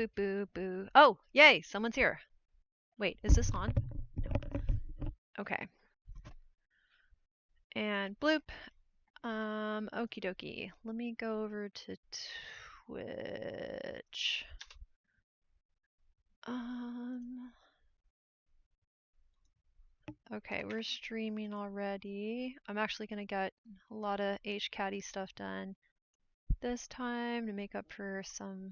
boop, boop, boop. Oh, yay, someone's here. Wait, is this on? No. Okay. And bloop. Okie dokie. Let me go over to Twitch. Okay, we're streaming already. I'm actually gonna get a lot of HCatty stuff done this time to make up for some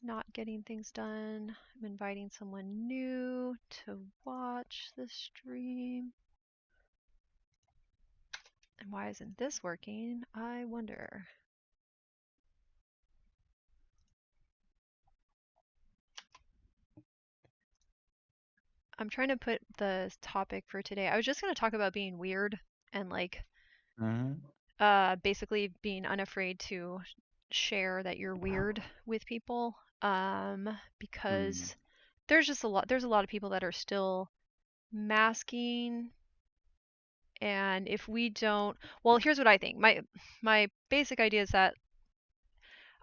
not getting things done. I'm inviting someone new to watch the stream. And why isn't this working? I wonder. I'm trying to put the topic for today. I was just going to talk about being weird and like basically being unafraid to share that you're weird with people because there's a lot of people that are still masking. And if we don't, well, here's what I think. My basic idea is that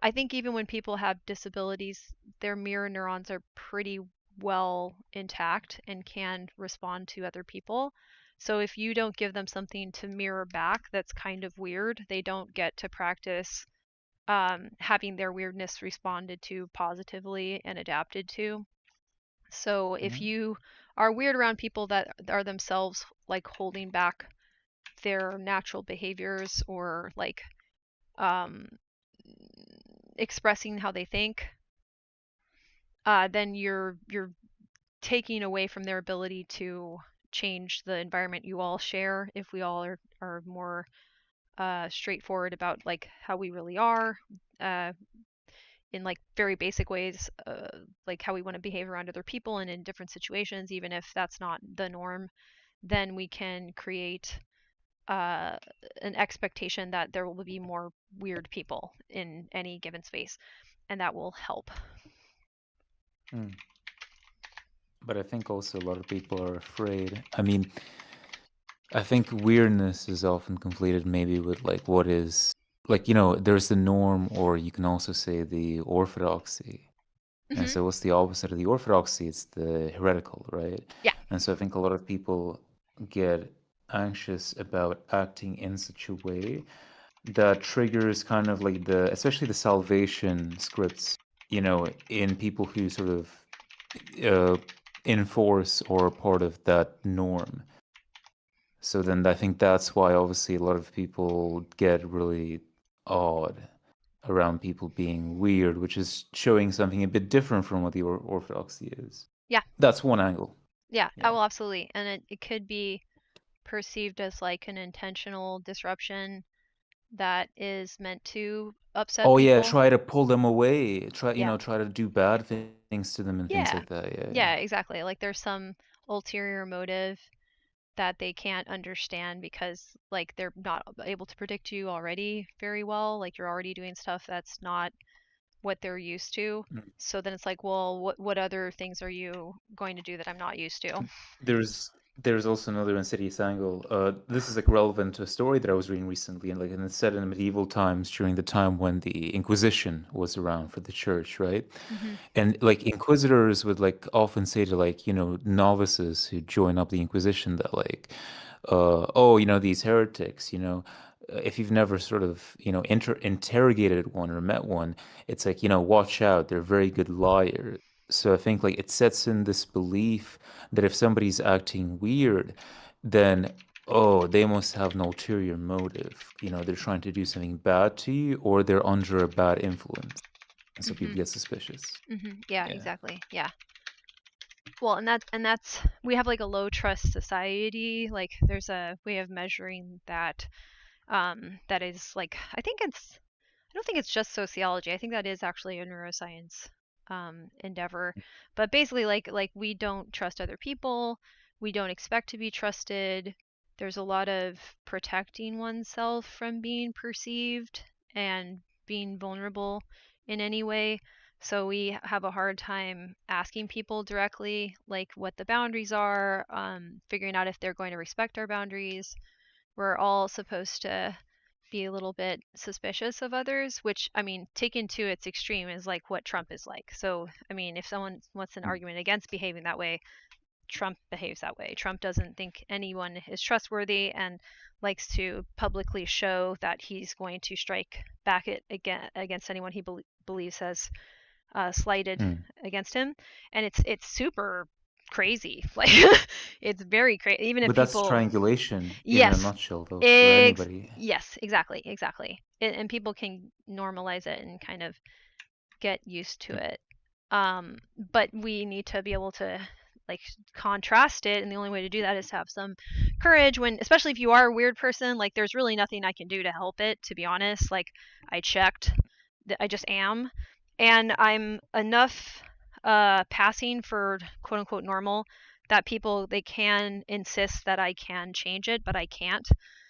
I think even when people have disabilities, their mirror neurons are pretty well intact and can respond to other people. So if you don't give them something to mirror back that's kind of weird, they don't get to practice having their weirdness responded to positively and adapted to. So if you are weird around people that are themselves like holding back their natural behaviors or like expressing how they think, then you're taking away from their ability to change the environment you all share. If we all are more straightforward about like how we really are, in like very basic ways, like how we want to behave around other people and in different situations, even if that's not the norm, then we can create an expectation that there will be more weird people in any given space, and that will help. But I think also a lot of people are afraid. I mean, I think weirdness is often conflated maybe with like what is like, you know, there's the norm, or you can also say the orthodoxy. And so what's the opposite of the orthodoxy? It's the heretical, right? Yeah. And so I think a lot of people get anxious about acting in such a way that triggers kind of like the, especially the salvation scripts, you know, in people who sort of enforce or are part of that norm. So then I think that's why obviously a lot of people get really odd around people being weird, which is showing something a bit different from what the orthodoxy is. Yeah. That's one angle. Yeah. Yeah. Well, absolutely. And it could be perceived as like an intentional disruption that is meant to upset Oh yeah, people. try to pull them away. Try, you Yeah. know, try to do bad things to them and things Yeah. like that. Yeah, yeah. Yeah, exactly. Like there's some ulterior motive that they can't understand because like they're not able to predict you already very well. Like you're already doing stuff that's not what they're used to. So then it's like, well, what other things are you going to do that I'm not used to? There's also another insidious angle. This is like relevant to a story that I was reading recently, and like, and it's set in medieval times during the time when the Inquisition was around for the church, right? And like inquisitors would like often say to like, you know, novices who join up the Inquisition that like, oh, you know, these heretics, you know, if you've never sort of, you know, interrogated one or met one, it's like, you know, watch out, they're very good liars. So I think like it sets in this belief that if somebody's acting weird, then oh, they must have an ulterior motive. You know, they're trying to do something bad to you, or they're under a bad influence. And so people get suspicious. Yeah, Yeah. exactly. Yeah. Well, and that's we have like a low trust society. Like there's a way of measuring that that is like I don't think it's just sociology. I think that is actually a neuroscience endeavor. But basically like we don't trust other people. We don't expect to be trusted. There's a lot of protecting oneself from being perceived and being vulnerable in any way. So we have a hard time asking people directly like what the boundaries are, figuring out if they're going to respect our boundaries. We're all supposed to be a little bit suspicious of others, which, I mean, taken to its extreme is like what Trump is like. So, I mean, if someone wants an argument against behaving that way, Trump behaves that way. Trump doesn't think anyone is trustworthy and likes to publicly show that he's going to strike back against anyone he believes has slighted against him, and it's super crazy. Like it's very crazy. Even if But that's people, triangulation in a yes, nutshell, though, for anybody. yes, exactly, and people can normalize it and kind of get used to it. But we need to be able to like contrast it, and the only way to do that is to have some courage when, especially if you are a weird person. Like there's really nothing I can do to help it, to be honest. Like I checked, I just am, and I'm enough passing for quote unquote normal that people, they can insist that I can change it, but I can't.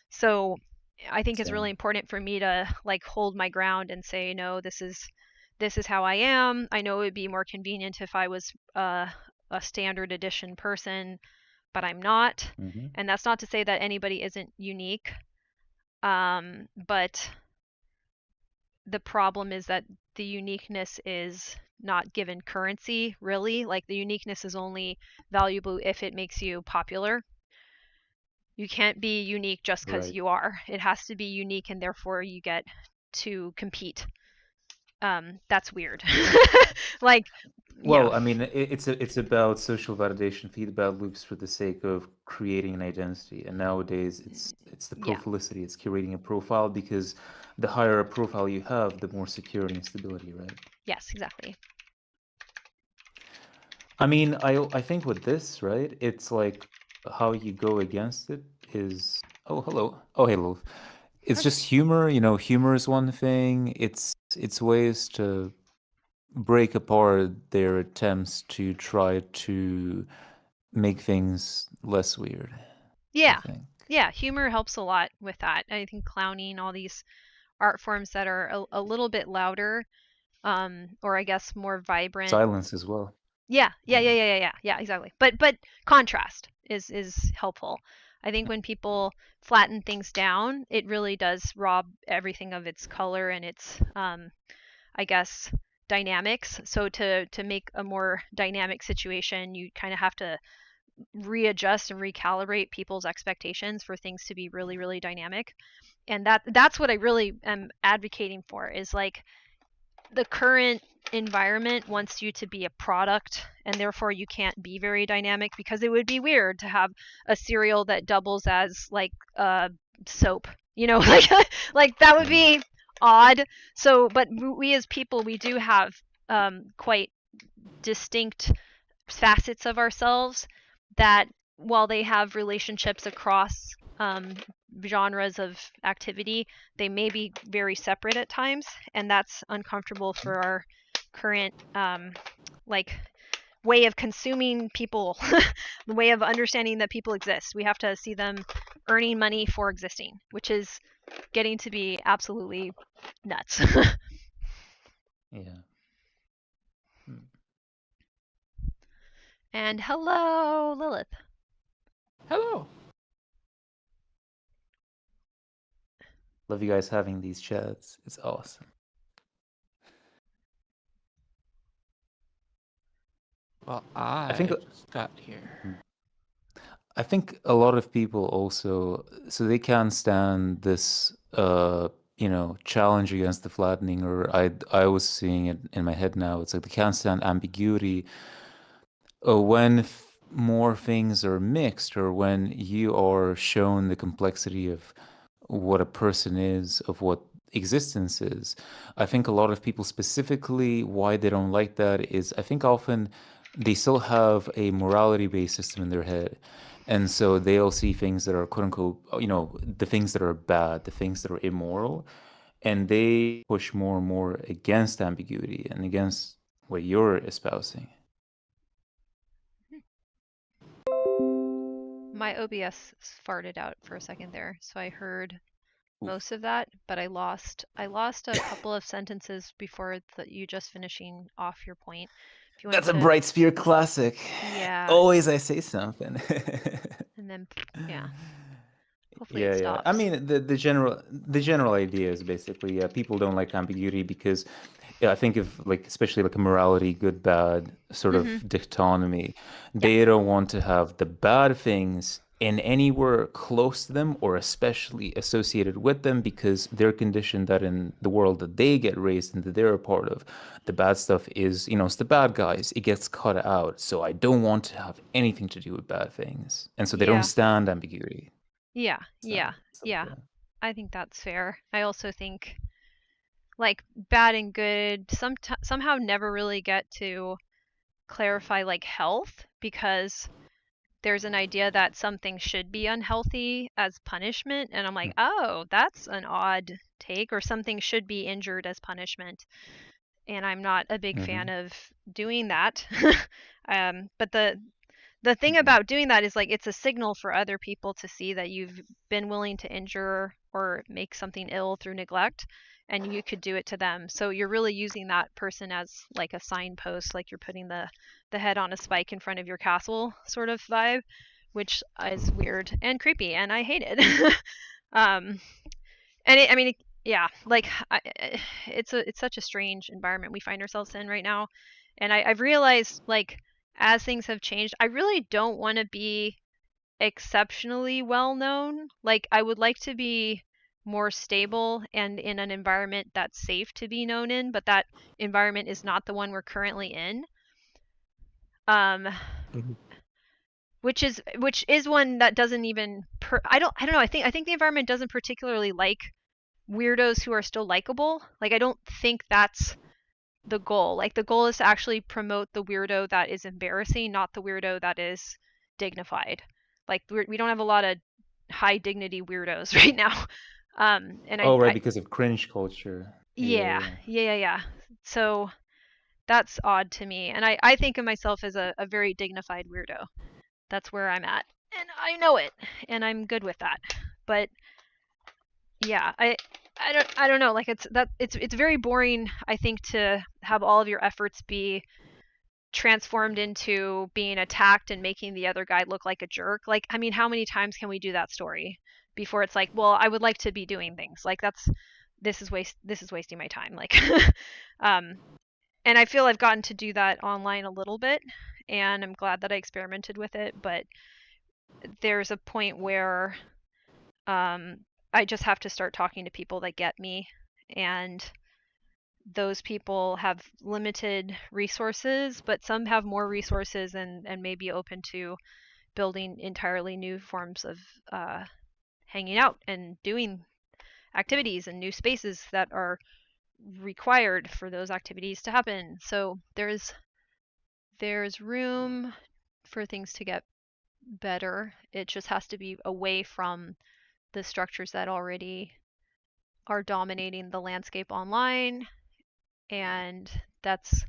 So I think it's really Same. important for me to like hold my ground and say, no, this is how I am. I know it would be more convenient if I was a standard edition person, but I'm not. Mm-hmm. And that's not to say that anybody isn't unique. But the problem is that the uniqueness is not given currency, really. Like the uniqueness is only valuable if it makes you popular. You can't be unique just because Right. you are. It has to be unique, and therefore you get to compete. That's weird. Like, yeah. Well, I mean, it's about social validation feedback loops for the sake of creating an identity. And nowadays, it's the Yeah. profilicity. It's curating a profile because the higher a profile you have, the more security and stability, right? Yes, exactly. I mean, I think with this, right? It's like how you go against it is. Oh, hello. Oh, hello. It's Okay. just humor. Humor is one thing. It's ways to break apart their attempts to try to make things less weird, I Yeah. think. Yeah, humor helps a lot with that. I think clowning, all these art forms that are a little bit louder, or I guess more vibrant. Silence as well. Yeah. Yeah, exactly. But contrast is helpful. I think when people flatten things down, it really does rob everything of its color and its I guess dynamics. So to make a more dynamic situation, you kind of have to readjust and recalibrate people's expectations for things to be really really dynamic. And that's what I really am advocating for, is like the current environment wants you to be a product, and therefore you can't be very dynamic, because it would be weird to have a cereal that doubles as like soap, like that would Mm. be odd. So but we as people, we do have quite distinct facets of ourselves that, while they have relationships across genres of activity, they may be very separate at times, and that's uncomfortable for our current like way of consuming people, the way of understanding that people exist. We have to see them earning money for existing, which is getting to be absolutely nuts. Yeah. Mm. And hello, Lilith. Hello. Love you guys having these chats. It's awesome. Well, I think I just got here. mm. I think a lot of people also, so they can't stand this challenge against the flattening, or I was seeing it in my head now. It's like they can't stand ambiguity. When more things are mixed, or when you are shown the complexity of what a person is, of what existence is. I think a lot of people, specifically, why they don't like that is, I think often they still have a morality-based system in their head. And so they'll see things that are quote unquote, the things that are bad, the things that are immoral, and they push more and more against ambiguity and against what you're espousing. My OBS farted out for a second there, so I heard Oof. most of that, but I lost a couple of sentences before you just finishing off your point. If you wanted That's a to, Bright Spear classic. yeah, Always I say something. and then yeah. Hopefully it Yeah. I stops. mean, the general idea is basically, yeah, people don't like ambiguity because, yeah, I think of like especially like a morality, good, bad sort of Mm-hmm. dichotomy. Yeah. They don't want to have the bad things in anywhere close to them or especially associated with them because they're conditioned that in the world that they get raised into, they're a part of, the bad stuff is, it's the bad guys. It gets cut out. So I don't want to have anything to do with bad things. And so they don't Yeah. stand ambiguity. Yeah. So, Yeah. so Yeah. yeah. I think that's fair. I also think like bad and good somehow never really get to clarify like health because there's an idea that something should be unhealthy as punishment, and I'm like, oh, that's an odd take, or something should be injured as punishment, and I'm not a big fan Mm-hmm. of doing that. But the thing Mm-hmm. about doing that is like it's a signal for other people to see that you've been willing to injure or make something ill through neglect, and you could do it to them. So you're really using that person as like a signpost, like you're putting the head on a spike in front of your castle sort of vibe, which is weird and creepy, and I hate it. um, and I mean, yeah, like it's such a strange environment we find ourselves in right now, and I've realized like as things have changed, I really don't want to be exceptionally well known. Like I would like to be more stable and in an environment that's safe to be known in, but that environment is not the one we're currently in. Um, Mhm. which is one that doesn't even I don't know. I think the environment doesn't particularly like weirdos who are still likable. Like I don't think that's the goal. Like the goal is to actually promote the weirdo that is embarrassing, not the weirdo that is dignified. Like we don't have a lot of high dignity weirdos right now. And Oh, right, I because of cringe culture. Yeah, yeah, yeah. yeah. So that's odd to me. And I think of myself as a very dignified weirdo. That's where I'm at. And I know it. And I'm good with that. But yeah, I don't know. Like it's very boring, I think, to have all of your efforts be transformed into being attacked and making the other guy look like a jerk. Like, I mean, how many times can we do that story before it's like, well, I would like to be doing things. Like this is wasting my time. Like um and I feel I've gotten to do that online a little bit, and I'm glad that I experimented with it, but there's a point where um I just have to start talking to people that get me, and those people have limited resources, but some have more resources and may be open to building entirely new forms of uh, hanging out and doing activities and new spaces that are required for those activities to happen. So there's room for things to get better. It just has to be away from the structures that already are dominating the landscape online, and that's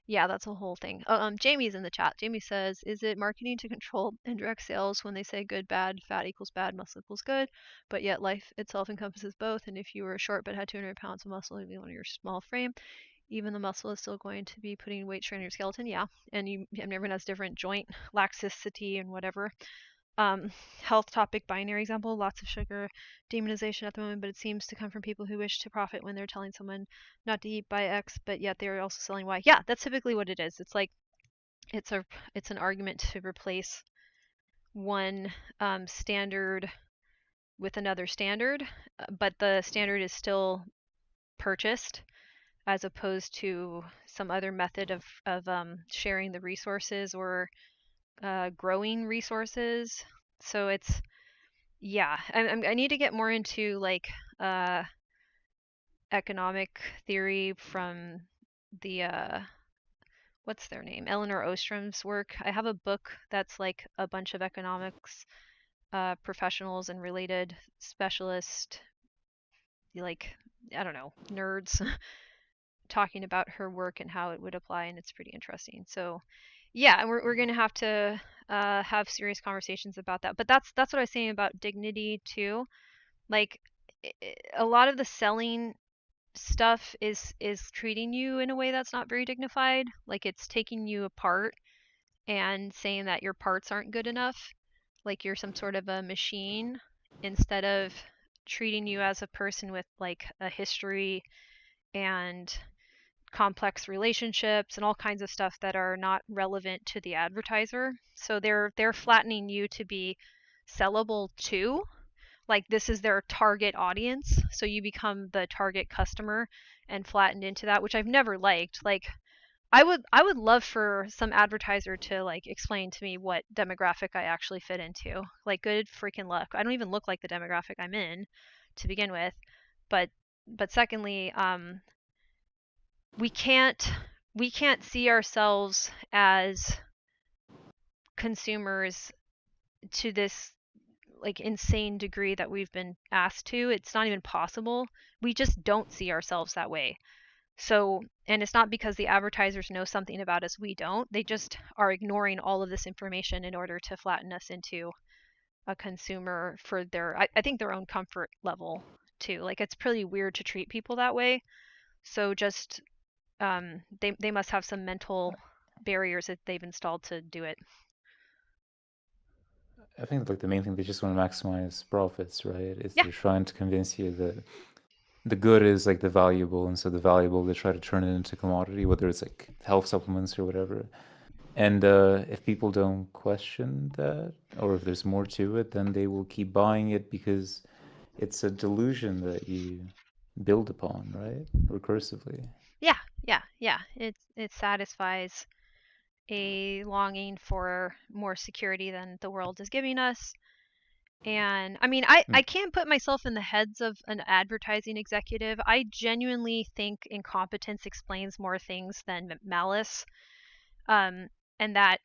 a whole thing. Jamie's in the chat. Jamie says, "Is it marketing to control indirect sales when they say good, bad, fat equals bad, muscle equals good, but yet life itself encompasses both? And if you were short but had 200 pounds of muscle, even on your small frame, even the muscle is still going to be putting weight strain on your skeleton. Yeah, and everyone has different joint laxicity and whatever." um, Health topic binary example, lots of sugar demonization at the moment, but it seems to come from people who wish to profit when they're telling someone not to eat by X, but yet they're also selling Y. Yeah, that's typically what it is. It's like it's a it's an argument to replace one standard with another standard, but the standard is still purchased as opposed to some other method of sharing the resources or growing resources. So it's yeah, I need to get more into like uh, economic theory from the what's their name? Eleanor Ostrom's work. I have a book that's like a bunch of economics professionals and related specialist, like I don't know, nerds talking about her work and how it would apply, and it's pretty interesting. So yeah, we're gonna have to have serious conversations about that. But that's what I was saying about dignity too. Like a lot of the selling stuff is treating you in a way that's not very dignified. Like it's taking you apart and saying that your parts aren't good enough, like you're some sort of a machine. instead of treating you as a person with like a history and complex relationships and all kinds of stuff that are not relevant to the advertiser. So they're flattening you to be sellable too. Like this is their target audience, so you become the target customer and flattened into that, which I've never liked. Like I would love for some advertiser to like explain to me what demographic I actually fit into. Like good freaking luck. I don't even look like the demographic I'm in to begin with. But secondly, we can't see ourselves as consumers to this like insane degree that we've been asked to. It's not even possible. We just don't see ourselves that way. So, and it's not because the advertisers know something about us we don't. They just are ignoring all of this information in order to flatten us into a consumer for their, I think, their own comfort level too. Like it's pretty weird to treat people that way. So just they must have some mental barriers that they've installed to do it. I think like the main thing, they just want to maximize profits, right? Is Yeah. they're trying to convince you that the good is like the valuable, and so the valuable they try to turn it into commodity, whether it's like health supplements or whatever. And if people don't question that, or if there's more to it, then they will keep buying it because it's a delusion that you build upon, right? Recursively. Yeah. It satisfies a longing for more security than the world is giving us. And I mean, I can't put myself in the heads of an advertising executive. I genuinely think incompetence explains more things than malice. Um, and that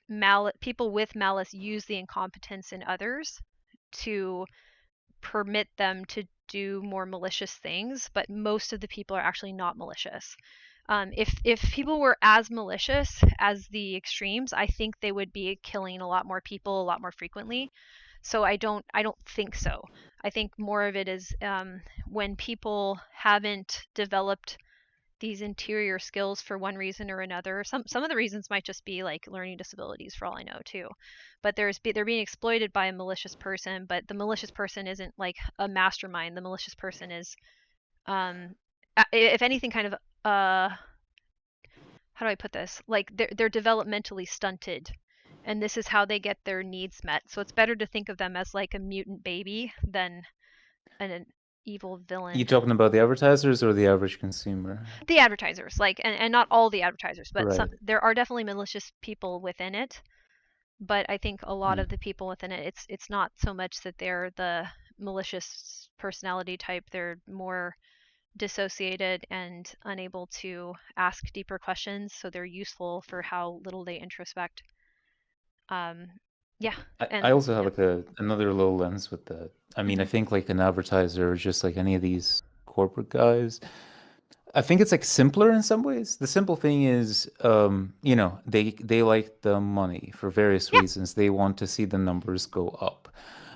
people with malice use the incompetence in others to permit them to do more malicious things, but most of the people are actually not malicious. If people were as malicious as the extremes, I think they would be killing a lot more people a lot more frequently. So I don't think so. I think more of it is when people haven't developed these interior skills for one reason or another. Some of the reasons might just be like learning disabilities for all I know too. But they're being exploited by a malicious person, but the malicious person isn't like a mastermind. The malicious person is if anything kind of how do I put this? Like they're developmentally stunted, and this is how they get their needs met. So it's better to think of them as like a mutant baby than an evil You villain. talking about the advertisers or the average consumer? The advertisers, like, and not all the advertisers, but Right. there are definitely malicious people within it. But I think a lot of Mm. the people within it, it's not so much that they're the malicious personality type. They're more dissociated and unable to ask deeper questions, so they're useful for how little they introspect. Um, yeah, I and also have yeah, like another low lens with that. I mean, I hmm think like an advertiser, just like any of these corporate guys, I think it's like simpler in some ways. The simple thing is, they like the money for various yeah, reasons. They want to see the numbers go up.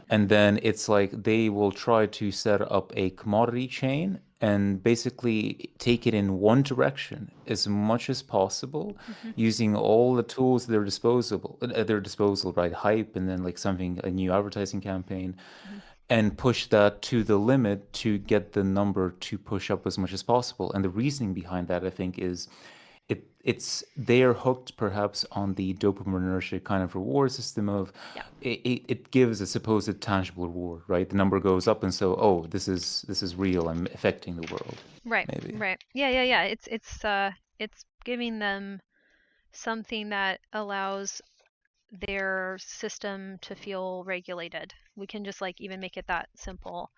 And then it's like they will try to set up a commodity chain and basically take it in one direction as much as possible, hmm using all the tools at their disposal, right? Hype, and then like a new advertising campaign, hmm and push that to the limit to get the number to push up as much as possible. And the reasoning behind that, I think, is it's they're hooked perhaps on the dopaminergic kind of reward system of yeah, it gives a supposed tangible reward, right? The number goes up, and so, oh, this is real. I'm affecting the world, right, maybe. right, yeah. It's giving them something that allows their system to feel regulated. We can just like even make it that simple,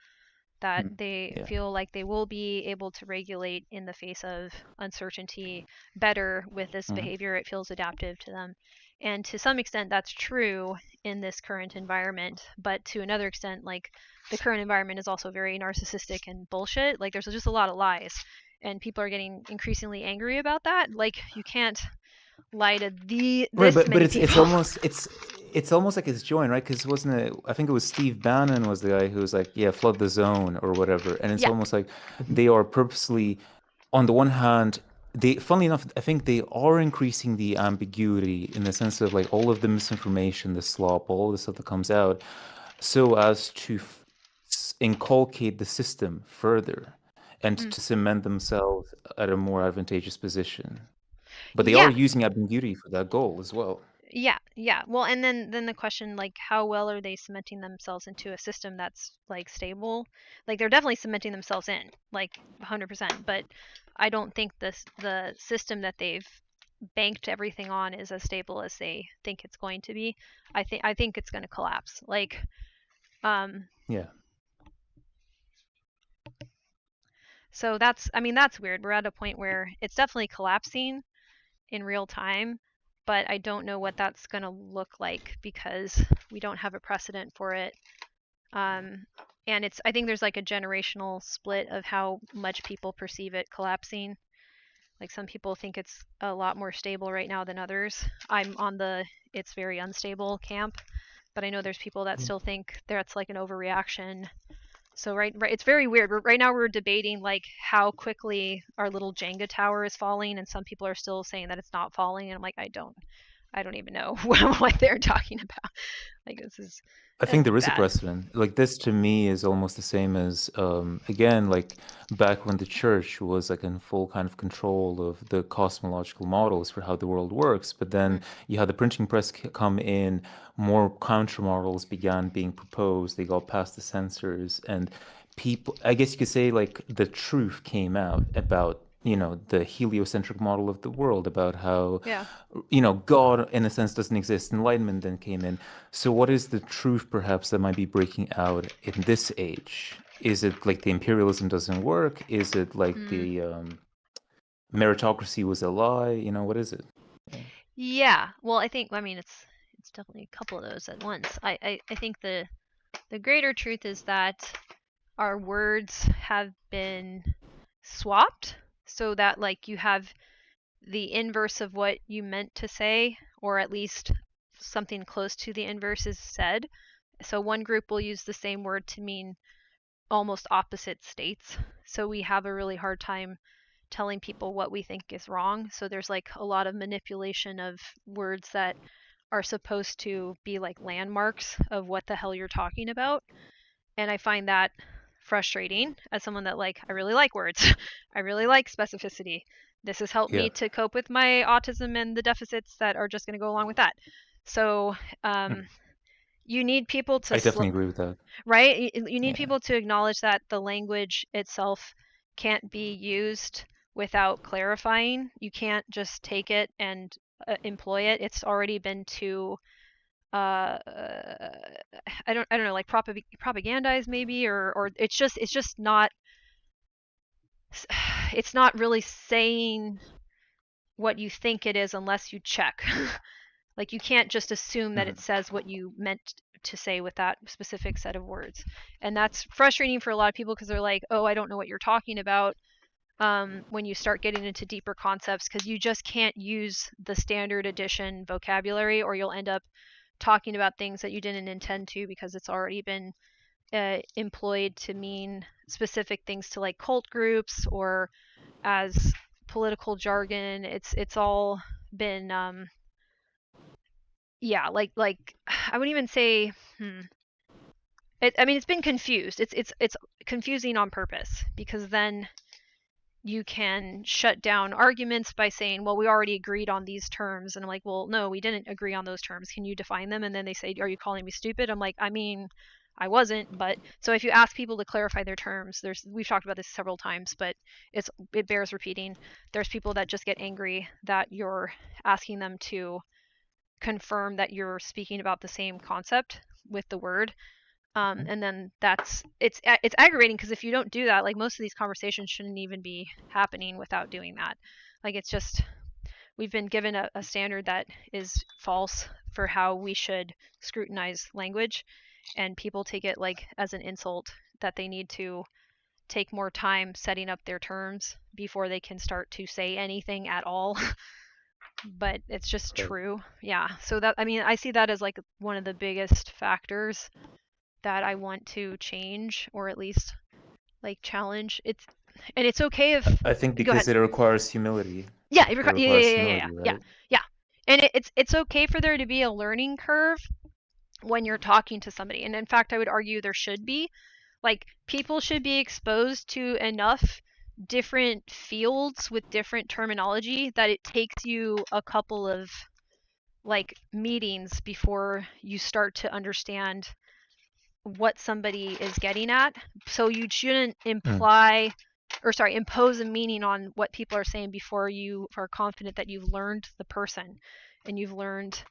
that Hmm. they Yeah. feel like they will be able to regulate in the face of uncertainty better with this Mhm. behavior. It feels adaptive to them. And to some extent, that's true in this current environment. But to another extent, like the current environment is also very narcissistic and bullshit. Like there's just a lot of lies. And people are getting increasingly angry about that. Like you can't lie to Right, this but many it's people. almost it's almost like it's joined, right? Because wasn't it? I think it was Steve Bannon was the guy who was like, "Yeah, flood the zone" or whatever. And it's Yeah. almost like they are purposely, on the one hand, funnily enough, I think they are increasing the ambiguity in the sense of like all of the misinformation, the slop, all the stuff that comes out, so as to inculcate the system further and Mm. to cement themselves at a more advantageous position. But they are Yeah. using ambiguity for that goal as well. Yeah. Well, and then the question, like, how well are they cementing themselves into a system that's like stable? Like, they're definitely cementing themselves in, like 100%. But I don't think the system that they've banked everything on is as stable as they think it's going to be. I think it's going to collapse. Like, Yeah. so that's weird. We're at a point where it's definitely collapsing in real time, but I don't know what that's going to look like because we don't have a precedent for it. And I think there's like a generational split of how much people perceive it collapsing. Like, some people think it's a lot more stable right now than others. I'm on the it's very unstable camp, but I know there's people that still think that's like an overreaction. So right, it's very weird. Right now we're debating like how quickly our little Jenga tower is falling, and some people are still saying that it's not falling, and I'm like, I don't even know what they're talking about. Like, I think that's there is a bad. precedent. Like this to me is almost the same as again, like back when the church was like in full kind of control of the cosmological models for how the world works. But then Mm. you had the printing press come in, more counter models began being proposed. They got past the censors, and people, I guess you could say, like the truth came out about the heliocentric model of the world, about how Yeah. God in a sense doesn't exist. Enlightenment then came in. So what is the truth perhaps that might be breaking out in this age? Is it like the imperialism doesn't work? Is it like Mm. the meritocracy was a lie? What is it? Yeah. Well, it's definitely a couple of those at once. I think the greater truth is that our words have been swapped so that, like, you have the inverse of what you meant to say, or at least something close to the inverse is said. So one group will use the same word to mean almost opposite states. So we have a really hard time telling people what we think is wrong. So there's like a lot of manipulation of words that are supposed to be like landmarks of what the hell you're talking about. And I find that frustrating as someone that, like, I really like words. I really like specificity. This has helped Yeah. me to cope with my autism and the deficits that are just going to go along with that. So Mm. you need people to I definitely agree with that. right? You need Yeah. people to acknowledge that the language itself can't be used without clarifying. You can't just take it and employ it. It's already been too uh, I don't know, like propagandized maybe, or it's just not it's not really saying what you think it is unless you check. Like, you can't just assume that it Mhm. says what you meant to say with that specific set of words. And that's frustrating for a lot of people because they're like, oh, I don't know what you're talking about, when you start getting into deeper concepts, because you just can't use the standard edition vocabulary, or you'll end up talking about things that you didn't intend to because it's already been employed to mean specific things to, like, cult groups or as political jargon. It's all been yeah, like I wouldn't even say it's been confused. It's confusing on purpose, because then you can shut down arguments by saying, well, we already agreed on these terms. And I'm like, well, no, we didn't agree on those terms. Can you define them? And then they say, are you calling me stupid? I'm like, I wasn't. But so if you ask people to clarify their terms, we've talked about this several times, but it bears repeating. There's people that just get angry that you're asking them to confirm that you're speaking about the same concept with the word. And then it's aggravating, because if you don't do that, like, most of these conversations shouldn't even be happening without doing that. Like, it's just, we've been given a standard that is false for how we should scrutinize language, and people take it like as an insult that they need to take more time setting up their terms before they can start to say anything at all. But it's just Right. true. Yeah. So I see that as like one of the biggest factors that I want to change, or at least like challenge. It's okay if I think go ahead. because it requires humility. Yeah, It yeah, requires yeah, yeah, yeah, humility, yeah, right? yeah. And it's okay for there to be a learning curve when you're talking to somebody. And in fact, I would argue there should be. Like, people should be exposed to enough different fields with different terminology that it takes you a couple of like meetings before you start to understand what somebody is getting at. So you shouldn't impose a meaning on what people are saying before you are confident that you've learned the person and you've learned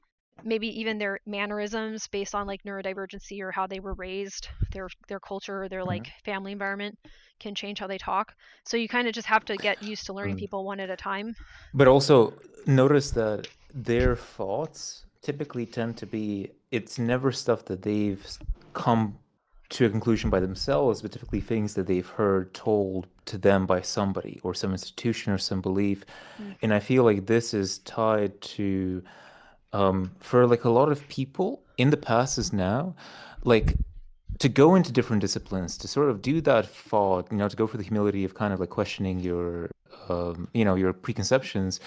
maybe even their mannerisms based on like neurodivergency or how they were raised, their culture, their like family environment can change how they talk. So you kind of just have to get used to learning people one at a time. But also notice that their thoughts typically tend to be, it's never stuff that they've come to a conclusion by themselves, but typically things that they've heard told to them by somebody or some institution or some belief. And I feel like this is tied to, for like a lot of people in the past as now, like to go into different disciplines, to sort of do that thought, to go for the humility of kind of like questioning your, your preconceptions.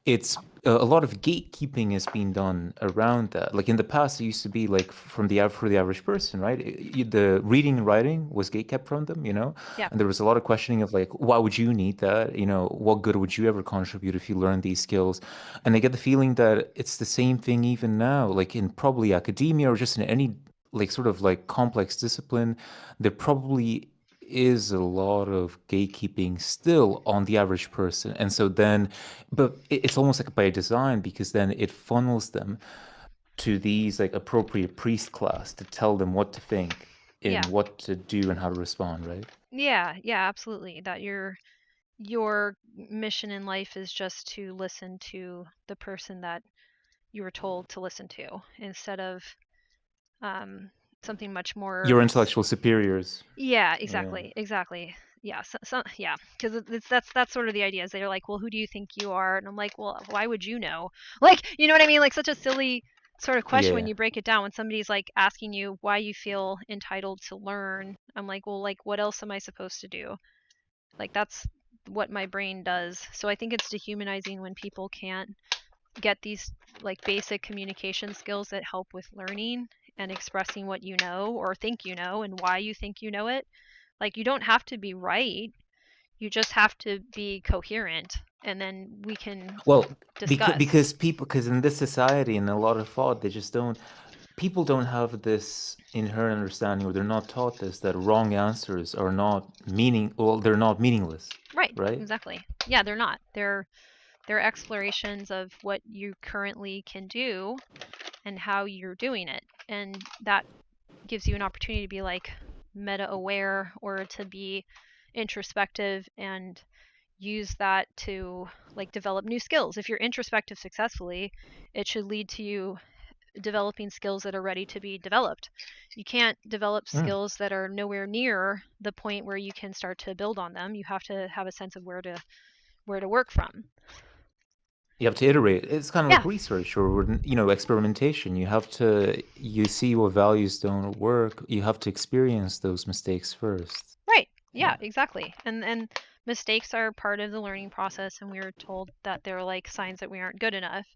It's a lot of gatekeeping is being done around that. Like in the past, it used to be like for the average person, right? The reading and writing was gatekept from them, Yeah. and there was a lot of questioning of like, why would you need that? What good would you ever contribute if you learned these skills? And I get the feeling that it's the same thing even now, like in probably academia or just in any like sort of like complex discipline, there probably is a lot of gatekeeping still on the average person. And so then, but it's almost like by design, because then it funnels them to these like appropriate priest class to tell them what to think and what to do and how to respond, right? Yeah, absolutely. That your mission in life is just to listen to the person that you were told to listen to instead of something much more. Your intellectual superiors. Yeah, exactly. Yeah, yeah, because that's sort of the idea. Is they're like, well, who do you think you are? And I'm like, well, why would you know? Like, you know what I mean? Like, such a silly sort of question when you break it down. When somebody's like asking you why you feel entitled to learn, I'm like, well, like, what else am I supposed to do? Like, that's what my brain does. So I think it's dehumanizing when people can't get these like basic communication skills that help with learning and expressing what you know or think you know and why you think you know it. Like, you don't have to be right. You just have to be coherent, and then we can discuss. Because in this society and a lot of thought, people don't have this inherent understanding, or they're not taught this, that wrong answers are not they're not meaningless. Right, Right? exactly. Yeah, they're not. They're explorations of what you currently can do and how you're doing it. And that gives you an opportunity to be like meta aware or to be introspective and use that to like develop new skills. If you're introspective successfully, it should lead to you developing skills that are ready to be developed. You can't develop skills that are nowhere near the point where you can start to build on them. You have to have a sense of where to work from. You have to iterate. It's kind of like research or experimentation. You see what values don't work. You have to experience those mistakes first. Right. Yeah, exactly. And mistakes are part of the learning process, and we were told that they're like signs that we aren't good enough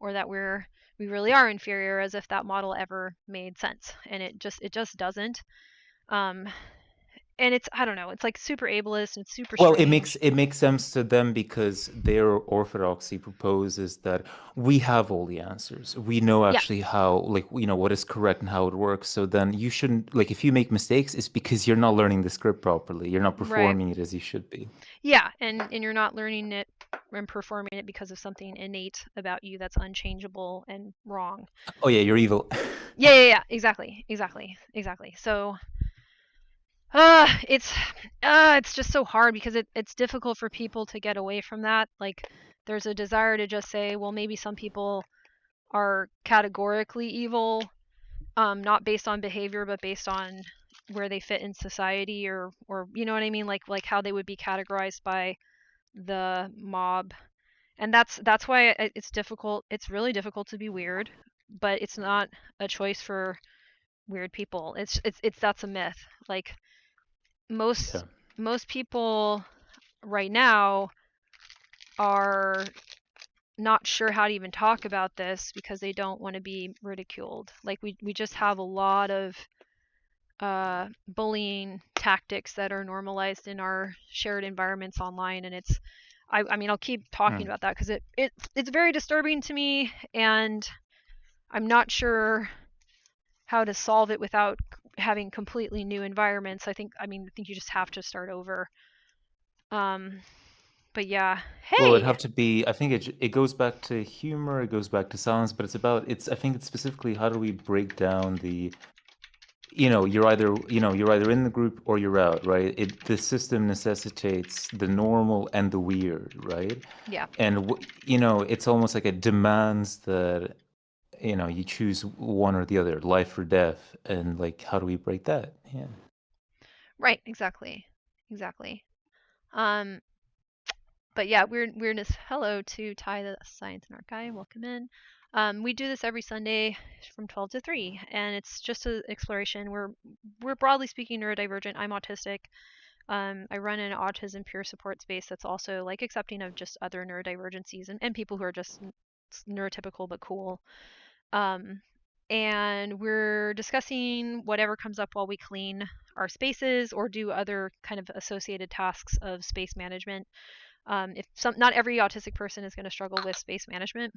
or that we really are inferior, as if that model ever made sense. And it just doesn't. And it's, I don't know, it's like super ableist and super Well, strange. it makes sense to them because their orthodoxy proposes that we have all the answers. We know actually how, like, what is correct and how it works. So then you shouldn't, like, if you make mistakes, it's because you're not learning the script properly. You're not performing it as you should be. Yeah, and you're not learning it and performing it because of something innate about you that's unchangeable and wrong. Oh yeah, you're evil. Yeah, exactly. So it's just so hard because it's difficult for people to get away from that. Like, there's a desire to just say, well, maybe some people are categorically evil, not based on behavior, but based on where they fit in society, or you know what I mean, like how they would be categorized by the mob. And that's why it's difficult. It's really difficult to be weird, but it's not a choice for weird people. It's that's a myth. Like, most people right now are not sure how to even talk about this because they don't want to be ridiculed. Like, we just have a lot of bullying tactics that are normalized in our shared environments online, and it's I mean I'll keep talking about that because it's very disturbing to me, and I'm not sure how to solve it without having completely new environments. I think you just have to start over. But yeah, Well, it'd hey, have to be. I think it goes back to humor. It goes back to silence, but it's. I think it's specifically how do we break down the. You're either in the group or you're out, right? The system necessitates the normal and the weird, right? yeah, And it's almost like it demands that you choose one or the other, life or death, and like how do we break that? Yeah. right, exactly. Um, but yeah, weirdness. Hello to Ty, the science and art guy. Welcome in. We do this every Sunday from 12 to 3, and it's just an exploration. We're broadly speaking neurodivergent. I'm autistic. I run an autism peer support space that's also like accepting of just other neurodivergencies and people who are just neurotypical but cool. And we're discussing whatever comes up while we clean our spaces or do other kind of associated tasks of space management. Not every autistic person is going to struggle with space management,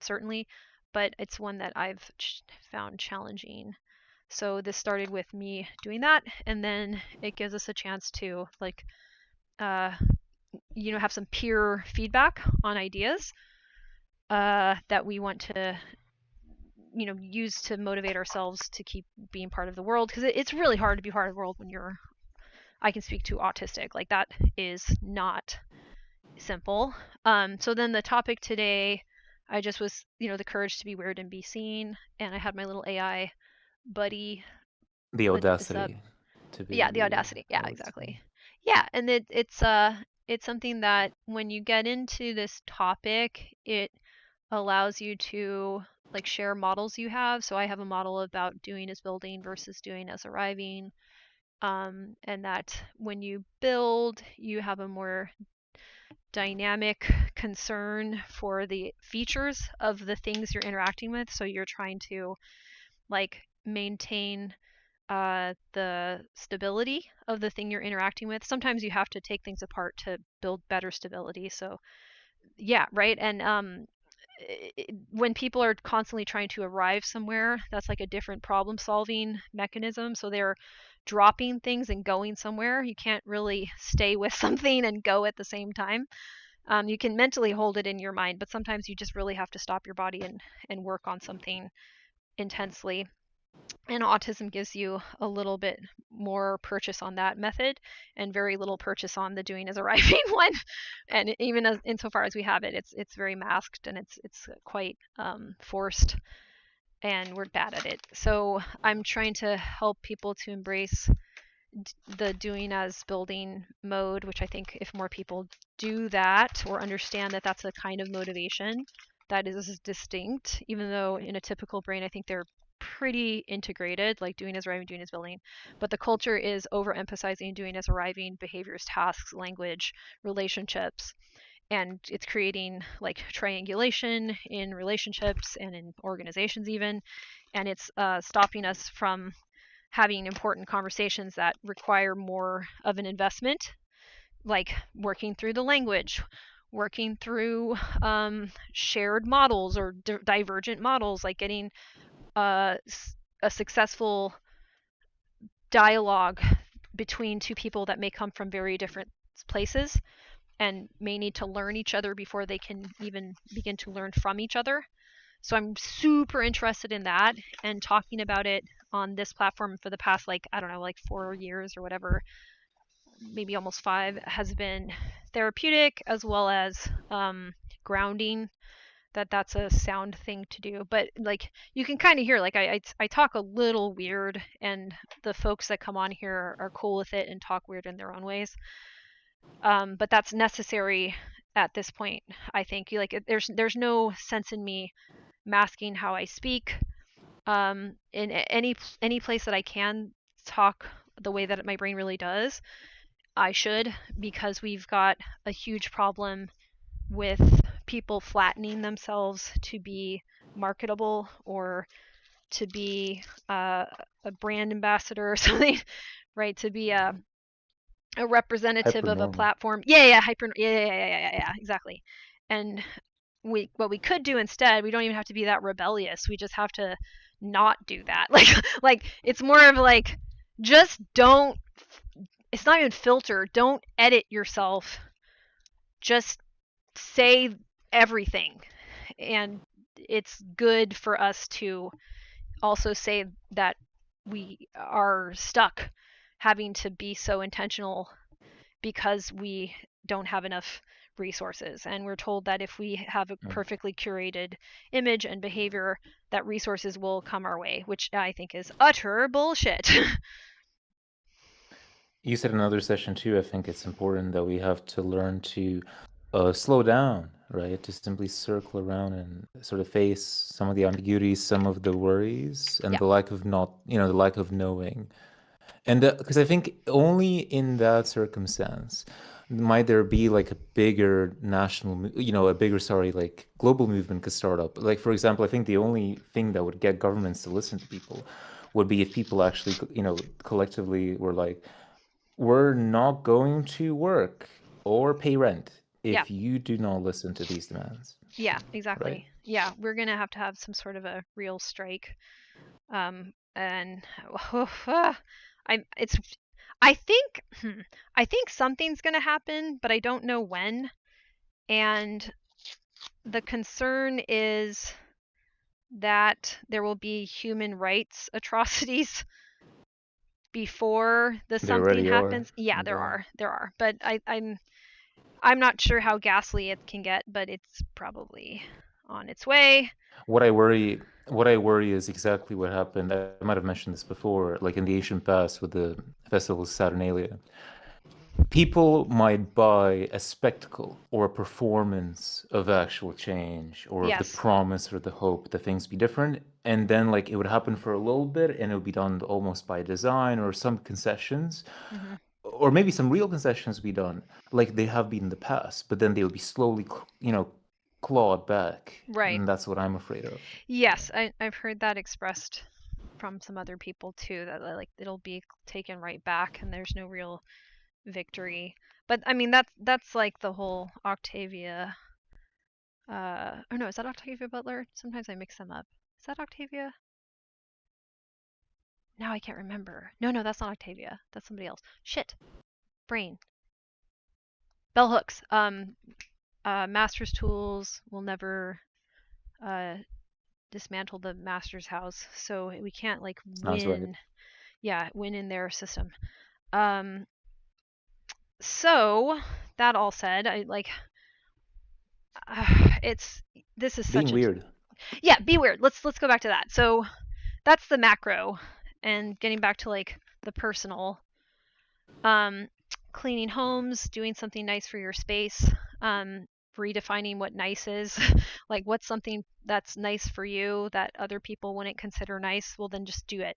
certainly, but it's one that I've found challenging. So this started with me doing that, and then it gives us a chance to have some peer feedback on ideas that we want to use to motivate ourselves to keep being part of the world, because it's really hard to be part of the world when I can speak to autistic. Like, that is not simple. So then the topic today, I just was the courage to be weird and be seen, and I had my little AI buddy The put this up. audacity to be Yeah, the weird, audacity. Yeah, I would say. exactly. Yeah, and it's something that when you get into this topic, it allows you to like share models you have. So I have a model about doing as building versus doing as arriving. And that when you build, you have a more dynamic concern for the features of the things you're interacting with. So you're trying to like maintain the stability of the thing you're interacting with. Sometimes you have to take things apart to build better stability. So yeah, right. And when people are constantly trying to arrive somewhere, that's like a different problem solving mechanism. So they're dropping things and going somewhere. You can't really stay with something and go at the same time. You can mentally hold it in your mind, but sometimes you just really have to stop your body and work on something intensely. And autism gives you a little bit more purchase on that method and very little purchase on the doing as arriving one. And even insofar as we have it, it's very masked and it's quite forced, and we're bad at it. So I'm trying to help people to embrace the doing as building mode, which I think if more people do that or understand that that's a kind of motivation that is distinct, even though in a typical brain I think they're pretty integrated, like doing as arriving, doing as building, but the culture is overemphasizing doing as arriving behaviors, tasks, language, relationships, and it's creating like triangulation in relationships and in organizations even, and it's stopping us from having important conversations that require more of an investment, like working through the language, working through shared models or divergent models, like getting a successful dialogue between two people that may come from very different places and may need to learn each other before they can even begin to learn from each other. So I'm super interested in that, and talking about it on this platform for the past, like, I don't know, like 4 years or whatever, maybe almost 5, has been therapeutic as well as grounding. That's a sound thing to do, but like you can kind of hear, like I talk a little weird, and the folks that come on here are cool with it and talk weird in their own ways. But that's necessary at this point. I think like there's no sense in me masking how I speak. In any place that I can talk the way that my brain really does, I should, because we've got a huge problem with people flattening themselves to be marketable or to be a brand ambassador or something, right? To be a representative of a Hyper-normal. platform. Yeah, exactly. And what we could do instead, we don't even have to be that rebellious. We just have to not do that. Like it's more of like, just don't, it's not even filter. Don't edit yourself. Just say everything. And it's good for us to also say that we are stuck having to be so intentional because we don't have enough resources. And we're told that if we have a perfectly curated image and behavior, that resources will come our way, which I think is utter bullshit. You said in another session too, I think it's important that we have to learn to slow down, right? To simply circle around and sort of face some of the ambiguities, some of the worries, and Yeah. the lack of not, the lack of knowing. And because I think only in that circumstance might there be like a bigger national, a bigger, sorry, like global movement could start up. Like, for example, I think the only thing that would get governments to listen to people would be if people actually, collectively were like, we're not going to work or pay rent Yeah. if you do not listen to these demands, Yeah, right? exactly. Yeah, we're going to have some sort of a real strike. And it's, I think, I think something's going to happen, but I don't know when. And the concern is that there will be human rights atrocities before the They something already are. happens. Yeah, And there are. But I'm not sure how ghastly it can get, but it's probably on its way. what I worry is exactly what happened. I might have mentioned this before, like in the ancient past with the festival of Saturnalia. People might buy a spectacle or a performance of actual change or of the Yes. promise or the hope that things be different. And then like it would happen for a little bit and it would be done almost by design or some concessions Hmm. or maybe some real concessions be done like they have been in the past, but then they would be slowly, clawed back. Right. And that's what I'm afraid of. Yes, I've heard that expressed from some other people too, that like it'll be taken right back and there's no real victory. But I mean that's like the whole Octavia, oh no, is that Octavia Butler? Sometimes I mix them up. Is that Octavia? Now I can't remember. No, that's not Octavia. That's somebody else. Shit. Brain. Bell hooks. Master's tools will never uh dismantle the master's house, so we can't like Sounds right. win. Yeah, win in their system. Um, so that all said, I like it's, this is Being such a, weird. yeah, be weird. Let's go back to that. So that's the macro, and getting back to like the personal. Um, cleaning homes, doing something nice for your space, redefining what nice is. Like what's something that's nice for you that other people wouldn't consider nice? Well, then just do it,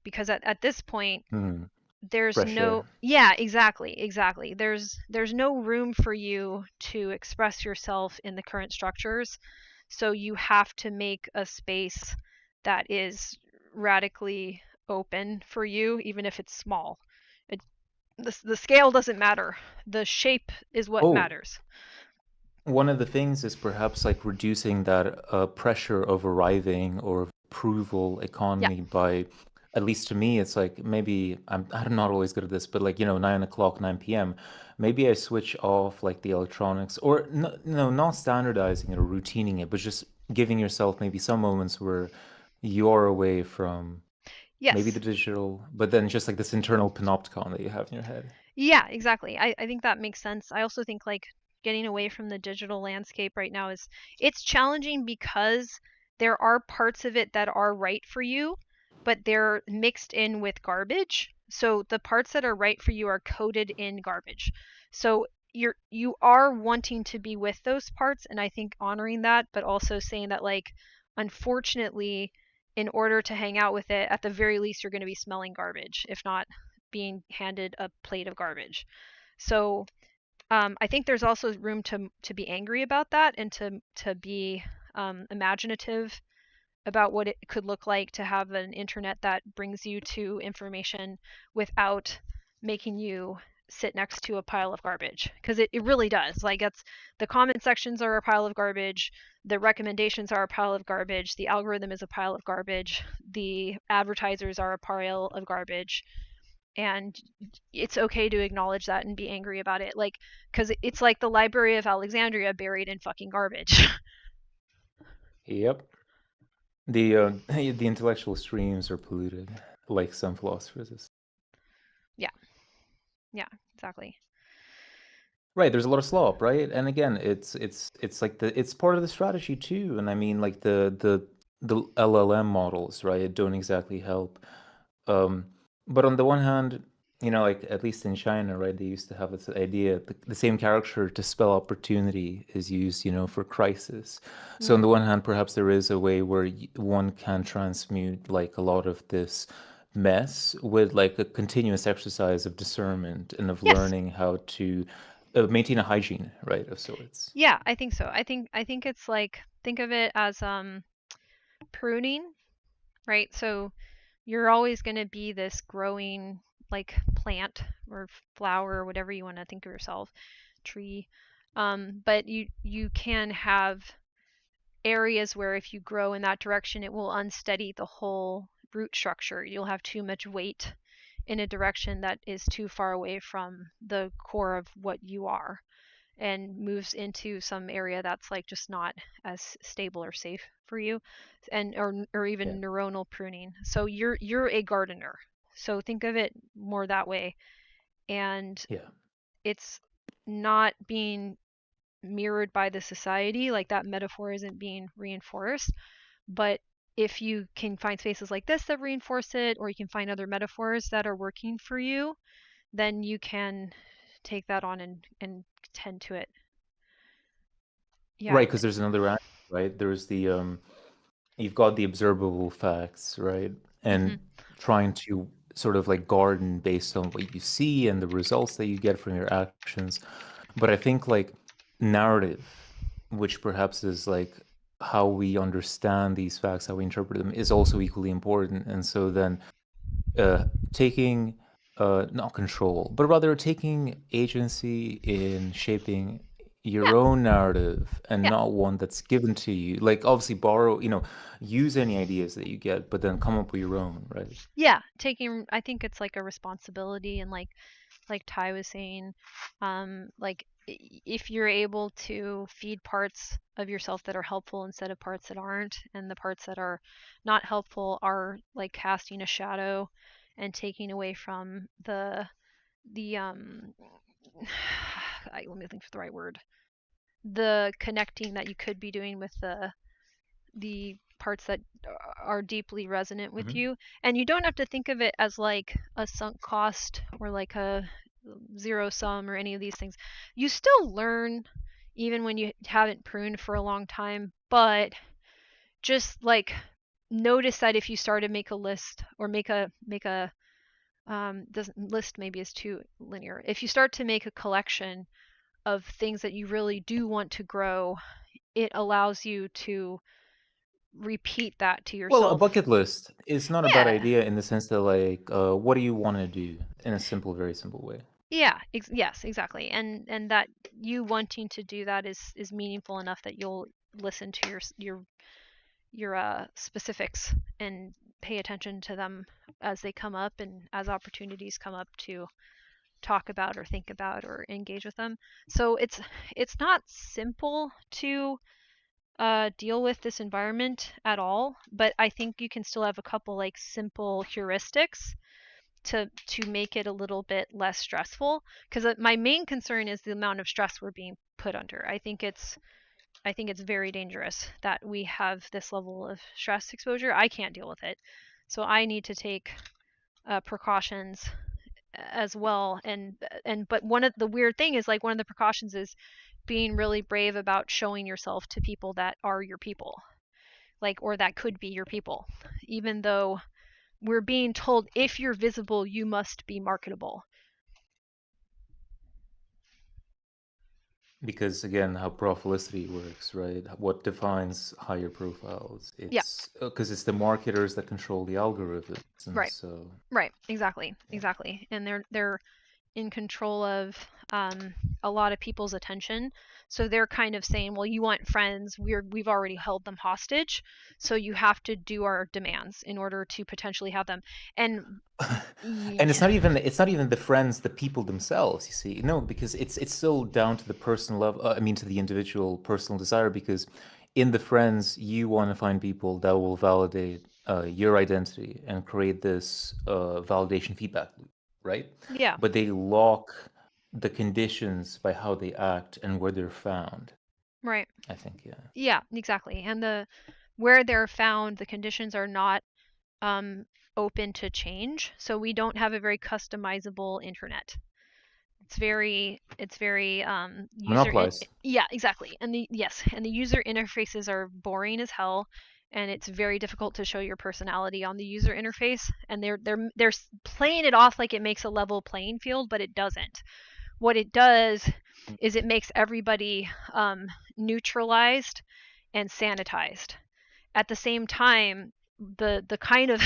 because at this point Hmm. there's Fresh no, air. yeah, exactly, there's no room for you to express yourself in the current structures, so you have to make a space that is radically open for you, even if it's small. it, the scale doesn't matter, the shape is what Oh, matters. one of the things is perhaps like reducing that pressure of arriving or of approval Yeah. economy by, at least to me, it's like maybe I'm not always good at this, but like, 9 o'clock, 9 p.m. Maybe I switch off like the electronics or no, not standardizing it or routining it, but just giving yourself maybe some moments where you're away from maybe Yes. the digital, but then just like this internal panopticon that you have in your head. Yeah, exactly. I think that makes sense. I also think like getting away from the digital landscape right now is, it's challenging because there are parts of it that are right for you, but they're mixed in with garbage. So the parts that are right for you are coded in garbage. So you are wanting to be with those parts, and I think honoring that, but also saying that like, unfortunately, in order to hang out with it, at the very least you're going to be smelling garbage, if not being handed a plate of garbage. So I think there's also room to be angry about that, and to be imaginative about what it could look like to have an internet that brings you to information without making you sit next to a pile of garbage, because it really does. Like, it's the comment sections are a pile of garbage, the recommendations are a pile of garbage, the algorithm is a pile of garbage, the advertisers are a pile of garbage, and it's okay to acknowledge that and be angry about it, like, because it's like the Library of Alexandria buried in fucking garbage. Yep. The the intellectual streams are polluted, like some philosophers. Yeah, yeah, exactly. Right, there's a lot of slop, right? And again, it's like it's part of the strategy too. And I mean, like the LLM models, right, don't exactly help. But on the one hand, you know, like at least in China, right, they used to have this idea, the same character to spell opportunity is used, you know, for crisis. So on the one hand, perhaps there is a way where one can transmute like a lot of this mess with like a continuous exercise of discernment and of Yes. learning how to maintain a hygiene, right, of sorts. Yeah, I think so. I think it's like, think of it as pruning, right? So you're always going to be this growing like plant or flower or whatever you want to think of yourself, tree. But you can have areas where if you grow in that direction, it will unsteady the whole root structure. You'll have too much weight in a direction that is too far away from the core of what you are, and moves into some area that's like just not as stable or safe for you, and or Yeah. even neuronal pruning. So you're a gardener. So think of it more that way. And Yeah. it's not being mirrored by the society, like that metaphor isn't being reinforced. But if you can find spaces like this that reinforce it, or you can find other metaphors that are working for you, then you can take that on and tend to it. Yeah. Right, because there's another angle, right? There's the you've got the observable facts, right? Mm-hmm. And trying to sort of like garden based on what you see and the results that you get from your actions. But I think like narrative, which perhaps is like how we understand these facts, how we interpret them, is also equally important. And so then taking not control, but rather taking agency in shaping your Yeah. own narrative and Yeah. not one that's given to you. Like obviously borrow, you know, use any ideas that you get, but then come up with your own, right? Yeah. Taking, I think it's like a responsibility, and like Ty was saying, like if you're able to feed parts of yourself that are helpful instead of parts that aren't, and the parts that are not helpful are like casting a shadow and taking away from the let me think for the right word, the connecting that you could be doing with the parts that are deeply resonant with Hmm. you. And you don't have to think of it as like a sunk cost or like a zero sum or any of these things. You still learn even when you haven't pruned for a long time, but just like notice that if you start to make a list or make a doesn't list maybe is too linear. If you start to make a collection of things that you really do want to grow, it allows you to repeat that to Well, a yourself. bucket list is not a bad Yeah. idea in the sense that like what do you want to do in a simple, very simple way. Yeah, yes, exactly. And that you wanting to do that is meaningful enough that you'll listen to your specifics and pay attention to them as they come up and as opportunities come up to talk about or think about or engage with them. So it's not simple to deal with this environment at all, but I think you can still have a couple like simple heuristics to make it a little bit less stressful, because my main concern is the amount of stress we're being put under. I think it's very dangerous that we have this level of stress exposure. I can't deal with it, so I need to take precautions as well. And but one of the weird thing is, like, one of the precautions is being really brave about showing yourself to people that are your people, like, or that could be your people, even though we're being told if you're visible you must be marketable. Because again, how profilicity works, right? What defines higher profiles? Yeah, It's because it's the marketers that control the algorithms, and right, so right, exactly, yeah. exactly. And they're in control of a lot of people's attention. So they're kind of saying, well, you want friends, we've already held them hostage, so you have to do our demands in order to potentially have them. And And it's not even the friends, the people themselves, you see. No, because it's still down to the personal level, I mean to the individual personal desire, because in the friends you want to find people that will validate your identity and create this validation feedback loop, right? yeah, But they lock the conditions by how they act and where they're found, right, I think, yeah. yeah, exactly. And where they're found, the conditions are not um, open to change. So we don't have a very customizable internet. It's very Monopolize. yeah, exactly. And the user interfaces are boring as hell, and it's very difficult to show your personality on the user interface, and they're playing it off like it makes a level playing field, but it doesn't. What it does is it makes everybody neutralized and sanitized at the same time. The kind of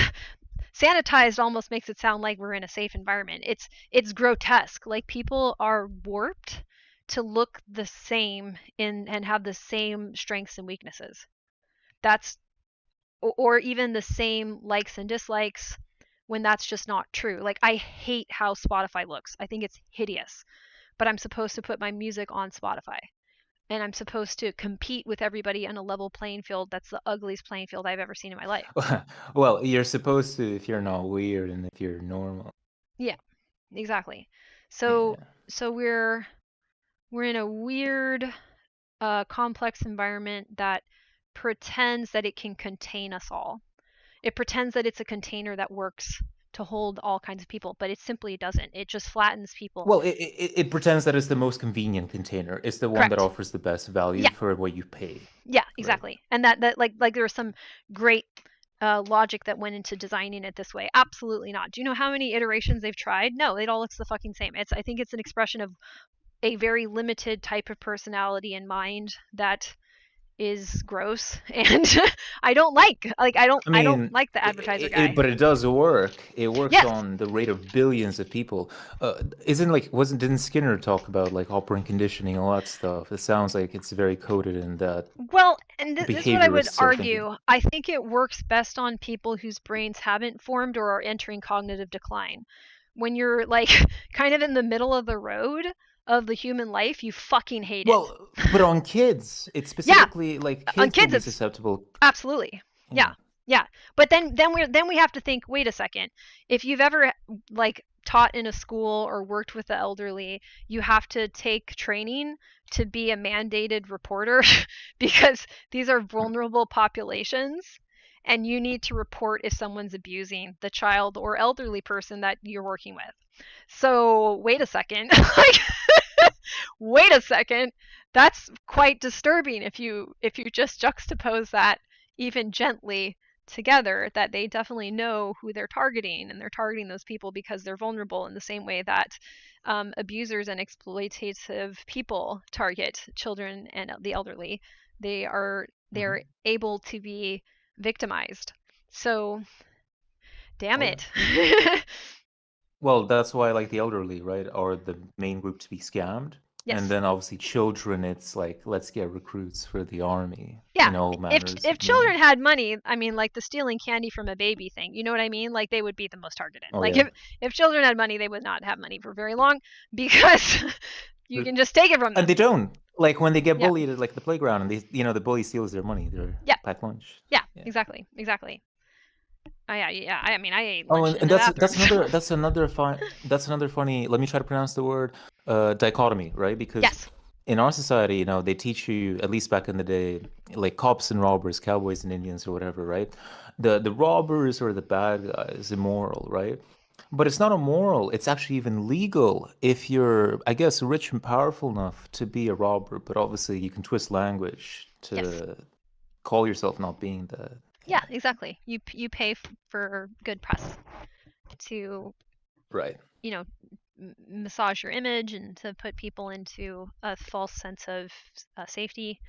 sanitized almost makes it sound like we're in a safe environment. It's grotesque. Like people are warped to look the same in and have the same strengths and weaknesses. That's or even the same likes and dislikes when that's just not true. Like I hate how Spotify looks. I think it's hideous. But I'm supposed to put my music on Spotify. And I'm supposed to compete with everybody on a level playing field that's the ugliest playing field I've ever seen in my life. Well, you're supposed to if you're not weird and if you're normal. Yeah, exactly. So Yeah. so we're in a weird complex environment that pretends that it can contain us all. It pretends that it's a container that works to hold all kinds of people, but it simply doesn't. It just flattens people. Well, it pretends that it's the most convenient container. It's the one that Correct. offers the best value Yeah, for what you pay, yeah, right? exactly. And that like there was some great logic that went into designing it this way. Absolutely not. Do you know how many iterations they've tried? No, it all looks the fucking same. I think it's an expression of a very limited type of personality in mind that is gross and I don't I I don't mean, like the advertiser guy. but it does work. It works Yes. on the rate of billions of people. Isn't like wasn't didn't Skinner talk about like operant conditioning and all that stuff? It sounds like it's very coded in that Well, and this is what I would behaviorists are thinking. argue. I think it works best on people whose brains haven't formed or are entering cognitive decline. When you're like kind of in the middle of the road of the human life, you fucking hate it. Well, but on kids, it's Yeah, specifically like on kids will kids be it's susceptible. absolutely. Yeah. Yeah. Yeah. But then we have to think, wait a second. If you've ever like taught in a school or worked with the elderly, you have to take training to be a mandated reporter because these are vulnerable populations and you need to report if someone's abusing the child or elderly person that you're working with. So, wait a second. Like wait a second, that's quite disturbing if you just juxtapose that even gently together, that they definitely know who they're targeting, and they're targeting those people because they're vulnerable in the same way that abusers and exploitative people target children and the elderly. They're Mhm. able to be victimized. So damn Oh yeah. it. Well, that's why like the elderly, right, are the main group to be scammed. And Yes. then obviously children, it's like let's get recruits for the army Yeah, in all manners if of means. children had money, I mean, like the stealing candy from a baby thing, you know what I mean? Like they would be the most targeted. Oh Like yeah. if children had money, they would not have money for very long because you Uh, can just take it from And they them. don't. Like when they get Yeah, bullied at like the playground and they the bully steals their money, their yeah, packed lunch. yeah, Yeah. exactly, exactly. Yeah, yeah. I mean, I ate Oh, lunch in and the that's bathroom. that's another So. that's another fine that's another funny. Let me try to pronounce the word dichotomy, right? Because Yes, in our society, they teach you at least back in the day, like cops and robbers, cowboys and Indians or whatever, right? The robbers or the bad guys immoral, right? But it's not immoral. It's actually even legal if you're, I guess, rich and powerful enough to be a robber. But obviously, you can twist language yes, to call yourself not being that. yeah, Yeah. exactly. You pay for good press to Right. you know massage your image and to put people into a false sense of safety.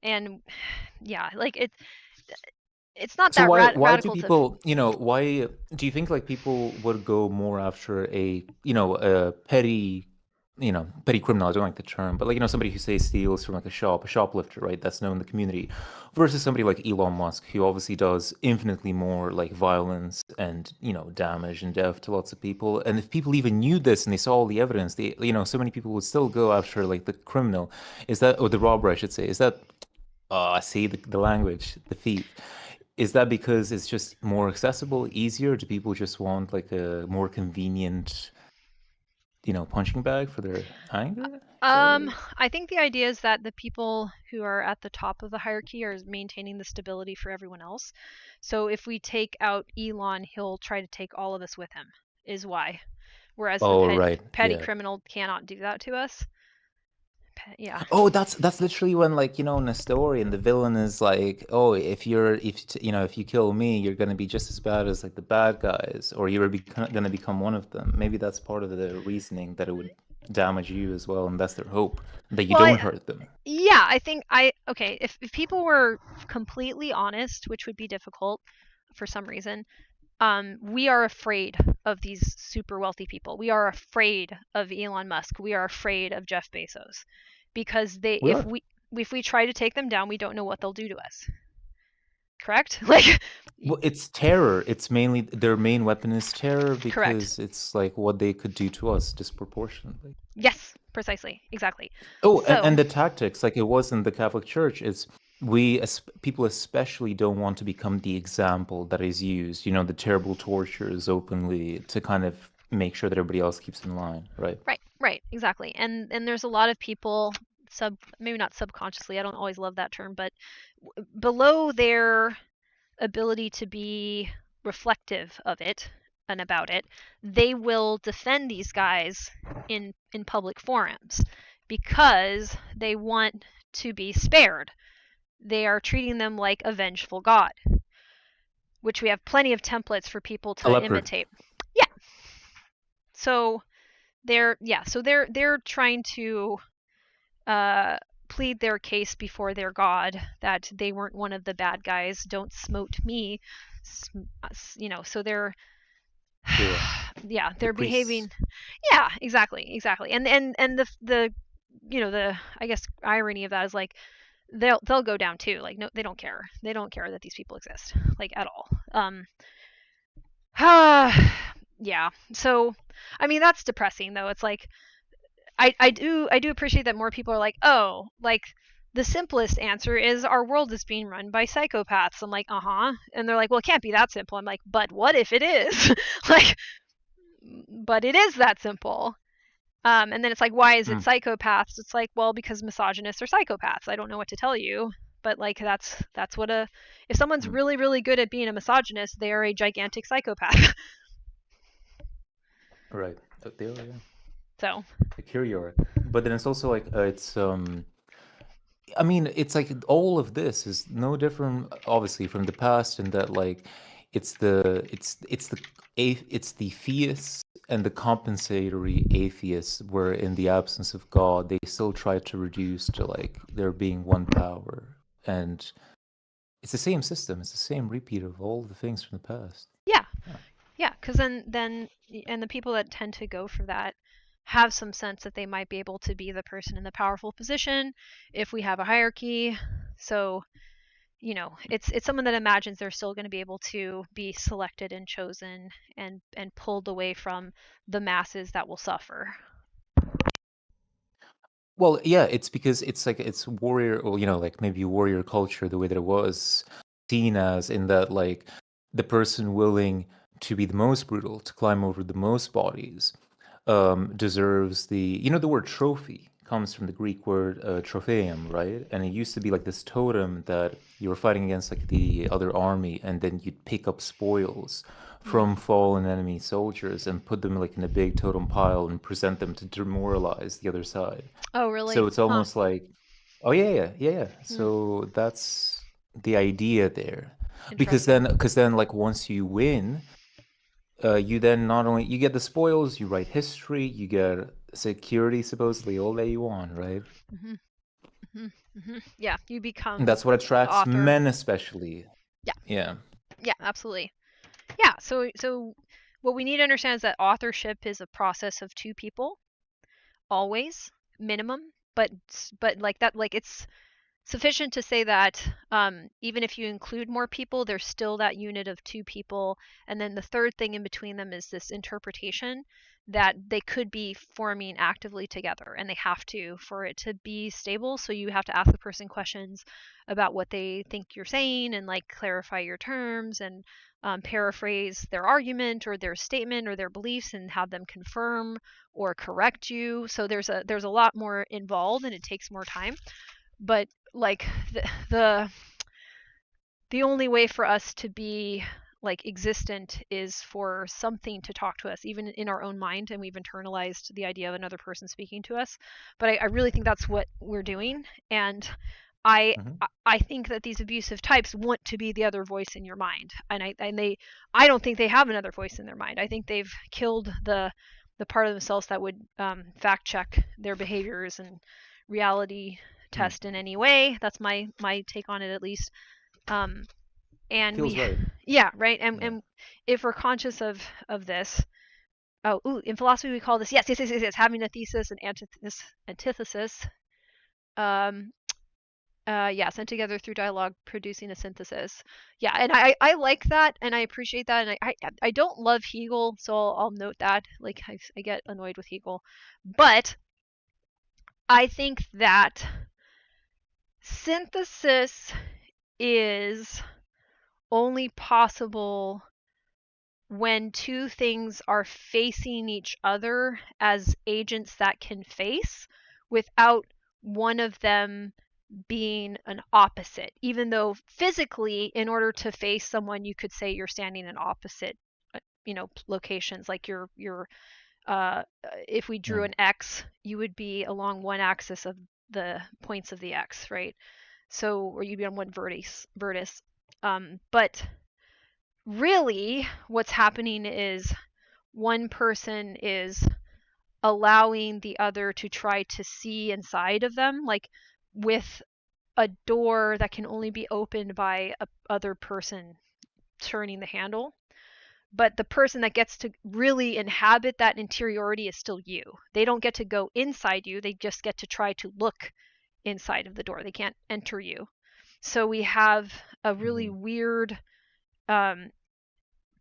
And yeah, like it's not So that why do radical to. people, why do you think like people would go more after a petty, petty criminal? I don't like the term, but like, somebody who say steals from like a shoplifter, right? That's known in the community, versus somebody like Elon Musk, who obviously does infinitely more like violence and, damage and death to lots of people. And if people even knew this and they saw all the evidence, so many people would still go after like the criminal. Or the robber, I should say. Is that, I see the language, the thief. Is that because it's just more accessible, easier? Do people just want like a more convenient, punching bag for their anger? I think the idea is that the people who are at the top of the hierarchy are maintaining the stability for everyone else. So if we take out Elon, he'll try to take all of us with him, is why. Whereas the Oh, right. petty Yeah. criminal cannot do that to us. Yeah. Oh, that's literally when, like, in a story and the villain is like, oh, if you kill me, you're gonna be just as bad as like the bad guys, or you're gonna become one of them. Maybe that's part of the reasoning, that it would damage you as well, and that's their hope, that you don't hurt them. Yeah, I think okay, if people were completely honest, which would be difficult for some reason, we are afraid of these super wealthy people. We are afraid of Elon Musk. We are afraid of Jeff Bezos, because We are. if we try to take them down, we don't know what they'll do to us. Correct? Like, Well, it's terror. It's mainly their main weapon is terror, correct. because it's like what they could do to us disproportionately. Yes, precisely, exactly. Oh, So, and the tactics, like it was in the Catholic Church, is people especially don't want to become the example that is used, the terrible tortures openly, to kind of make sure that everybody else keeps in line, right? right, exactly. And there's a lot of people maybe not subconsciously, I don't always love that term, but below their ability to be reflective of it and about it, they will defend these guys in public forums because they want to be spared. They are treating them like a vengeful god, which we have plenty of templates for people A to leopard. imitate. Yeah. So they're trying to plead their case before their god that they weren't one of the bad guys. Don't smote me. So they're they're behaving. Yeah, exactly. And the the I guess irony of that is, like, they'll go down too. Like, no, they don't care. They don't care that these people exist, like, at all. Yeah. So, I mean, that's depressing though. It's like, I do appreciate that more people are like, oh, like, the simplest answer is our world is being run by psychopaths. I'm like, and they're like, well, it can't be that simple. I'm like, but what if it is? Like, but it is that simple. And then it's like, why is it psychopaths? It's like, well, because misogynists are psychopaths. I don't know what to tell you, but like, that's what if someone's really, really good at being a misogynist, they are a gigantic psychopath. Right. They are, yeah. So. The curior. But then it's also like, I mean, it's like all of this is no different, obviously, from the past, in that, like, it's the theists and the compensatory atheists, where in the absence of God, they still try to reduce to like there being one power, and it's the same system. It's the same repeat of all the things from the past. Yeah, because then and the people that tend to go for that have some sense that they might be able to be the person in the powerful position if we have a hierarchy. So, it's someone that imagines they're still going to be able to be selected and chosen and pulled away from the masses that will suffer. Well, yeah, it's because it's like it's warrior, or like maybe warrior culture, the way that it was seen as, in that, like, the person willing to be the most brutal, to climb over the most bodies, deserves the word trophy comes from the Greek word tropheum, right? And it used to be like this totem that you were fighting against like the other army, and then you'd pick up spoils from fallen enemy soldiers and put them like in a big totem pile and present them to demoralize the other side. Oh, really? So it's almost like, oh yeah. So that's the idea there. Because then like once you win, you then not only you get the spoils, you write history, you get security, supposedly all that you want, right? Mm-hmm. Mm-hmm. Mm-hmm. Yeah, you And become that's what the attracts author. men, especially. Yeah. Yeah. Yeah, absolutely. Yeah, so what we need to understand is that authorship is a process of two people, always, minimum, but like that, like it's sufficient to say that even if you include more people, there's still that unit of two people. And then the third thing in between them is this interpretation that they could be forming actively together, and they have to for it to be stable. So you have to ask the person questions about what they think you're saying and like clarify your terms and paraphrase their argument or their statement or their beliefs and have them confirm or correct you. So there's a lot more involved and it takes more time. But like the the only way for us to be like existent is for something to talk to us, even in our own mind, and we've internalized the idea of another person speaking to us. But I really think that's what we're doing. And I Mhm. I think that these abusive types want to be the other voice in your mind, and I don't think they have another voice in their mind. I think they've killed the part of themselves that would fact check their behaviors and reality Mm. test in any way. That's my take on it, at least. Um, and Feels we, right. yeah, right. And Yeah. and if we're conscious of this, oh, ooh, in philosophy we call this, yes, having a thesis and antithesis. Um, yeah, sent together through dialogue, producing a synthesis. Yeah, and I like that, and I appreciate that, and I don't love Hegel, so I'll note that. Like I get annoyed with Hegel, but I think that synthesis is only possible when two things are facing each other as agents that can face without one of them being an opposite. Even though physically, in order to face someone, you could say you're standing in opposite, locations. Like uh, if we drew Mm. an X, you would be along one axis of the points of the X, right? So, or you'd be on one vertex. But really, what's happening is one person is allowing the other to try to see inside of them, like with a door that can only be opened by a other person turning the handle. But the person that gets to really inhabit that interiority is still you. They don't get to go inside you, they just get to try to look inside of the door. They can't enter you. So we have a really Mhm. weird um,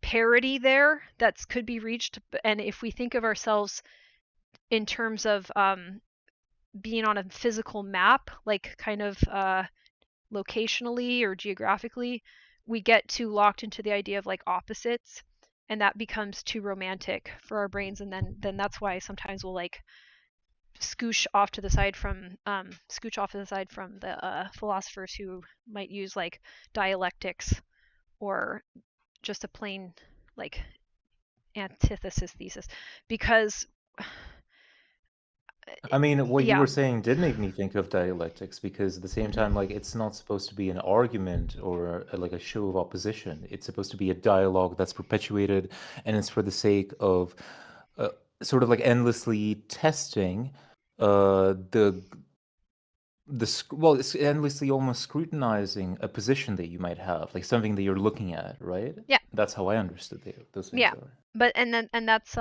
parity there that could be reached. And if we think of ourselves in terms of being on a physical map, like kind of locationally or geographically, we get too locked into the idea of like opposites, and that becomes too romantic for our brains. And then that's why sometimes we'll like scooch off to the side from the philosophers who might use like dialectics or just a plain like antithesis thesis, because I mean, what you yeah, were saying did make me think of dialectics because at the same time, like, it's not supposed to be an argument or like a show of opposition. It's supposed to be a dialogue that's perpetuated, and it's for the sake of uh, sort of like endlessly testing well, it's endlessly almost scrutinizing a position that you might have, like something that you're looking at, right? yeah, That's how I understood those things yeah. are. But and that's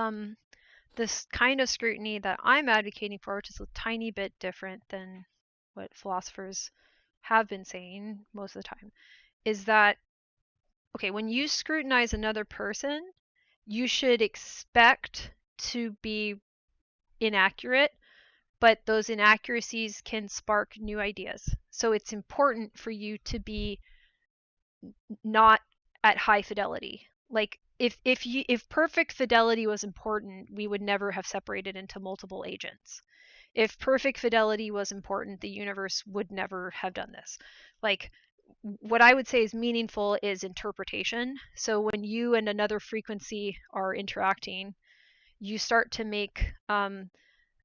this kind of scrutiny that I'm advocating for, which is a tiny bit different than what philosophers have been saying most of the time, is that okay, when you scrutinize another person, you should expect to be inaccurate, but those inaccuracies can spark new ideas. So it's important for you to be not at high fidelity. Like if perfect fidelity was important, we would never have separated into multiple agents. If perfect fidelity was important, the universe would never have done this. Like what I would say is meaningful is interpretation. So when you and another frequency are interacting, you start to make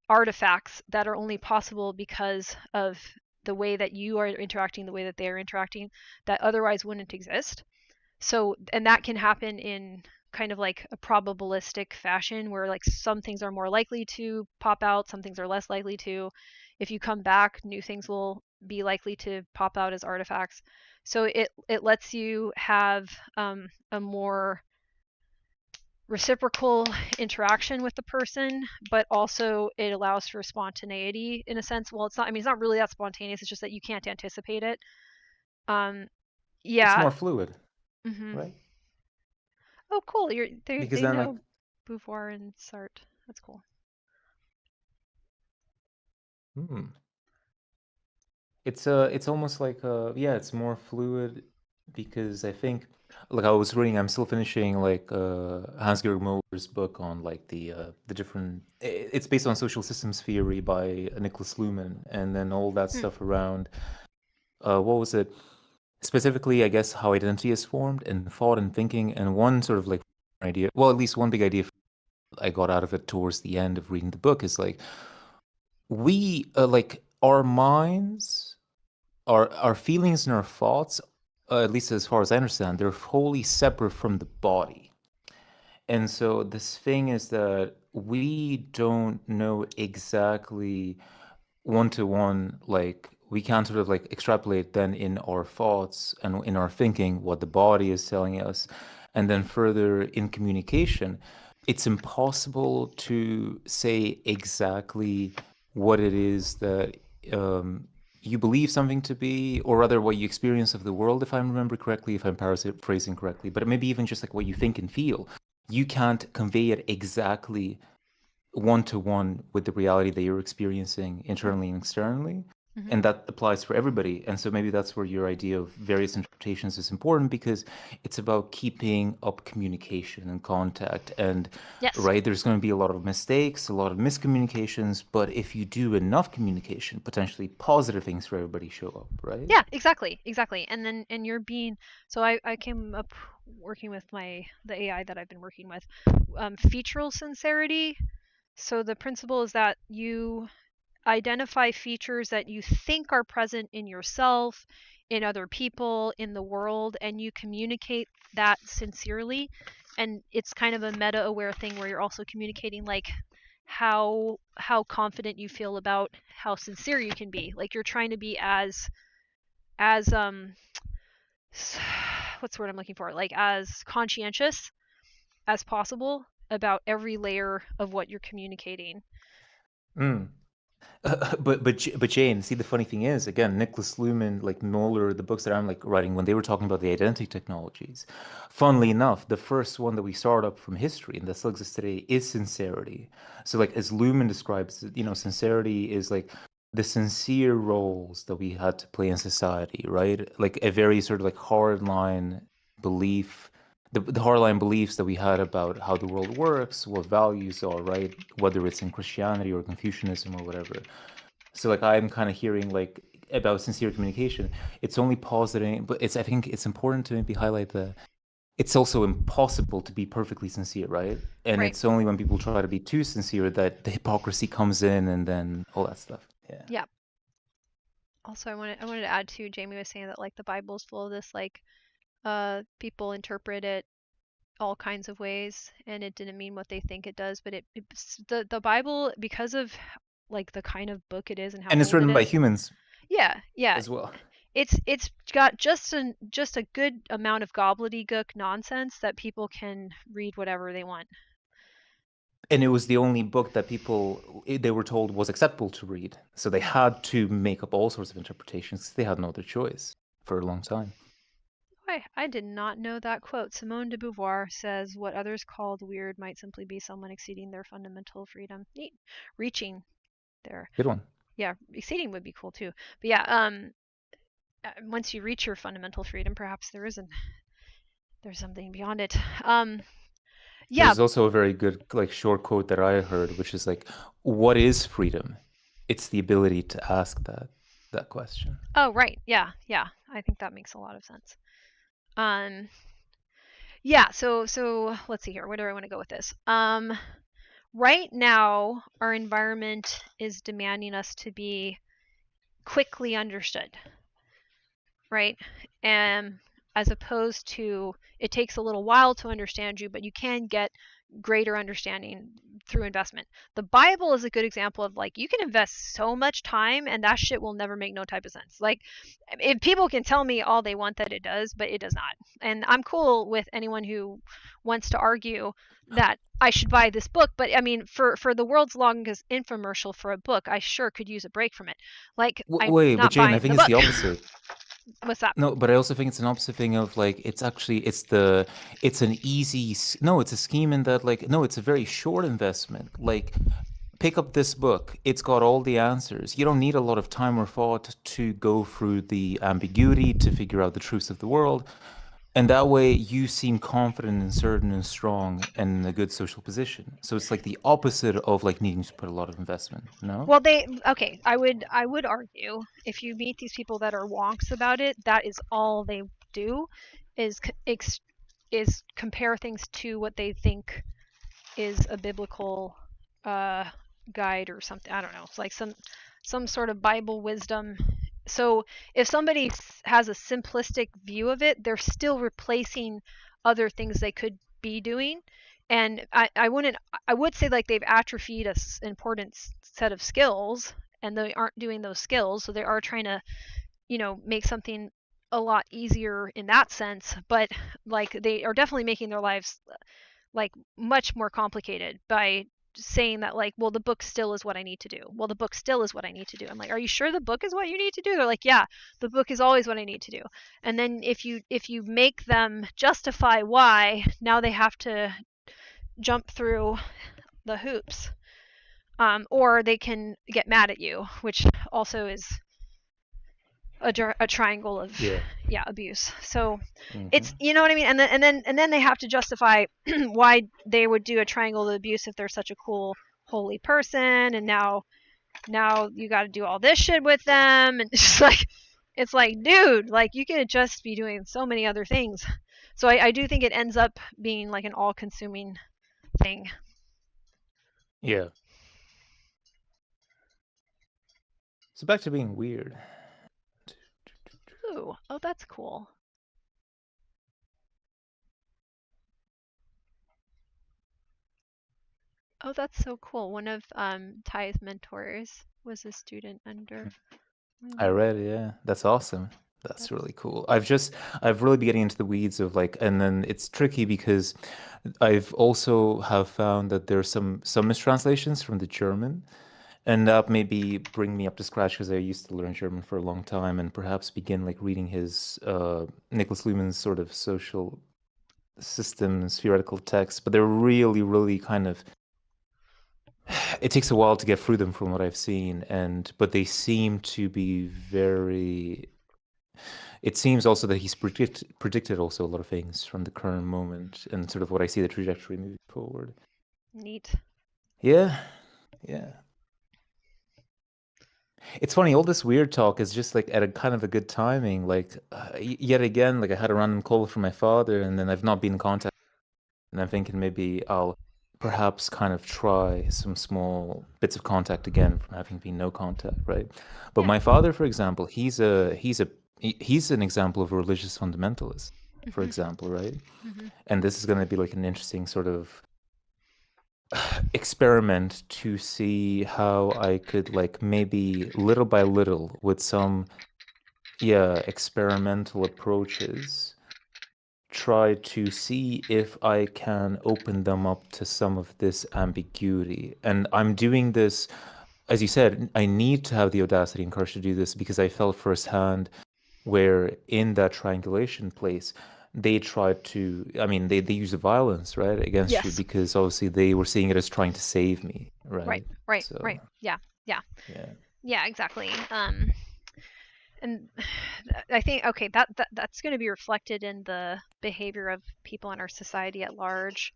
artifacts that are only possible because of the way that you are interacting, the way that they are interacting, that otherwise wouldn't exist. So, and that can happen in kind of like a probabilistic fashion where like some things are more likely to pop out, some things are less likely to. If you come back, new things will be likely to pop out as artifacts. So it lets you have a more reciprocal interaction with the person, but also it allows for spontaneity in a sense. Well, it's not, I mean, it's not really that spontaneous, it's just that you can't anticipate it. It's Yeah. more fluid, right? Oh, cool. Because They then, like, know Beauvoir and Sartre. That's cool. it's almost like yeah, it's more fluid because I think, like, I was reading, I'm still finishing like Hans-Georg Müller's book on like the different. It's based on social systems theory by Niklas Luhmann, and then all that stuff around what was it? Specifically, I guess, how identity is formed and thought and thinking. And one sort of like idea, well, at least one big idea I got out of it towards the end of reading the book is like we like our minds, our feelings and our thoughts, at least as far as I understand, they're wholly separate from the body. And so this thing is that we don't know exactly one to one, like we can't sort of like extrapolate then in our thoughts and in our thinking what the body is telling us. And then further in communication, it's impossible to say exactly what it is that you believe something to be, or rather what you experience of the world, if I remember correctly, if I'm paraphrasing correctly, but maybe even just like what you think and feel. You can't convey it exactly one-to-one with the reality that you're experiencing internally and externally. And that applies for everybody. And so maybe that's where your idea of various interpretations is important, because it's about keeping up communication and contact. And Yes. right, there's going to be a lot of mistakes, a lot of miscommunications, but if you do enough communication, potentially positive things for everybody show up, right? Yeah, exactly. And you're being, so I came up working with the AI that I've been working with, featural sincerity. So the principle is that you identify features that you think are present in yourself, in other people, in the world, and you communicate that sincerely. And it's kind of a meta-aware thing where you're also communicating like how confident you feel about how sincere you can be. Like you're trying to be as what's the word I'm looking for? Like as conscientious as possible about every layer of what you're communicating. But Jane, see, the funny thing is, again, Niklas Luhmann, like Mueller, the books that I'm like writing, when they were talking about the identity technologies, funnily enough, the first one that we started up from history and that still exists today is sincerity. So like as Luhmann describes it, sincerity is like the sincere roles that we had to play in society, right? Like a very sort of like hardline belief, the hardline beliefs that we had about how the world works, what values are, right? Whether it's in Christianity or Confucianism or whatever. So like I'm kind of hearing like about sincere communication. It's only positing, but I think it's important to maybe highlight that it's also impossible to be perfectly sincere, right? And Right. it's only when people try to be too sincere that the hypocrisy comes in, and then all that stuff. Yeah. Yeah. Also, I wanted to add too, Jamie was saying that like the Bible's full of this, like people interpret it all kinds of ways and it didn't mean what they think it does, but the Bible, because of like the kind of book it is and how And it's old it written by is. humans Yeah, as well. it's got just a good amount of gobbledygook nonsense that people can read whatever they want. And it was the only book that people, they were told was acceptable to read. So they had to make up all sorts of interpretations. They had no other choice for a long time. I did not know that quote. Simone de Beauvoir says, "What others called weird might simply be someone exceeding their fundamental freedom." Neat. Reaching there. Good one. Yeah, exceeding would be cool too. But yeah, once you reach your fundamental freedom, perhaps there's something beyond it. Yeah. There's also a very good like short quote that I heard, which is like, "What is freedom? It's the ability to ask that question." Oh, right. Yeah. I think that makes a lot of sense. Yeah. So let's see here. Where do I want to go with this? Right now, our environment is demanding us to be quickly understood, right? And as opposed to it takes a little while to understand you, but you can get greater understanding through investment. The Bible is a good example of like you can invest so much time and that shit will never make no type of sense. Like if people can tell me all they want that it does, but it does not. And I'm cool with anyone who wants to argue that I should buy this book, but I mean for the world's longest infomercial for a book, I sure could use a break from it. Like I'm Wait, but not Jane, I buying think the it's book. the opposite. What's that? No, but I also think it's an opposite thing of like it's actually it's an easy no, it's a scheme in that like no, it's a very short investment. Like pick up this book. It's got all the answers. You don't need a lot of time or thought to go through the ambiguity to figure out the truths of the world. And that way you seem confident and certain and strong and in a good social position. So it's like the opposite of like needing to put a lot of investment, no? Well, I would argue if you meet these people that are wonks about it, that is all they do is is compare things to what they think is a biblical guide or something. I don't know. It's like some sort of Bible wisdom. So if somebody has a simplistic view of it, they're still replacing other things they could be doing. And I would say like they've atrophied an important set of skills and they aren't doing those skills. So they are trying to, make something a lot easier in that sense. But like they are definitely making their lives like much more complicated by saying that like, well, the book still is what I need to do. Well, the book still is what I need to do. I'm like, are you sure the book is what you need to do? They're like, yeah, the book is always what I need to do. And then if you make them justify why, now they have to jump through the hoops. Or they can get mad at you, which also is a triangle of Yeah. abuse. So it's Mm-hmm. you know what I mean, and then they have to justify why they would do a triangle of abuse if they're such a cool holy person, and now you got to do all this shit with them, and it's like dude, like you could just be doing so many other things. So I do think it ends up being like an all-consuming thing. Yeah. So back to being weird. Ooh, oh, that's cool. Oh, that's so cool. One of Ty's mentors was a student under I Lulu. read it, yeah. That's awesome. That's That's really cool. I've really been getting into the weeds of like, and then it's tricky because I've also have found that there's some mistranslations from the German, and that maybe bring me up to scratch because I used to learn German for a long time and perhaps begin like reading his Nicholas Luhmann's sort of social systems theoretical texts, but they're really, really kind of it takes a while to get through them from what I've seen, but they seem to be very. It seems also that he's predicted also a lot of things from the current moment and sort of what I see the trajectory moving forward. neat. Yeah, yeah. It's funny, all this weird talk is just like at a kind of a good timing. Like yet again, like I had a random call from my father, and then I've not been in contact, and I'm thinking maybe I'll perhaps kind of try some small bits of contact again from having been no contact, right? But Yeah. my father, for example, he's an example of a religious fundamentalist, for Mhm. example, right? Mhm. And this is going to be like an interesting sort of experiment to see how I could like maybe little by little with some experimental approaches try to see if I can open them up to some of this ambiguity. And I'm doing this, as you said, I need to have the audacity and courage to do this because I felt firsthand where in that triangulation place, they tried to, I mean, they use violence, right, against you Yes. because obviously they were seeing it as trying to save me, Right. right? Right. So, Right. Yeah. Yeah. yeah. Yeah. Exactly. And I think okay, that's going to be reflected in the behavior of people in our society at large.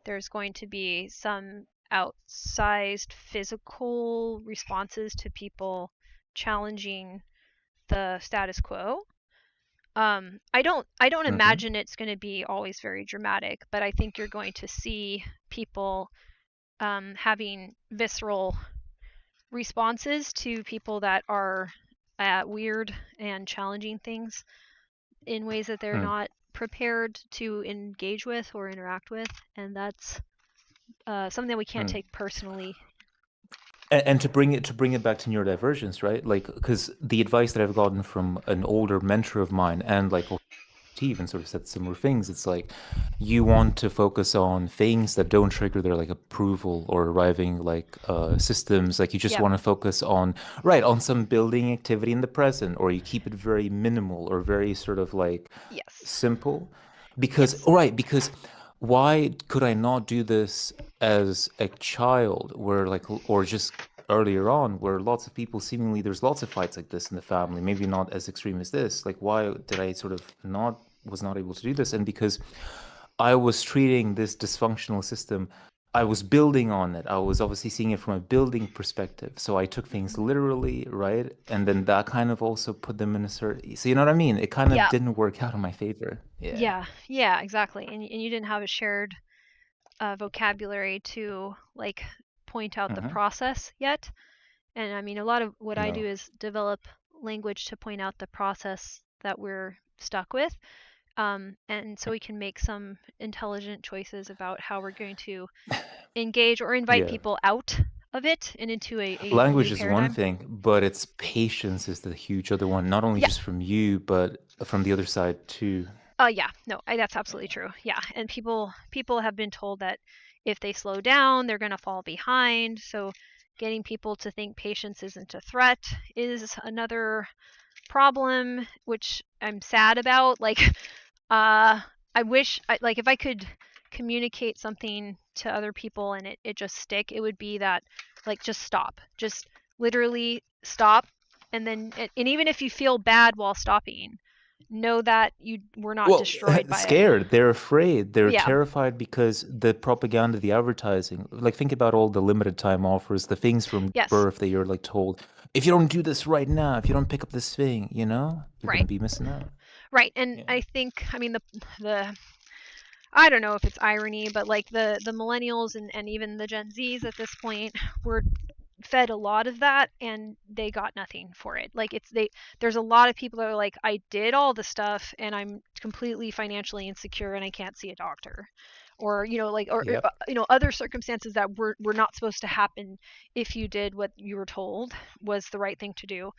There's going to be some outsized physical responses to people challenging the status quo. I don't Mm-hmm. imagine it's going to be always very dramatic, but I think you're going to see people having visceral responses to people that are weird and challenging things. in ways that they're not prepared to engage with or interact with, and that's something that we can't take personally. And to bring it back to neurodivergence, right? Like, because the advice that I've gotten from an older mentor of mine, and like even sort of said similar things. It's like you want to focus on things that don't trigger their like approval or arriving like systems. Like you just want to focus on on some building activity in the present, or you keep it very minimal or very sort of like simple. Because because why could I not do this as a child, where like, or just earlier on, where lots of people seemingly there's lots of fights like this in the family, maybe not as extreme as this. Like, why did I sort of was not able to do this? And because I was treating this dysfunctional system, I was building on it. I was obviously seeing it from a building perspective. So I took things literally, right? And then that kind of also put them in a certain. So you know what I mean? It kind of didn't work out in my favor. Yeah, exactly. And you didn't have a shared vocabulary to like point out the process yet. And I mean, a lot of what I do is develop language to point out the process that we're stuck with. And so we can make some intelligent choices about how we're going to engage or invite people out of it and into a language new is paradigm. one thing, but it's patience is the huge other one, not only just from you, but from the other side too. Yeah, no, that's absolutely true. Yeah, and people have been told that if they slow down, they're going to fall behind. So getting people to think patience isn't a threat is another problem, which I'm sad about. Like, I wish, like, if I could communicate something to other people and it just stick, it would be that, like, just stop. Just literally stop. And then, and even if you feel bad while stopping, know that you were not destroyed by scared. it. They're afraid. They're terrified because the propaganda, the advertising. Like, think about all the limited time offers, the things from birth that you're like told, if you don't do this right now, if you don't pick up this thing, you know, you're going to be missing out. Right. And I think, I mean, the I don't know if it's irony, but like the millennials and even the Gen Zs at this point were fed a lot of that and they got nothing for it. Like there's a lot of people that are like, I did all the stuff and I'm completely financially insecure and I can't see a doctor. Or, you know, like, or you know, other circumstances that were not supposed to happen if you did what you were told was the right thing to do.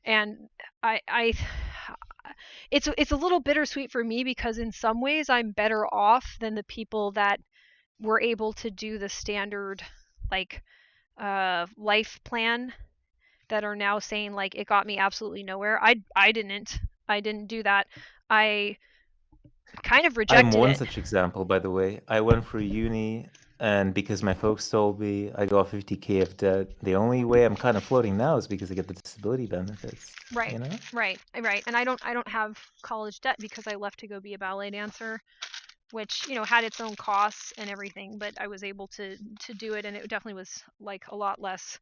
And I it's a little bittersweet for me because in some ways I'm better off than the people that were able to do the standard like life plan that are now saying like it got me absolutely nowhere. I didn't do that. I kind of rejected I'm one it. such example, by the way. I went for uni, and because my folks told me I got 50K of debt, the only way I'm kind of floating now is because I get the disability benefits. Right, you know? right. And I don't have college debt because I left to go be a ballet dancer, which, you know, had its own costs and everything, but I was able to do it, and it definitely was like a lot less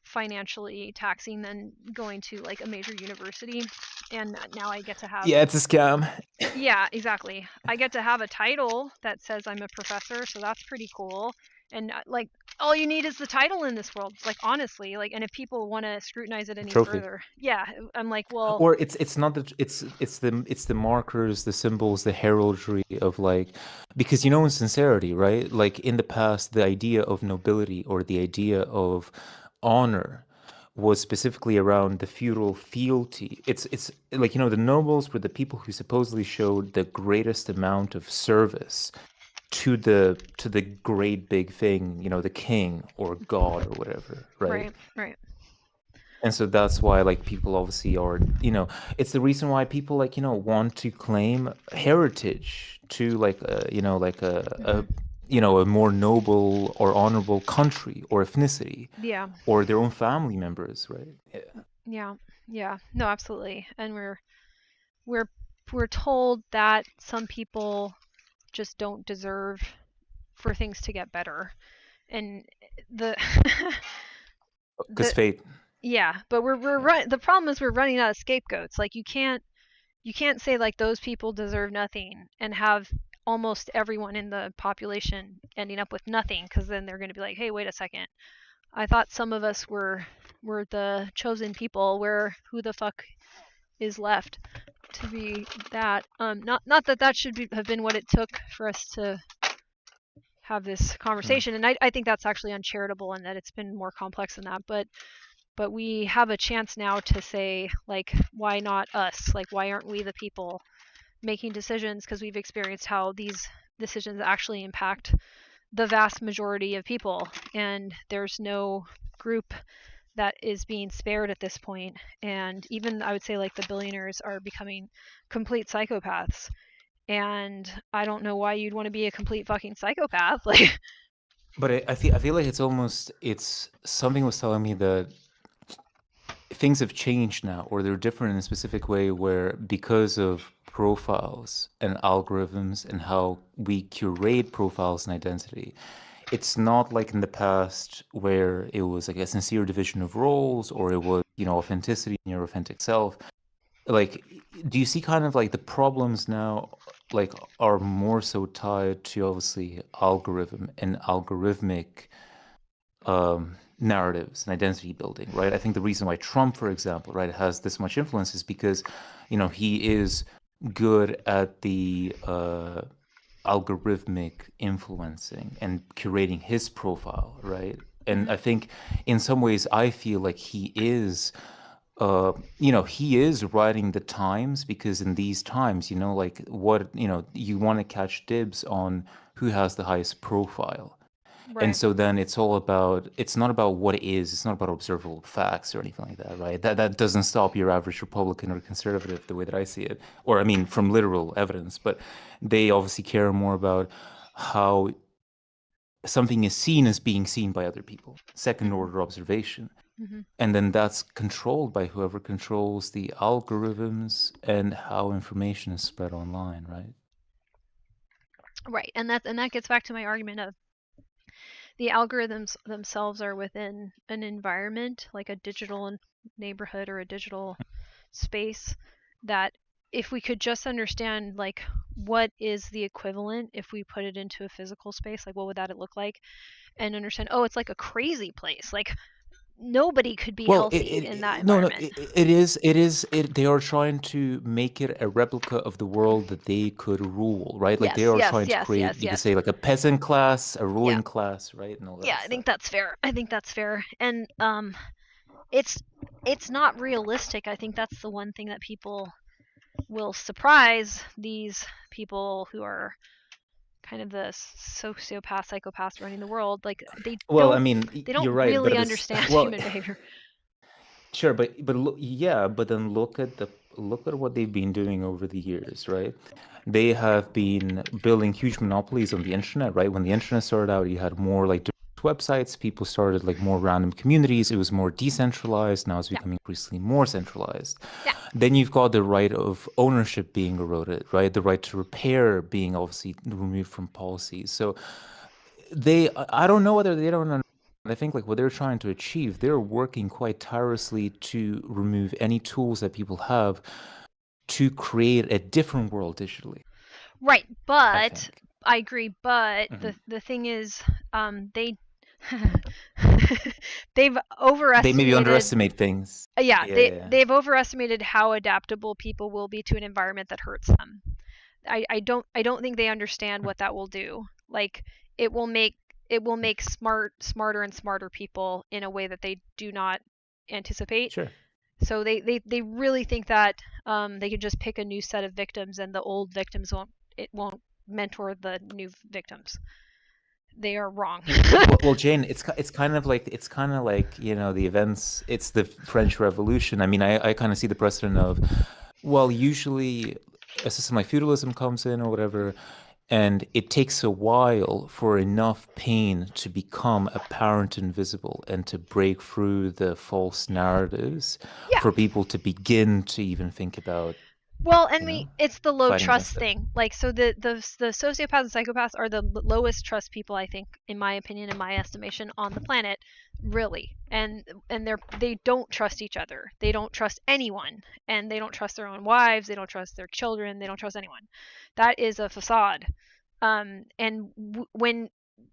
financially taxing than going to like a major university. And now I get to have it's a scam. Yeah, exactly. I get to have a title that says I'm a professor, so that's pretty cool. And like all you need is the title in this world, like honestly, like, and if people want to scrutinize it any further, I'm like, well, or it's not that it's the markers, the symbols, the heraldry of like, because you know, in sincerity, right? Like in the past, the idea of nobility or the idea of honor was specifically around the feudal fealty. It's like, you know, the nobles were the people who supposedly showed the greatest amount of service to the great big thing, you know, the king or god or whatever, right? Right. And so that's why like people obviously are, you know, it's the reason why people like, you know, want to claim heritage to like you know, like a you know, a more noble or honorable country or ethnicity, or their own family members, right? Yeah, no, absolutely. And we're told that some people just don't deserve for things to get better, and the Because fate. Yeah, but the problem is we're running out of scapegoats. Like you can't say like those people deserve nothing and have almost everyone in the population ending up with nothing, because then they're going to be like, hey, wait a second, I thought some of us were the chosen people. Who the fuck is left? to be that. Not that that should have been what it took for us to have this conversation, and I think that's actually uncharitable, and that it's been more complex than that. But we have a chance now to say, like, why not us? Like, why aren't we the people making decisions? Because we've experienced how these decisions actually impact the vast majority of people, and there's no group that is being spared at this point. And even, I would say, like, the billionaires are becoming complete psychopaths, and I don't know why you'd want to be a complete fucking psychopath. Like, But I feel like it's something was telling me that things have changed now, or they're different in a specific way, where because of profiles and algorithms and how we curate profiles and identity, it's not like in the past where it was like a sincere division of roles, or it was, authenticity in your authentic self. Like, do you see kind of like the problems now, like, are more so tied to obviously algorithm and algorithmic narratives and identity building, right? I think the reason why Trump, for example, right, has this much influence is because, he is good at the algorithmic influencing and curating his profile, right? And I think in some ways, I feel like he is riding the times, because in these times, like, what, you want to catch dibs on who has the highest profile. And right. so then it's not about what it is, it's not about observable facts or anything like that, right? That doesn't stop your average Republican or conservative the way that I see it, or I mean, from literal evidence, but they obviously care more about how something is seen as being seen by other people, second order observation. And then that's controlled by whoever controls the algorithms and how information is spread online, right? Right. And that gets back to my argument of the algorithms themselves are within an environment, like a digital neighborhood or a digital space, that if we could just understand, like, what is the equivalent if we put it into a physical space, like, what would that look like, and understand, oh, it's like a crazy place, like, nobody could be Well, healthy in that no, no, environment. they are trying to make it a replica of the world that they could rule, right? Like, they Yes, are yes, trying to yes, create, yes, you could yes. say, like a peasant class, a Yeah. ruling class, right? And all Yeah, that I think stuff. that's fair. And it's not realistic. I think that's the one thing that people will surprise these people who are kind of the sociopath, psychopaths running the world. Like, they Well, I mean, you're don't right, but really it's understand well, human behavior. sure, but look, yeah, but then look at what they've been doing over the years, right? They have been building huge monopolies on the internet, right? When the internet started out, you had more like websites, people started like more random communities, it was more decentralized, now it's Yeah, becoming increasingly more centralized. yeah, Then you've got the right of ownership being eroded, right? The right to repair being obviously removed from policies. So I don't know whether they don't understand. I think like what they're trying to achieve, they're working quite tirelessly to remove any tools that people have to create a different world digitally, right. I But think. I agree. But Mhm. the thing is, they they've They maybe overestimated. underestimate things. Yeah, Yeah, yeah, yeah. they've overestimated how adaptable people will be to an environment that hurts them. I don't think they understand Mm. what that will do. Like, it will make smarter and smarter people in a way that they do not anticipate. Sure. So they really think that they can just pick a new set of victims, and the old victims won't mentor the new victims. They are wrong. Well, Jane, it's kind of like the events. It's the French Revolution. I mean, I kind of see the precedent of, well, usually a system like feudalism comes in or whatever, and it takes a while for enough pain to become apparent and visible and to break through the false narratives Yeah. for people to begin to even think about, Well, and you know, it's the low fighting against trust it. thing. Like, so the sociopaths and psychopaths are the lowest trust people, I think, in my opinion, in my estimation, on the planet, really. And they don't trust each other. They don't trust anyone, and they don't trust their own wives. They don't trust their children. They don't trust anyone. That is a facade. And when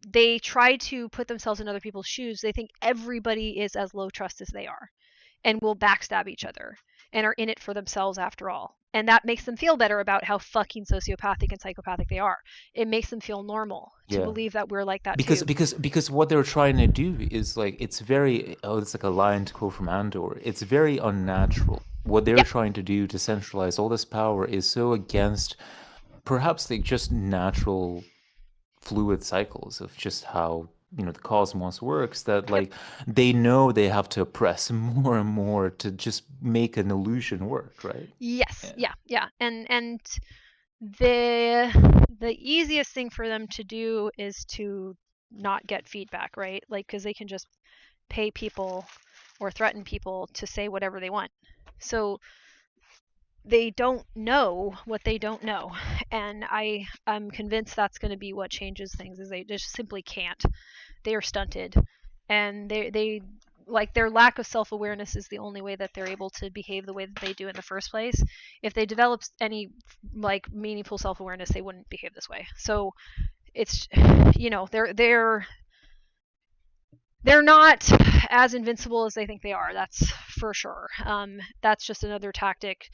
they try to put themselves in other people's shoes, they think everybody is as low trust as they are, and will backstab each other. and are in it for themselves after all. And that makes them feel better about how fucking sociopathic and psychopathic they are. It makes them feel normal to believe that we're like that too. Because what they're trying to do is like it's like a line to quote from Andor. It's very unnatural. What they're trying to do to centralize all this power is so against perhaps like just natural fluid cycles of just how the cosmos works, that like they know they have to oppress more and more to just make an illusion work, right? Yes. Yeah. And the easiest thing for them to do is to not get feedback, right? Like, because they can just pay people or threaten people to say whatever they want. So they don't know what they don't know. And I'm convinced that's going to be what changes things, is they just simply can't. They are stunted. And they like, their lack of self-awareness is the only way that they're able to behave the way that they do in the first place. If they developed any like meaningful self-awareness, they wouldn't behave this way. So it's, they're not as invincible as they think they are. That's for sure. That's just another tactic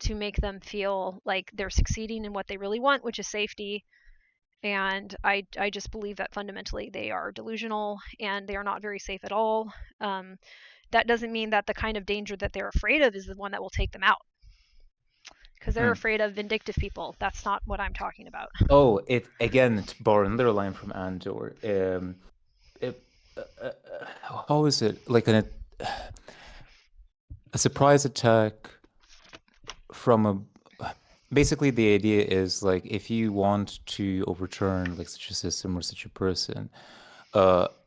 to make them feel like they're succeeding in what they really want, which is safety. And I just believe that fundamentally they are delusional and they are not very safe at all. That doesn't mean that the kind of danger that they're afraid of is the one that will take them out, because they're afraid of vindictive people. That's not what I'm talking about. Oh, it again, to borrow another line from Andor. How is it like a surprise attack from a basically the idea is like if you want to overturn like such a system or such a person,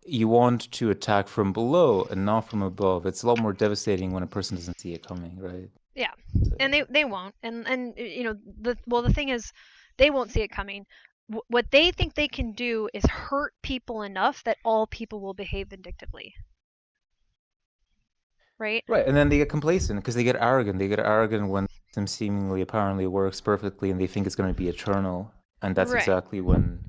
you want to attack from below and not from above. It's a lot more devastating when a person doesn't see it coming, right? Yeah, and they won't. And the thing is, they won't see it coming. What they think they can do is hurt people enough that all people will behave vindictively. Right? Right, and then they get complacent because they get arrogant. They get arrogant when them seemingly apparently works perfectly and they think it's going to be eternal. And that's exactly when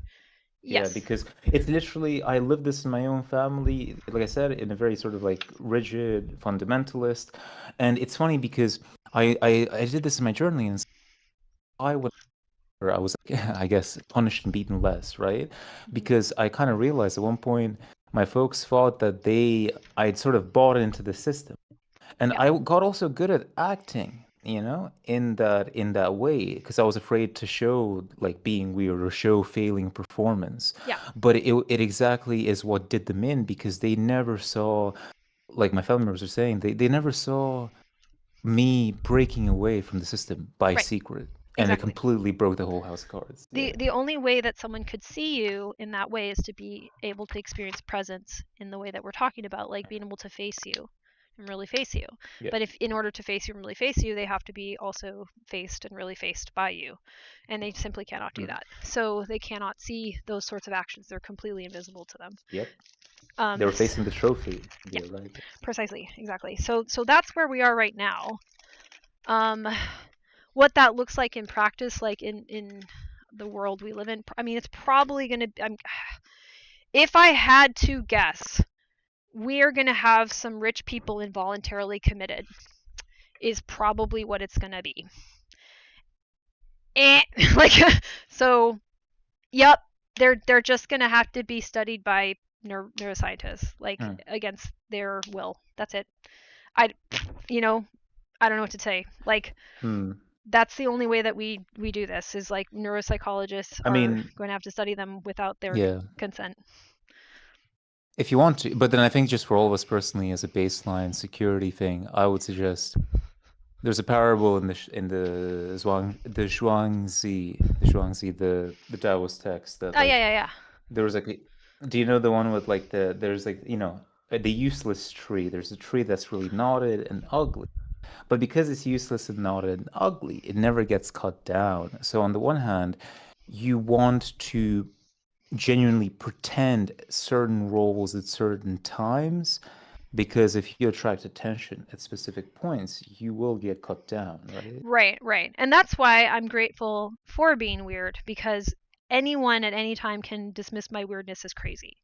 because it's literally, I live this in my own family, like I said, in a very sort of like rigid fundamentalist. And it's funny because I did this in my journaling, and I was, I guess, punished and beaten less, right? Because I kind of realized at one point my folks thought that I'd sort of bought into the system. And I got also good at acting, in that way, because I was afraid to show like being weird or show failing performance. Yeah. But it exactly is what did them in, because they never saw, like my family members are saying, they never saw me breaking away from the system by secret. And it completely broke the whole house of cards. The only way that someone could see you in that way is to be able to experience presence in the way that we're talking about, like being able to face you and really face you. But if in order to face you and really face you, they have to be also faced and really faced by you. And they simply cannot do that. So they cannot see those sorts of actions. They're completely invisible to them. Yep. They were facing the trophy. Yeah, right. Precisely, exactly. So that's where we are right now. What that looks like in practice, like in the world we live in, I mean, it's probably going to, if I had to guess, we are going to have some rich people involuntarily committed, is probably what it's going to be. So, yep, they're just going to have to be studied by neuroscientists, like against their will. That's it. I don't know what to say. Like, that's the only way that we do this, is like neuropsychologists are going to have to study them without their consent. If you want to, but then I think just for all of us personally, as a baseline security thing, I would suggest there's a parable in the Zhuangzi, the Taoist text that. There was like, do you know the one with like there's like the useless tree. There's a tree that's really knotted and ugly, but because it's useless and knotted and ugly, it never gets cut down. So on the one hand, you want to genuinely pretend certain roles at certain times, because if you attract attention at specific points, you will get cut down, right? Right. And that's why I'm grateful for being weird, because anyone at any time can dismiss my weirdness as crazy.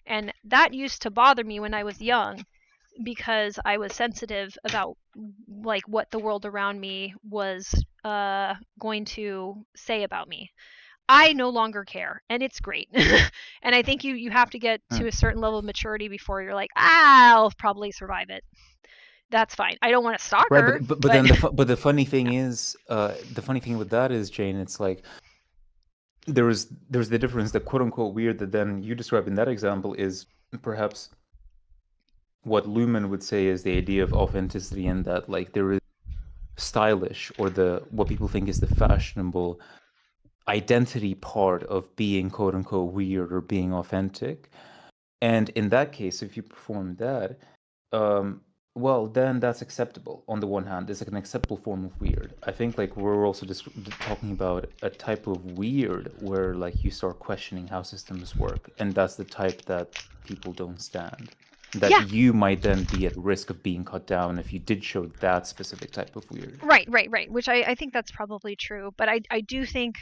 And that used to bother me when I was young. because I was sensitive about like what the world around me was going to say about me. I no longer care, and it's great. And I think you have to get to a certain level of maturity before you're like, I'll probably survive it. That's fine. I don't want to stalk Right, her, but then the funny thing is, the funny thing with that is, Jane, it's like there's the difference, the quote unquote weird that then you describe in that example is perhaps what Luhmann would say is the idea of authenticity, in that like there is stylish, or the what people think is the fashionable identity part of being quote unquote weird or being authentic. And in that case, if you perform that, well, then that's acceptable. On the one hand, it's like an acceptable form of weird. I think like we're also just talking about a type of weird where like you start questioning how systems work, and that's the type that people don't stand. That yeah. you might then be at risk of being cut down if you did show that specific type of weird. Right. Which I think that's probably true. But I do think,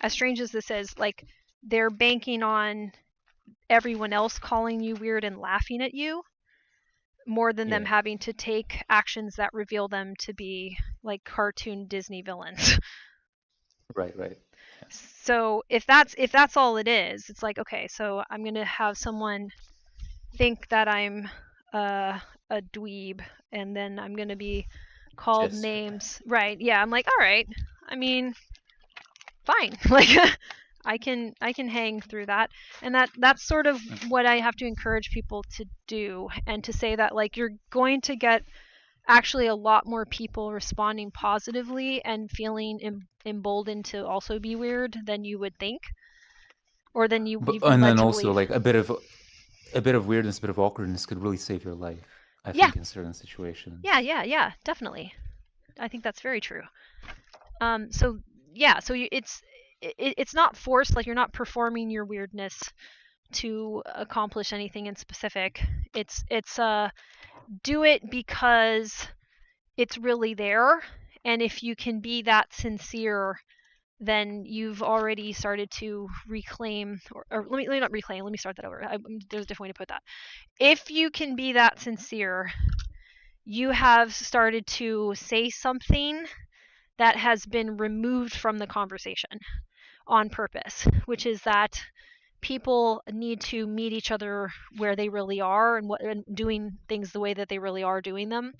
as strange as this is, like they're banking on everyone else calling you weird and laughing at you more than them having to take actions that reveal them to be like cartoon Disney villains. Right. So if that's all it is, it's like, okay, so I'm gonna have someone think that I'm a dweeb, and then I'm gonna be called names. Right. Yeah, I'm like, all right. I mean, fine. Like I can hang through that. And that's sort of what I have to encourage people to do, and to say that like you're going to get actually a lot more people responding positively and feeling emboldened to also be weird than you would think, or than you've been And led then to also believe. like a bit of weirdness, a bit of awkwardness could really save your life, I think, in certain situations. Yeah, definitely. I think that's very true. So yeah, so it's not forced. Like you're not performing your weirdness to accomplish anything in specific. It's do it because it's really there, and if you can be that sincere, then you've already started to reclaim, or let me not reclaim. Let me start that over. There's a different way to put that. If you can be that sincere, you have started to say something that has been removed from the conversation on purpose, which is that people need to meet each other where they really are, and doing things the way that they really are doing them,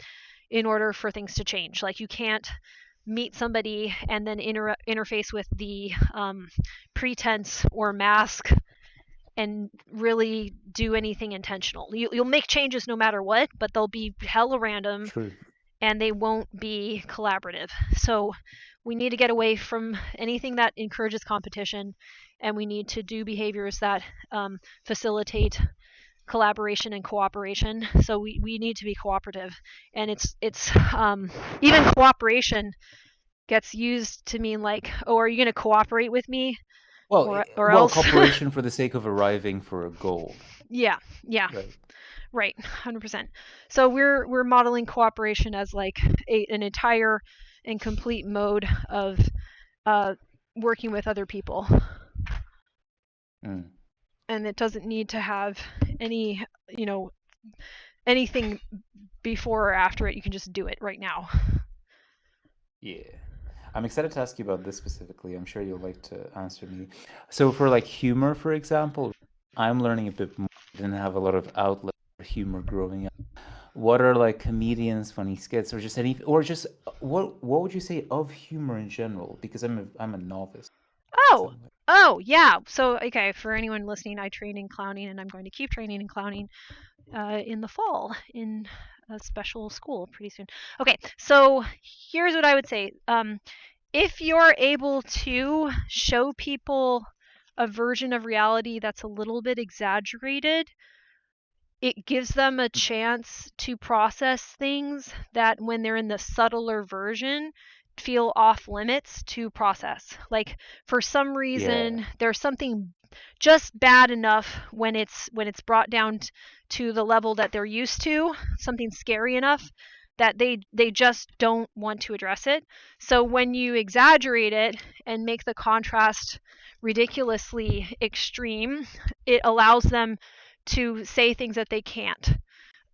in order for things to change. Like you can't meet somebody and then interface with the pretense or mask and really do anything intentional. You'll make changes no matter what, but they'll be hella random. True. And they won't be collaborative. So we need to get away from anything that encourages competition, and we need to do behaviors that facilitate collaboration and cooperation. So we need to be cooperative, and it's even cooperation gets used to mean like, oh, are you going to cooperate with me? Well, or else cooperation for the sake of arriving for a goal. Yeah. Right, 100%. So we're modeling cooperation as like an entire and complete mode of working with other people. And it doesn't need to have any, anything before or after it. You can just do it right now. Yeah. I'm excited to ask you about this specifically. I'm sure you'll like to answer me. So for like humor, for example, I'm learning a bit more. I didn't have a lot of outlet for humor growing up. What are like comedians, funny skits, or just what would you say of humor in general? Because I'm a novice. Oh, yeah. So, okay, for anyone listening, I train in clowning, and I'm going to keep training in clowning in the fall in a special school pretty soon. Okay, so here's what I would say. If you're able to show people a version of reality that's a little bit exaggerated, it gives them a chance to process things that, when they're in the subtler version, feel off limits to process. Like for some reason, there's something just bad enough when it's brought down to the level that they're used to, something scary enough that they just don't want to address it. So when you exaggerate it and make the contrast ridiculously extreme, it allows them to say things that they can't,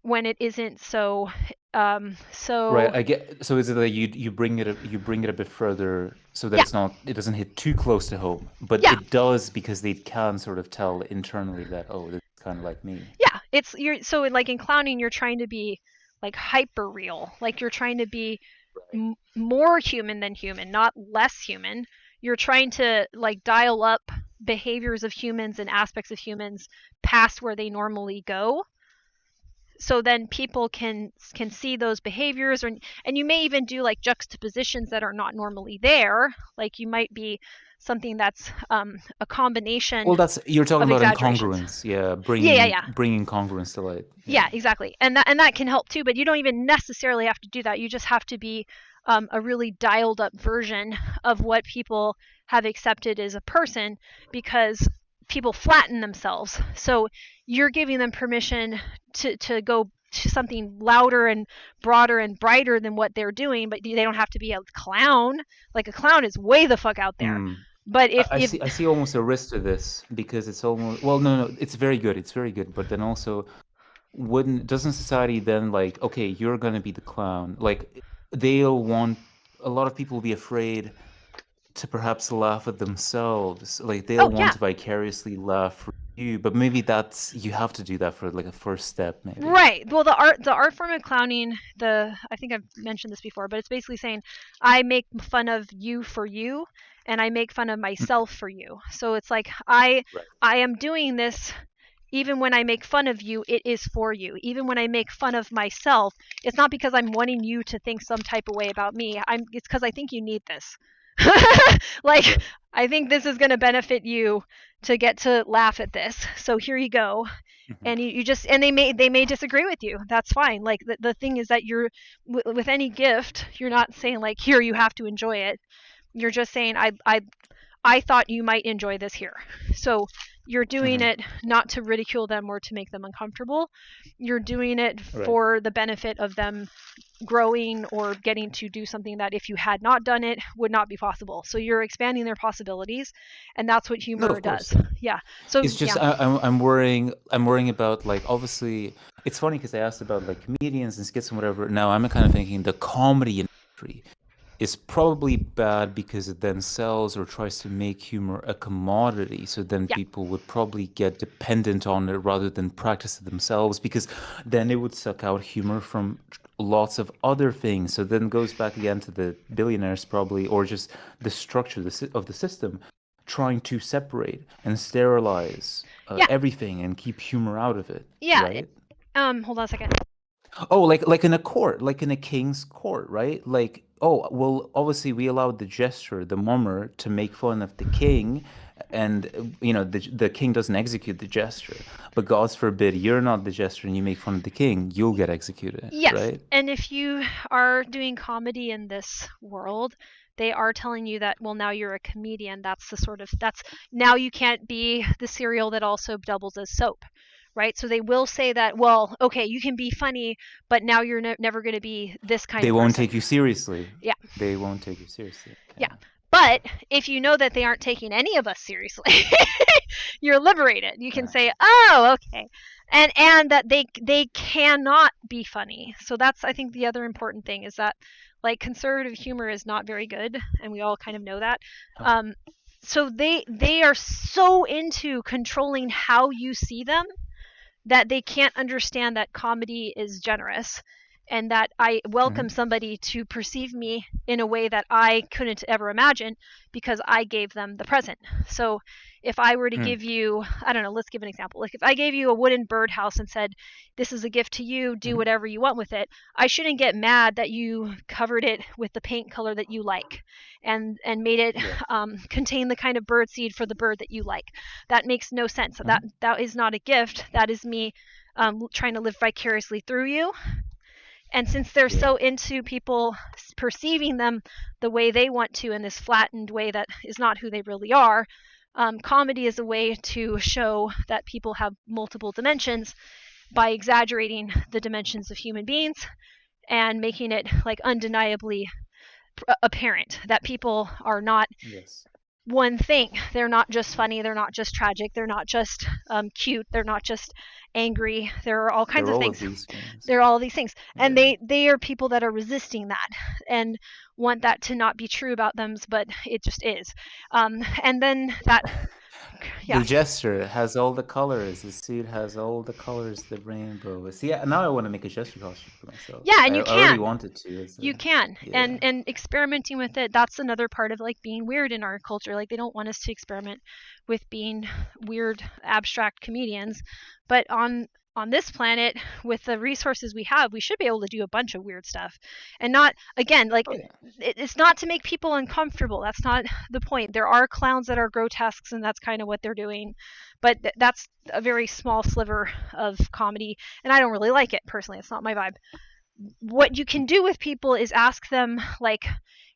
when it isn't so Right, I get. So is it that you bring it a bit further so that yeah, it doesn't hit too close to home, but yeah, it does because they can sort of tell internally that, oh, this is kind of like me. yeah. It's you're so like in clowning you're trying to be like hyper real, like you're trying to be Right. more human than human, not less human. You're trying to like dial up behaviors of humans and aspects of humans past where they normally go, so then people can see those behaviors, or and you may even do like juxtapositions that are not normally there, like you might be something that's a combination Well, you're talking of about exaggerations. incongruence, yeah, Yeah, yeah, bringing congruence to light, yeah, yeah. exactly. And that can help too, but you don't even necessarily have to do that. You just have to be a really dialed up version of what people have accepted as a person, because people flatten themselves. So you're giving them permission to go to something louder and broader and brighter than what they're doing, but they don't have to be a clown. Like a clown is way the fuck out there. Hmm. But if I see almost a risk to this because it's almost, well, no, it's very good, but then also wouldn't doesn't society then like, okay, you're gonna be the clown, like they'll want, a lot of people will be afraid to perhaps laugh at themselves, like they'll oh want yeah, to vicariously laugh for you, but maybe you have to do that for like a first step maybe. right. Well, the art form of clowning, I think I've mentioned this before, but it's basically saying I make fun of you for you, and I make fun of Mm, myself for you. So it's like I right. I am doing this. Even when I make fun of you, it is for you. Even when I make fun of myself, it's not because I'm wanting you to think some type of way about me. It's because I think you need this. Like, Right. I think this is going to benefit you to get to laugh at this. So here you go. Mhm. And you just, and they may disagree with you. That's fine. Like the thing is that you're with any gift, you're not saying like, here, you have to enjoy it. You're just saying I thought you might enjoy this here. So you're doing Mhm. it not to ridicule them or to make them uncomfortable. You're doing it Right. for the benefit of them growing or getting to do something that if you had not done it would not be possible. So you're expanding their possibilities, and that's what No, humor of course, does. yeah. Yeah. So It's just yeah. I'm worrying about, like, obviously it's funny because I asked about like comedians and skits and whatever. Now I'm kind of thinking the comedy industry is probably bad because it then sells or tries to make humor a commodity. So then Yeah. people would probably get dependent on it rather than practice it themselves, because then it would suck out humor from lots of other things. So then it goes back again to the billionaires probably, or just the structure of the system, trying to separate and sterilize Yeah. everything and keep humor out of it, Yeah. right? Hold on a second. Oh, like in a court, like in a king's court, right? Like, oh, well, obviously we allowed the jester, the mummer, to make fun of the king, and the king doesn't execute the jester. But God forbid you're not the jester and you make fun of the king, you'll get executed, Yes. right? And if you are doing comedy in this world, they are telling you that, well, now you're a comedian. That's now you can't be the cereal that also doubles as soap, right? So they will say that, well, okay, you can be funny, but now you're never going to be this kind They of won't person. take you seriously. Yeah. They won't take you seriously. Yeah. Okay. But if you know that they aren't taking any of us seriously, you're liberated. You can Yeah. say, "Oh, okay," and that they cannot be funny. So that's, I think, the other important thing is that like conservative humor is not very good, and we all kind of know that. Oh, Um, so they are so into controlling how you see them that they can't understand that comedy is generous, and that I welcome mhm. somebody to perceive me in a way that I couldn't ever imagine because I gave them the present. So if I were to Mm, give you, I don't know, let's give an example. Like if I gave you a wooden birdhouse and said, this is a gift to you, do mhm. whatever you want with it, I shouldn't get mad that you covered it with the paint color that you like and made it Yeah. contain the kind of bird seed for the bird that you like. That makes no sense. That Mhm. that is not a gift. That is me trying to live vicariously through you. And since they're Yeah. so into people perceiving them the way they want to in this flattened way that is not who they really are, comedy is a way to show that people have multiple dimensions by exaggerating the dimensions of human beings and making it like undeniably apparent that people are not Yes. one thing. They're not just funny, they're not just tragic, they're not just cute, they're not just angry. There are all kinds They're of all of things. these things. They're all these things. And Yeah. they are people that are resisting that and want that to not be true about them, but it just is. And then that, The yeah. gesture has all the colors. The suit has all the colors of the rainbow. See, now I want to make a gesture costume for myself. Yeah, and I you already can. wanted to. You can. Yeah. And experimenting with it, that's another part of like being weird in our culture. Like they don't want us to experiment with being weird abstract comedians, but on this planet with the resources we have, we should be able to do a bunch of weird stuff. And not, again, like Oh yeah. it's not to make people uncomfortable. That's not the point. There are clowns that are grotesques and that's kind of what they're doing, but that's a very small sliver of comedy and I don't really like it personally. It's not my vibe. What you can do with people is ask them like,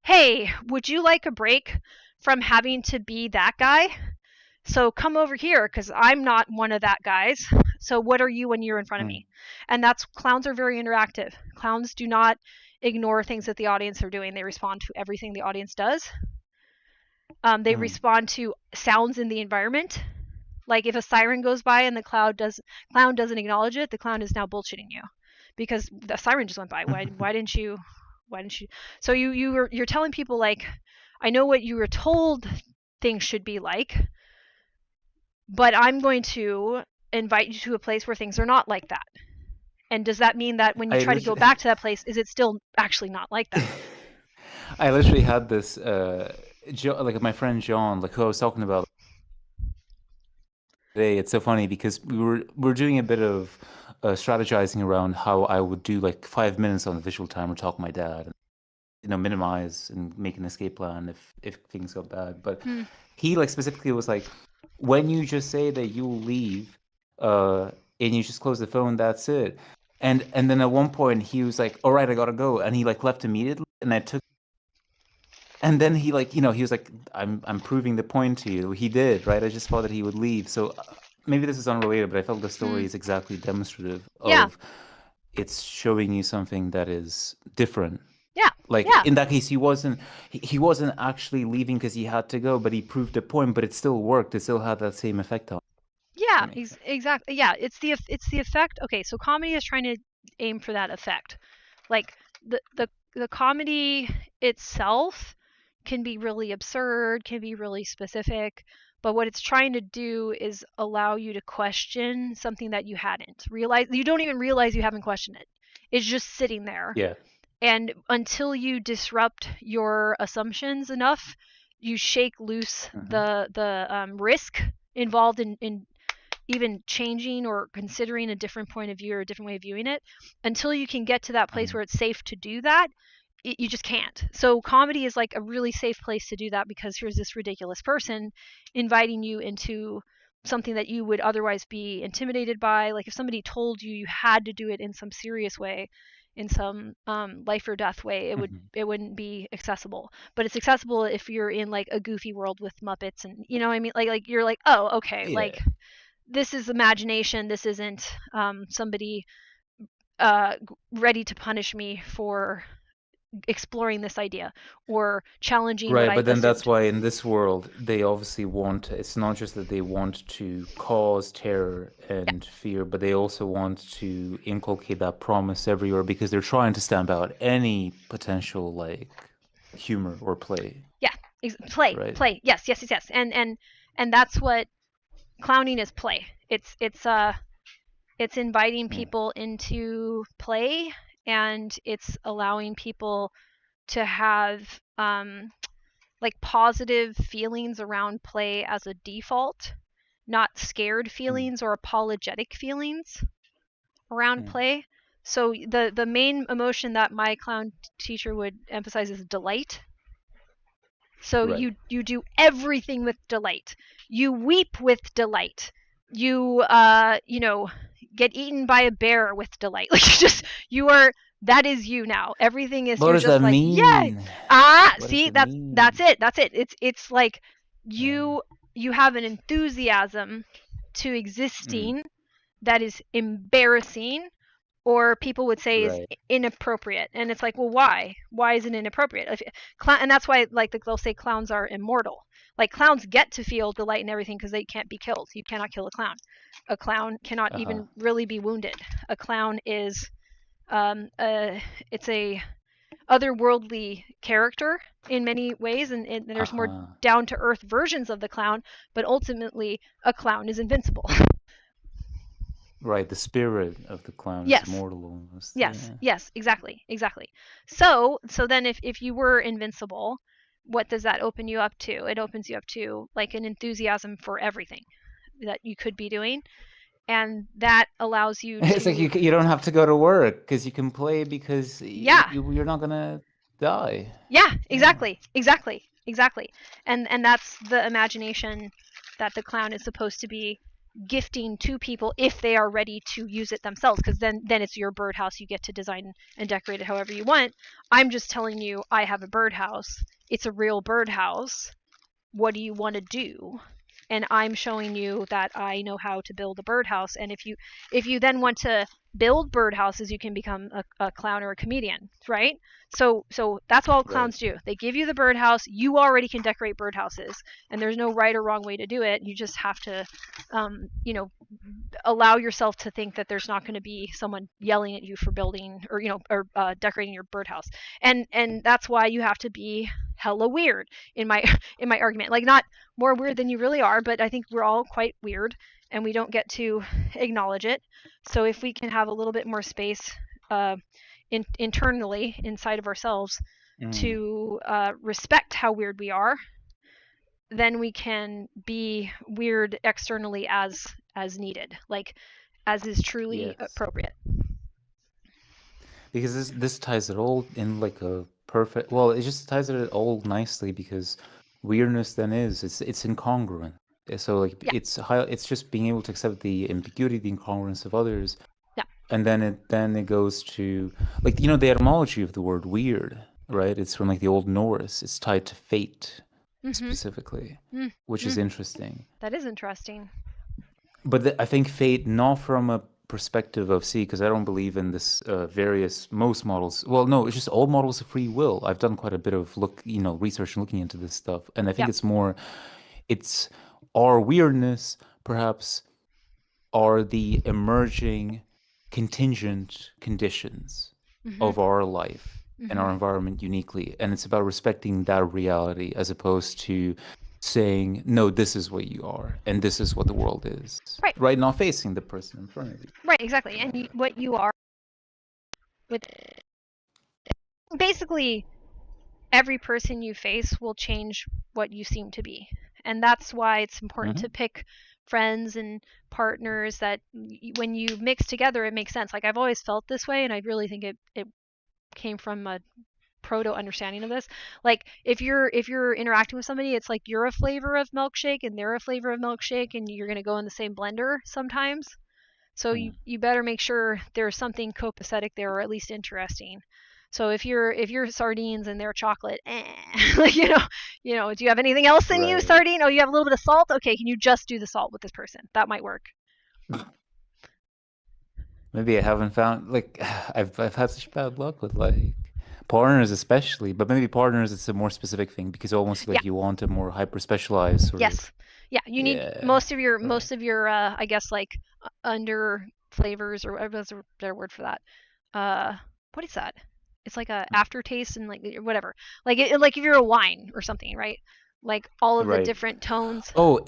hey, would you like a break from having to be that guy? So come over here because I'm not one of that guys. So what are you when you're in front of Mm. me? And that's, clowns are very interactive. Clowns do not ignore things that the audience are doing. They respond to everything the audience does. They Mm. respond to sounds in the environment. Like if a siren goes by and the clown doesn't acknowledge it, the clown is now bullshitting you because the siren just went by. Why didn't you? So you're telling people like, I know what you were told things should be like, but I'm going to invite you to a place where things are not like that. And does that mean that when you I try to go literally, back to that place, is it still actually not like that? I literally had this, like my friend John, like who I was talking about today. It's so funny because we're doing a bit of strategizing around how I would do like 5 minutes on the visual timer, talk to my dad, minimize and make an escape plan if things got bad. But he like specifically was like, when you just say that you'll leave, and you just close the phone, that's it. And then at one point he was like, all right, I gotta go, and he like left immediately, and I took. And then he like, he was like, I'm proving the point to you. He did, right? I just thought that he would leave. So maybe this is unrelated, but I felt the story is exactly demonstrative Yeah. of it's showing you something that is different. Yeah. Like Yeah. in that case, he wasn't actually leaving because he had to go, but he proved the point. But it still worked. It still had that same effect on. Yeah, exactly. Yeah, it's the effect. Okay, so comedy is trying to aim for that effect. Like the comedy itself can be really absurd, can be really specific, but what it's trying to do is allow you to question something that you hadn't realized. You don't even realize you haven't questioned it. It's just sitting there. Yeah. And until you disrupt your assumptions enough, you shake loose the risk involved in even changing or considering a different point of view or a different way of viewing it. Until you can get to that place where it's safe to do that, you just can't. So comedy is like a really safe place to do that because here's this ridiculous person inviting you into something that you would otherwise be intimidated by. Like if somebody told you you had to do it in some serious way, in some life or death way, it wouldn't be accessible. But it's accessible if you're in like a goofy world with Muppets and you know what I mean. Like you're like, oh okay, Yeah. like this is imagination. This isn't somebody ready to punish me for exploring this idea or challenging what Right, I but then assumed. that's why in this world they obviously want, it's not just that they want to cause terror and fear, but they also want to inculcate that promise everywhere because they're trying to stamp out any potential like humor or play. Yeah, play, Right. play. Yes. And that's what clowning is. Play. It's inviting people into play, and it's allowing people to have like positive feelings around play as a default, not scared feelings or apologetic feelings around play. So the main emotion that my clown teacher would emphasize is delight. So Right. you do everything with delight. You weep with delight. You get eaten by a bear with delight. Like you are, that is you now. Everything is, What you're does just that like, yay. mean? What does See, it that's mean? it. It's like you have an enthusiasm to existing that is embarrassing or people would say is Right. inappropriate. And it's like, well, why? Why is it inappropriate? And that's why, like, they'll say clowns are immortal. Like, clowns get to feel delight and everything because they can't be killed. You cannot kill a clown. A clown cannot Uh-huh. even really be wounded. A clown is it's a otherworldly character in many ways, and there's more Uh-huh. down to earth versions of the clown, but ultimately a clown is invincible. Right. The spirit of the clown is Yes. immortal almost. Yes. Yeah. Yes, exactly. Exactly. So then if you were invincible, what does that open you up to? It opens you up to like an enthusiasm for everything that you could be doing, and that allows you It's like to you don't have to go to work because you can play because yeah. you're not gonna die. Yeah, Yeah. exactly. And that's the imagination that the clown is supposed to be gifting to people if they are ready to use it themselves, because then it's your birdhouse. You get to design and decorate it however you want. I'm just telling you I have a birdhouse. It's a real birdhouse. What do you want to do? And I'm showing you that I know how to build a birdhouse. And if you then want to build birdhouses, you can become a clown or a comedian, right? So that's all Right. clowns do. They give you the birdhouse. You already can decorate birdhouses, and there's no right or wrong way to do it. You just have to, allow yourself to think that there's not going to be someone yelling at you for building or decorating your birdhouse. And that's why you have to be hella weird in my in my argument. Like, not more weird than you really are, but I think we're all quite weird and we don't get to acknowledge it. So if we can have a little bit more space internally inside of ourselves Mm. to respect how weird we are, then we can be weird externally as needed, like as is truly Yes. appropriate. Because this ties it all in like a perfect. Well, it just ties it all nicely because weirdness then is it's incongruent. So like Yeah, it's just being able to accept the ambiguity, the incongruence of others, yeah. and then it goes to like the etymology of the word weird, right? It's from like the Old Norse. It's tied to fate Mm-hmm. specifically, Mm, which is mm. interesting. That is interesting. But I think fate, not from a perspective of because I don't believe in this most models. Well, no, it's just all models of free will. I've done quite a bit of research and looking into this stuff, and I think Yep. it's our weirdness, perhaps, are the emerging contingent conditions Mm-hmm. of our life and Mm-hmm. our environment uniquely. And it's about respecting that reality as opposed to saying, no, this is what you are and this is what the world is. Right. Right? Not facing the person in front of you. Right. Exactly. And what you are with basically every person you face will change what you seem to be. And that's why it's important Mm-hmm. to pick friends and partners that when you mix together, it makes sense. Like, I've always felt this way, and I really think it came from a proto understanding of this. Like, if you're interacting with somebody, it's like you're a flavor of milkshake and they're a flavor of milkshake, and you're going to go in the same blender sometimes. So you better make sure there's something copacetic there, or at least interesting. So if you're sardines and they're chocolate, like, do you have anything else in you? Right. Sardine? Oh, you have a little bit of salt. Okay, can you just do the salt with this person? That might work. Maybe I haven't found like I've had such bad luck with like partners especially, but maybe partners it's a more specific thing because almost Yeah. like you want a more hyper specialized sort of. Yes. Yeah. You need Yeah. most of your I guess, like under flavors, or what's a better word for that? What is that? It's like a aftertaste and like whatever. Like if you're a wine or something, right? Like all of the Right. different tones. Oh,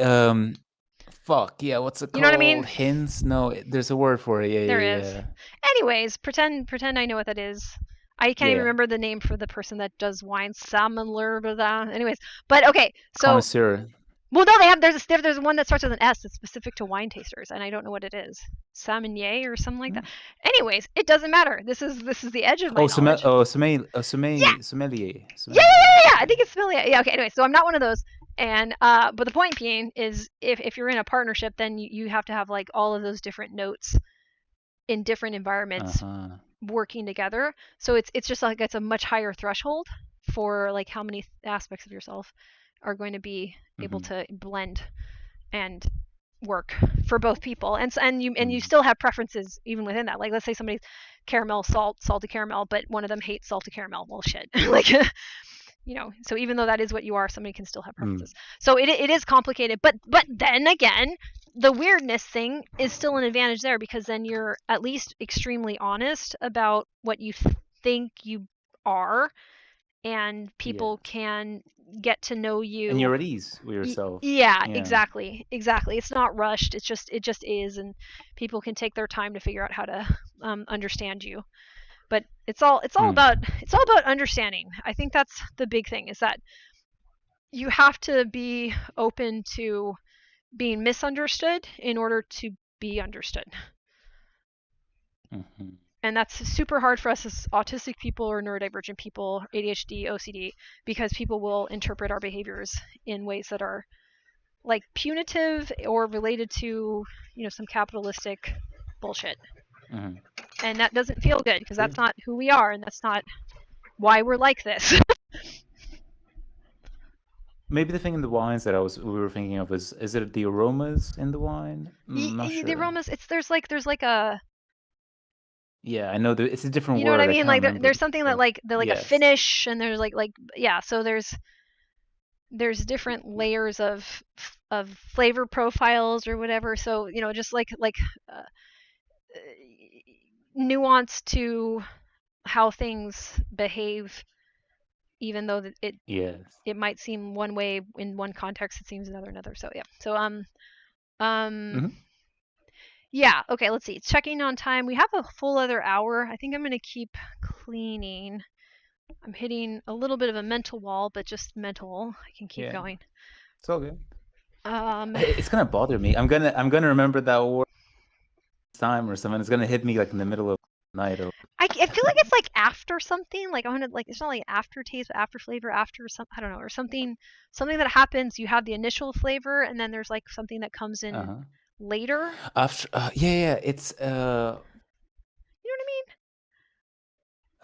fuck. Yeah, what's it You know what I mean? called? Hints? No, there's a word for it. Yeah, There yeah, is. yeah. Anyways, pretend I know what that is. I can't even Yeah. remember the name for the person that does wine. Salmonler, blah, blah. Anyways, but okay. So, Connoisseur. well, no, there's one that starts with an S that's specific to wine tasters, and I don't know what it is. Salmonier or something like Hmm? that. Anyways, it doesn't matter. This is the edge of my Oh, knowledge. Yeah, sommelier. yeah, yeah, Sommelier. yeah, yeah. I Yeah. think it's familiar. Yeah. Okay. Anyway, so I'm not one of those. And but the point being is, if you're in a partnership, then you have to have like all of those different notes in different environments Uh-huh. working together. So it's just like it's a much higher threshold for like how many aspects of yourself are going to be able Hmm. to blend and work for both people, and you still have preferences even within that. Like let's say somebody's caramel, salty caramel, but one of them hates salty caramel. Well, shit, like so even though that is what you are, somebody can still have preferences. So it is complicated, but then again, the weirdness thing is still an advantage there, because then you're at least extremely honest about what you think you are, and people can get to know you, and you're at ease with yourself. Yeah, exactly. It's not rushed. It just is, and people can take their time to figure out how to understand you. But it's all about understanding. I think that's the big thing, is that you have to be open to being misunderstood in order to be understood. And that's super hard for us as autistic people or neurodivergent people, ADHD, OCD, because people will interpret our behaviors in ways that are like punitive or related to, some capitalistic bullshit. And that doesn't feel good, because that's not who we are, and that's not why we're like this. Maybe the thing in the wines that we were thinking of is it the aromas in the wine? Not sure. The aromas, there's like a, yeah, I know it's a different word. You know what I mean? Like there's something that like a finish, and there's like so there's different layers of flavor profiles or whatever. So just like nuance to how things behave, even though it might seem one way in one context, it seems another. So yeah. So yeah, okay, let's see. Checking on time. We have a full other hour. I think I'm going to keep cleaning. I'm hitting a little bit of a mental wall, but just mental. I can keep going. It's all good. It's going to bother me. I'm going to remember that word time or something. It's going to hit me like in the middle of the night. I feel like it's like after something. Like I want to, like, it's not like aftertaste, but after flavor, after something. I don't know, or something that happens. You have the initial flavor, and then there's like something that comes in later. After, it's you know what I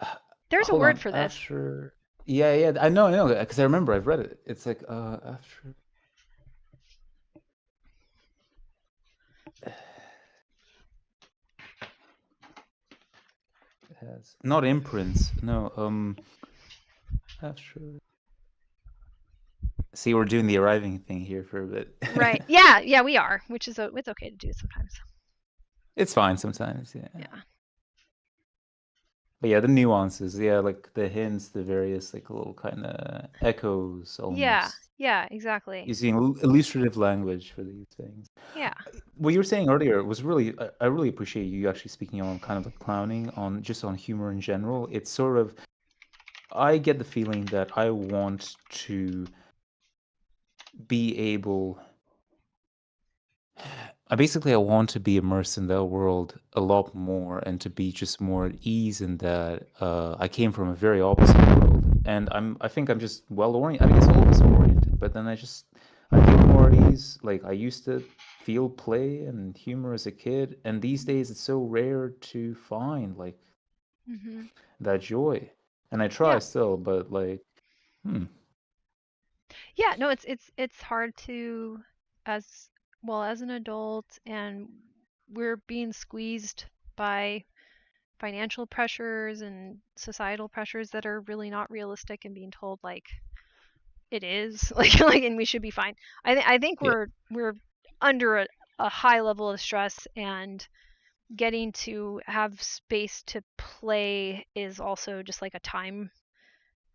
mean? There's a word for this. After, yeah, I know, because I remember I've read it. It's like after. It has not imprints. No, after. See, we're doing the arriving thing here for a bit. Right. Yeah, we are, which is it's okay to do sometimes. It's fine sometimes, yeah. Yeah. But yeah, the nuances, like the hints, the various like little kind of echoes almost. Yeah, exactly. Using illustrative language for these things. Yeah. What you were saying earlier was really, I really appreciate you actually speaking on kind of like clowning, on just on humor in general. It's sort of, I get the feeling that I want to be able, I want to be immersed in that world a lot more, and to be just more at ease in that. I came from a very opposite world, and I think I'm just well oriented. I mean, it's all of us oriented, but then I feel more at ease. Like I used to feel play and humor as a kid, and these days it's so rare to find like that joy. And I try still, but like, Yeah, no, it's hard to, as an adult, and we're being squeezed by financial pressures and societal pressures that are really not realistic, and being told like it is like and we should be fine. I think we're under a high level of stress, and getting to have space to play is also just like a time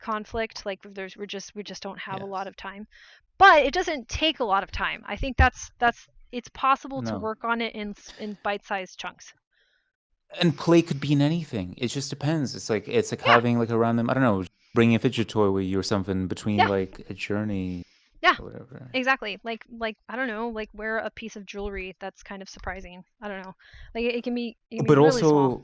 conflict. Like we just don't have a lot of time, but it doesn't take a lot of time. I think that's it's possible to work on it in bite-sized chunks. And play could be in anything. It just depends. It's like having like a random, I don't know, bringing a fidget toy with you or something between like a journey. Yeah, or whatever. Exactly. Like I don't know, like wear a piece of jewelry that's kind of surprising. I don't know. Like it can be but really also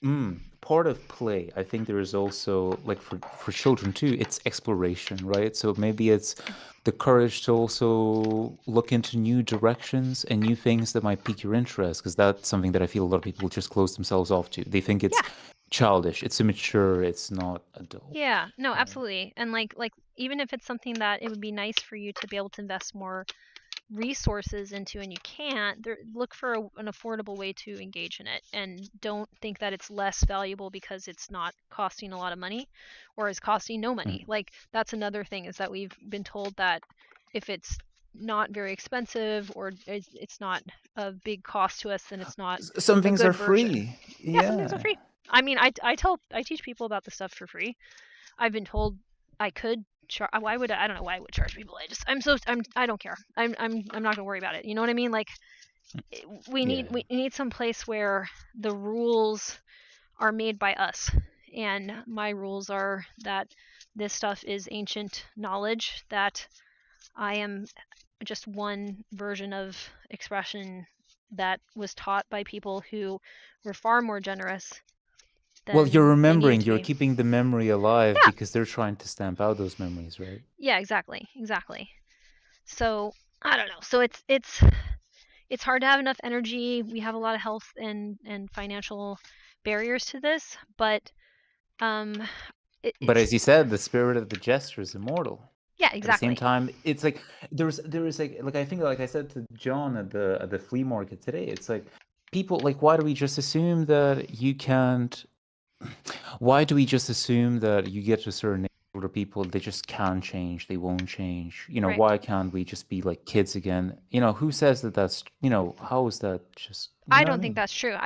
small. Part of play, I think there is also, like for children too, it's exploration, right? So maybe it's the courage to also look into new directions and new things that might pique your interest, because that's something that I feel a lot of people just close themselves off to. They think it's childish, it's immature, it's not adult. Yeah, no, absolutely. And like even if it's something that it would be nice for you to be able to invest more resources into and you can't, look for an affordable way to engage in it, and don't think that it's less valuable because it's not costing a lot of money or is costing no money. Like, that's another thing, is that we've been told that if it's not very expensive or it's not a big cost to us, then it's not Some a things are good version. free. Yeah, some things are Yeah. free. I mean, I teach people about the stuff for free. I've been told I could charge. Why would I don't know why I would charge people. I don't care. I'm not gonna worry about it. You know what I mean? Like, we Yeah. need some place where the rules are made by us, and my rules are that this stuff is ancient knowledge, that I am just one version of expression that was taught by people who were far more generous Well, you're than they needed remembering, to you're be. keeping the memory alive Yeah. because they're trying to stamp out those memories, right? Yeah, exactly. So I don't know. So it's hard to have enough energy. We have a lot of health and financial barriers to this, but um, But it's as you said, the spirit of the gesture is immortal. yeah, At the same exactly. time, it's like there is like I think, like I said to John at the flea market today, it's like people, like, why do we just assume that you can't? Why do we just assume that you get to a certain age, older people, they just can't change, they won't change? Right. Why can't we just be like kids again? Who says that that's, how is that just, you I know what I don't think mean? that's true.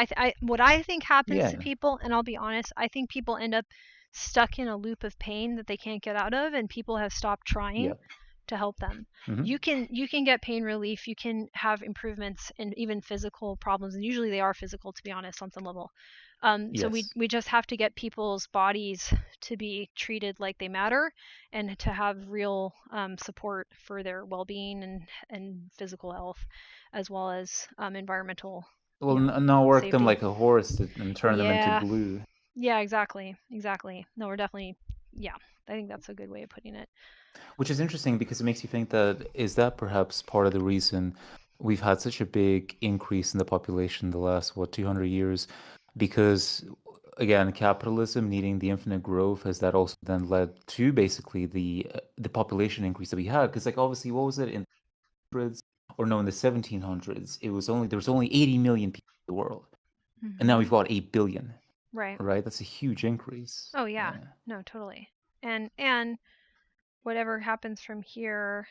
What I think happens to Yeah, people, and I'll be honest, I think people end up stuck in a loop of pain that they can't get out of, and people have stopped trying yeah. to help them. Hmm. You can get pain relief, you can have improvements in even physical problems, and usually they are physical, to be honest, on some level. So we Yes. we just have to get people's bodies to be treated like they matter, and to have real support for their well-being and physical health, as well as environmental, Well, not work them safety. like a horse and turn them into Yeah, glue. yeah, exactly. No, we're definitely, yeah. I think that's a good way of putting it. Which is interesting because it makes you think, that is that perhaps part of the reason we've had such a big increase in the population the last, what, 200 years? Because, again, capitalism needing the infinite growth, has that also then led to basically the population increase that we had? Because, like, obviously, what was it in the hundreds, or no, in the 1700s? There was only 80 million people in the world, and now Hmm. we've got 8 billion, Right. right? That's a huge increase. Oh yeah. Yeah. No, totally. And whatever happens from here,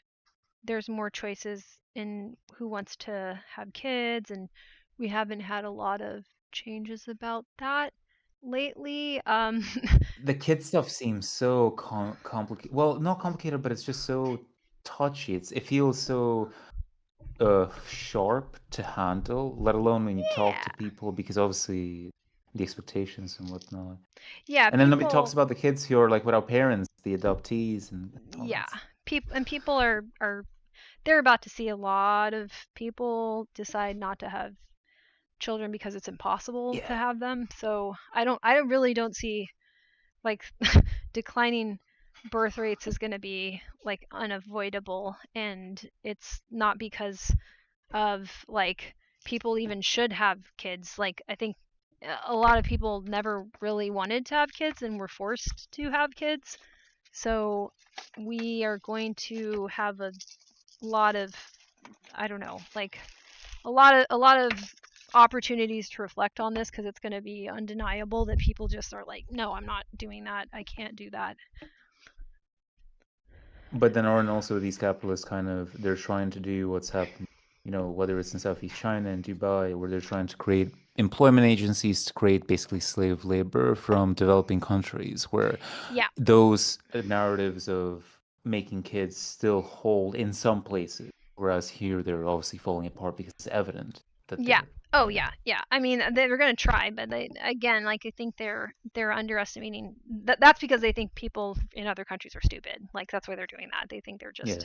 there's more choices in who wants to have kids, and we haven't had a lot of changes about that lately. The kid stuff seems so complicated. Well, not complicated, but it's just so touchy. It feels so sharp to handle, let alone when you talk to Yeah. people, because obviously the expectations and whatnot. Yeah, And then nobody talks people about the kids who are like without parents, the adoptees and all yeah. that stuff. People are they're about to see a lot of people decide not to have children because it's impossible to Yeah. have them. So I really don't see, like, declining birth rates is going to be like unavoidable, and it's not because of, like, people even should have kids. Like, I think a lot of people never really wanted to have kids and were forced to have kids. So we are going to have a lot of, I don't know, like, a lot of opportunities to reflect on this, because it's going to be undeniable that people just are like, no, I'm not doing that. I can't do that. But then aren't also these capitalists kind of, they're trying to do what's happened, whether it's in Southeast China and Dubai, where they're trying to create employment agencies to create basically slave labor from developing countries, where Yeah, those narratives of making kids still hold in some places, whereas here they're obviously falling apart because it's evident that yeah. they're, Oh yeah. yeah, yeah. I mean, they're going to try, but they, again, like, I think they're underestimating that. That's because they think people in other countries are stupid. Like, that's why they're doing that. They think Yeah.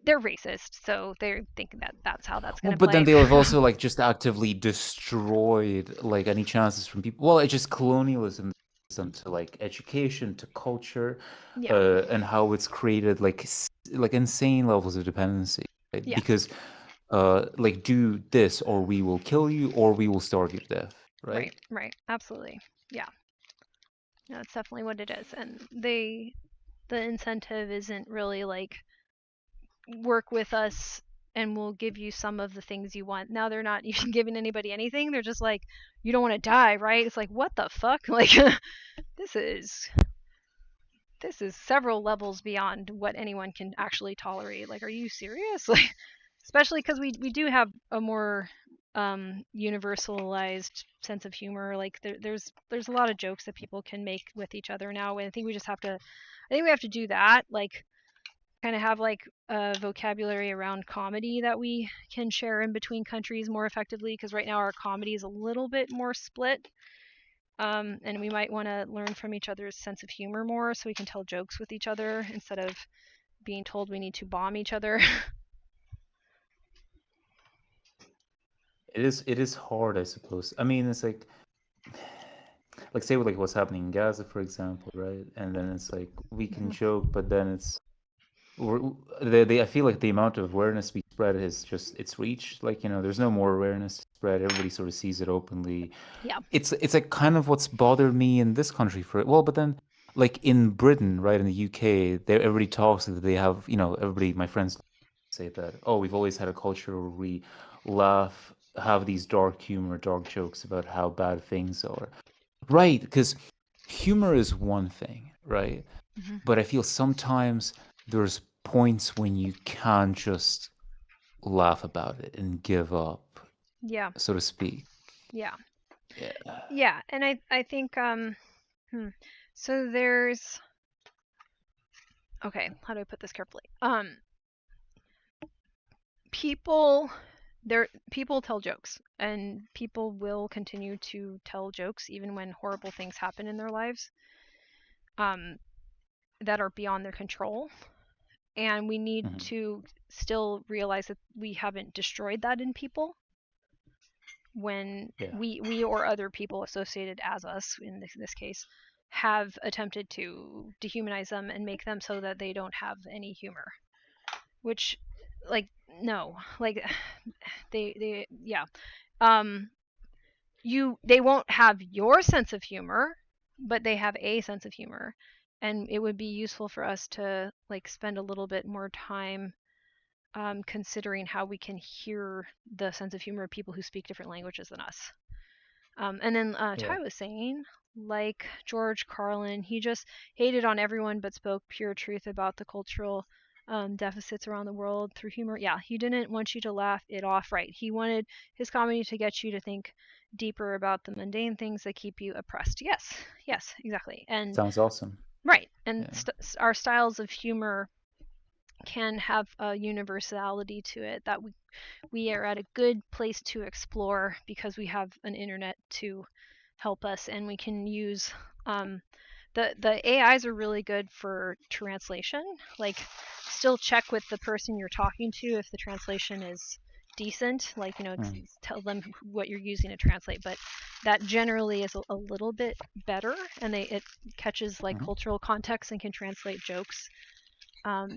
they're racist, so they're thinking that that's how that's going Well, to but then play. they'll have also like just actively destroyed like any chances from people. Well, it's just colonialism to like education, to culture, Yeah, and how it's created like like insane levels of dependency, right? yeah. Because like, do this or we will kill you or we will starve you to death, right? Right, right. Absolutely. Yeah. No, that's definitely what it is. And the incentive isn't really like, work with us and will give you some of the things you want. Now they're not even giving anybody anything. They're just like, you don't want to die, right? It's like, what the fuck? Like, this is several levels beyond what anyone can actually tolerate. Like, are you serious? Like, especially because we do have a more universalized sense of humor. Like, there's a lot of jokes that people can make with each other now, and I think we have to do that. Like, kind of have like a vocabulary around comedy that we can share in between countries more effectively, because right now our comedy is a little bit more split. And we might want to learn from each other's sense of humor more, so we can tell jokes with each other instead of being told we need to bomb each other. It is hard, I suppose. I mean, it's like say with like what's happening in Gaza, for example, right? And then it's like we can joke, but then it's I feel like the amount of awareness we spread is just it's reached. Like, there's no more awareness to spread. Everybody sort of sees it openly. Yeah. It's like kind of what's bothered me in this country but then like in Britain, right, in the UK, everybody talks that they have, everybody, my friends say that, oh, we've always had a culture where we laugh, have these dark humor, dark jokes about how bad things are. Right, because humor is one thing, right? But I feel sometimes there's points when you can't just laugh about it and give up, Yeah. so to speak. Yeah. Yeah. Yeah, and I think so there's, okay, how do I put this carefully? People tell jokes, and people will continue to tell jokes even when horrible things happen in their lives that are beyond their control. And we need to still realize that we haven't destroyed that in people when we or other people associated as us, in this case, have attempted to dehumanize them and make them so that they don't have any humor. Which, like, no, like, they yeah, they won't have your sense of humor, but they have a sense of humor, and it would be useful for us to like spend a little bit more time considering how we can hear the sense of humor of people who speak different languages than us. And then Ty was saying, like George Carlin, he just hated on everyone but spoke pure truth about the cultural deficits around the world through humor. Yeah, he didn't want you to laugh it off, right? He wanted his comedy to get you to think deeper about the mundane things that keep you oppressed. Yes, exactly. And sounds awesome. Right, and our styles of humor can have a universality to it that we are at a good place to explore because we have an internet to help us, and we can use the AIs are really good for translation. Like, still check with the person you're talking to if the translation is decent, like, tell them what you're using to translate, but that generally is a little bit better, and it catches like cultural context and can translate jokes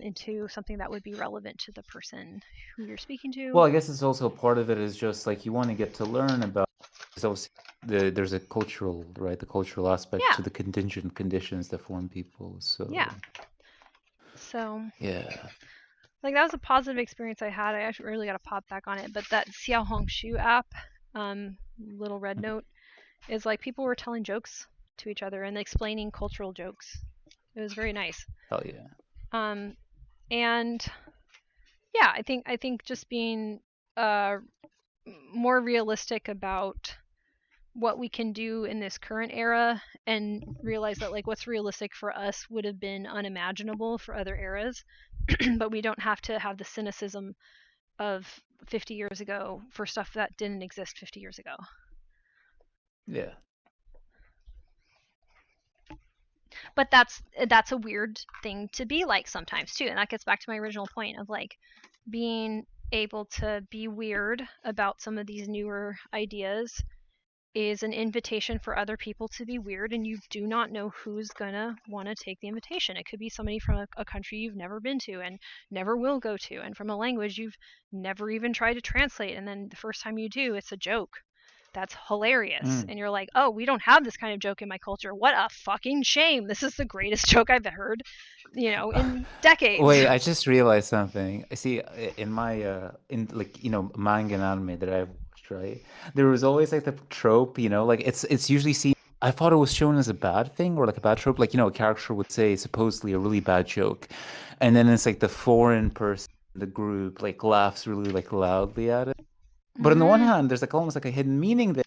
into something that would be relevant to the person who you're speaking to. Well, I guess it's also part of it is just like you want to get to learn about. There's a cultural, right? The cultural aspect to the contingent conditions that form people. So like, that was a positive experience I had. I actually really got to pop back on it, but that Xiaohongshu app, Little Red Note, is like people were telling jokes to each other and explaining cultural jokes. It was very nice. Hell yeah. And yeah, I think just being more realistic about what we can do in this current era, and realize that like what's realistic for us would have been unimaginable for other eras, but we don't have to have the cynicism of 50 years ago for stuff that didn't exist 50 years ago. Yeah. But that's a weird thing to be like sometimes too, and that gets back to my original point of like being able to be weird about some of these newer ideas is an invitation for other people to be weird, and you do not know who's gonna want to take the invitation. It could be somebody from a country you've never been to and never will go to, and from a language you've never even tried to translate, and then the first time you do, it's a joke. that's hilarious. And you're like, oh, we don't have this kind of joke in my culture. What a fucking shame. This is the greatest joke I've heard, in decades. Wait, I just realized something. I see in my in like manga and anime that I've watched, right? There was always like the trope, like it's usually seen. I thought it was shown as a bad thing or like a bad trope, like a character would say supposedly a really bad joke, and then it's like the foreign person in the group like laughs really like loudly at it. But on the one hand, there's like almost like a hidden meaning there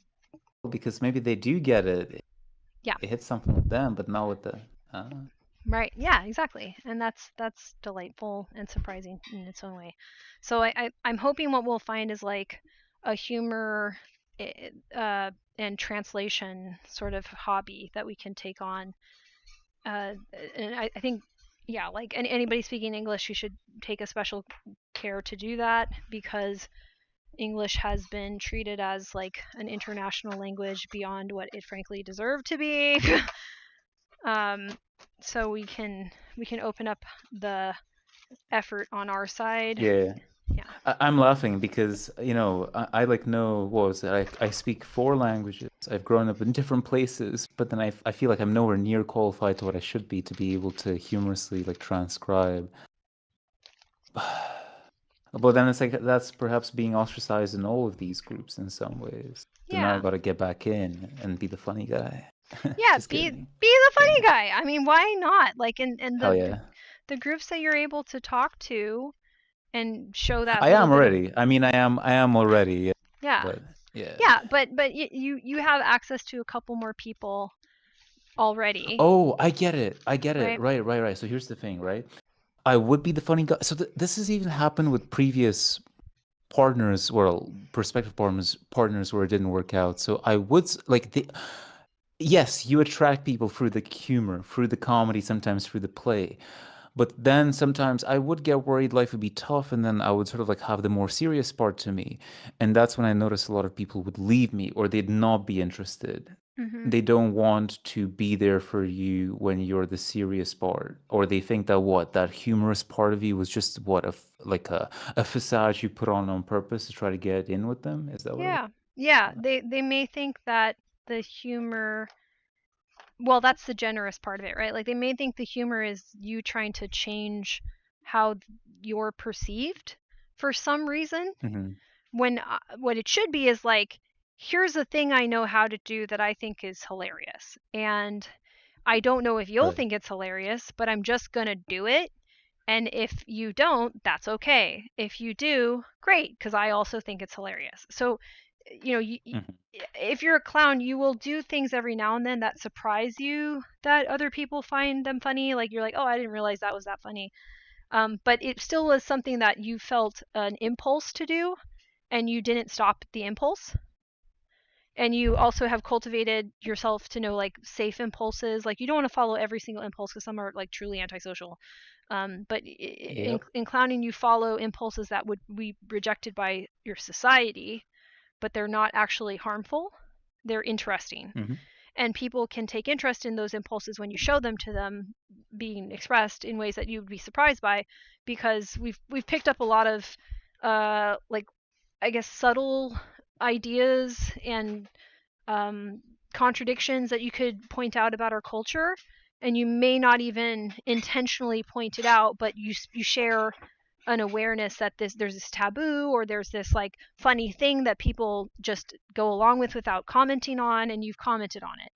because maybe they do get it. Yeah. It hits something with them, but not with the. Right. Yeah, exactly. And that's delightful and surprising in its own way. So I'm hoping what we'll find is like a humor and translation sort of hobby that we can take on. And I think, yeah, like anybody speaking English, you should take a special care to do that because English has been treated as like an international language beyond what it frankly deserved to be. So we can open up the effort on our side. Yeah. Yeah. I'm laughing because I like know what was it? I speak 4 languages. I've grown up in different places, but then I feel like I'm nowhere near qualified to what I should be to be able to humorously like transcribe. But then it's like that's perhaps being ostracized in all of these groups in some ways. So now I Yeah. got to get back in and be the funny guy. Yeah, Just be kidding. the funny guy. I mean, why not? Like in Hell yeah. the groups that you're able to talk to and show that I little am bit already. I mean, I am already. Yeah. But yeah. Yeah, but you have access to a couple more people already. Oh, I get it. Right. Right. So here's the thing, right? I would be the funny guy. So this has even happened with previous partners, well, prospective partners where it didn't work out. So I would yes, you attract people through the humor, through the comedy, sometimes through the play. But then sometimes I would get worried life would be tough, and then I would sort of like have the more serious part to me. And that's when I noticed a lot of people would leave me or they'd not be interested. They don't want to be there for you when you're the serious part, or they think that that humorous part of you was just like a facade you put on purpose to try to get in with them. Is that what it is? Yeah. They may think that the humor, well, that's the generous part of it, right? Like they may think the humor is you trying to change how you're perceived for some reason, when what it should be is like, here's a thing I know how to do that I think is hilarious, and I don't know if you'll Right. think it's hilarious, but I'm just gonna do it. And if you don't, that's okay. If you do, great, because I also think it's hilarious. So, if you're a clown, you will do things every now and then that surprise you that other people find them funny. Like you're like, oh, I didn't realize that was that funny. But it still was something that you felt an impulse to do, and you didn't stop the impulse. And you also have cultivated yourself to know like safe impulses. Like you don't want to follow every single impulse because some are like truly antisocial. But in clowning, you follow impulses that would be rejected by your society, but they're not actually harmful. They're interesting. And people can take interest in those impulses when you show them to them being expressed in ways that you'd be surprised by, because we've picked up a lot of like, I guess, subtle ideas and contradictions that you could point out about our culture, and you may not even intentionally point it out, but you share an awareness that there's this taboo, or there's this like funny thing that people just go along with without commenting on, and you've commented on it,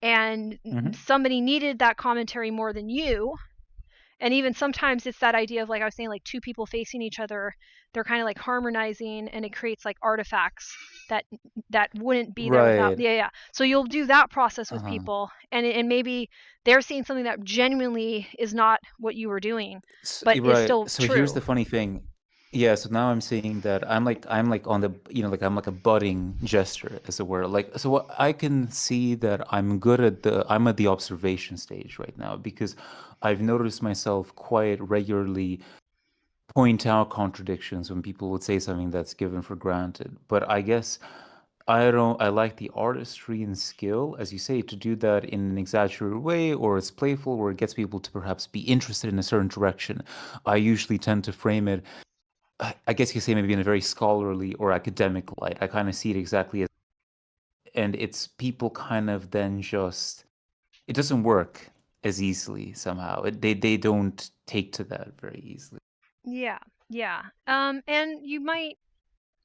and somebody needed that commentary more than you. And even sometimes it's that idea of, like I was saying, like two people facing each other, they're kind of like harmonizing, and it creates like artifacts that wouldn't be there without. Yeah. So you'll do that process with people, and maybe they're seeing something that genuinely is not what you were doing, but is still So true. here's the funny thing. Yeah, so now I'm seeing that I'm like on the like I'm like a budding gesture, as it were. Like so what I can see that I'm at the observation stage right now, because I've noticed myself quite regularly point out contradictions when people would say something that's given for granted. But I guess I like the artistry and skill, as you say, to do that in an exaggerated way, or it's playful, or it gets people to perhaps be interested in a certain direction. I usually tend to frame it, I guess you could say, maybe in a very scholarly or academic light. I kind of see it exactly as and it's people kind of then just, it doesn't work as easily somehow. They don't take to that very easily. Yeah. And you might,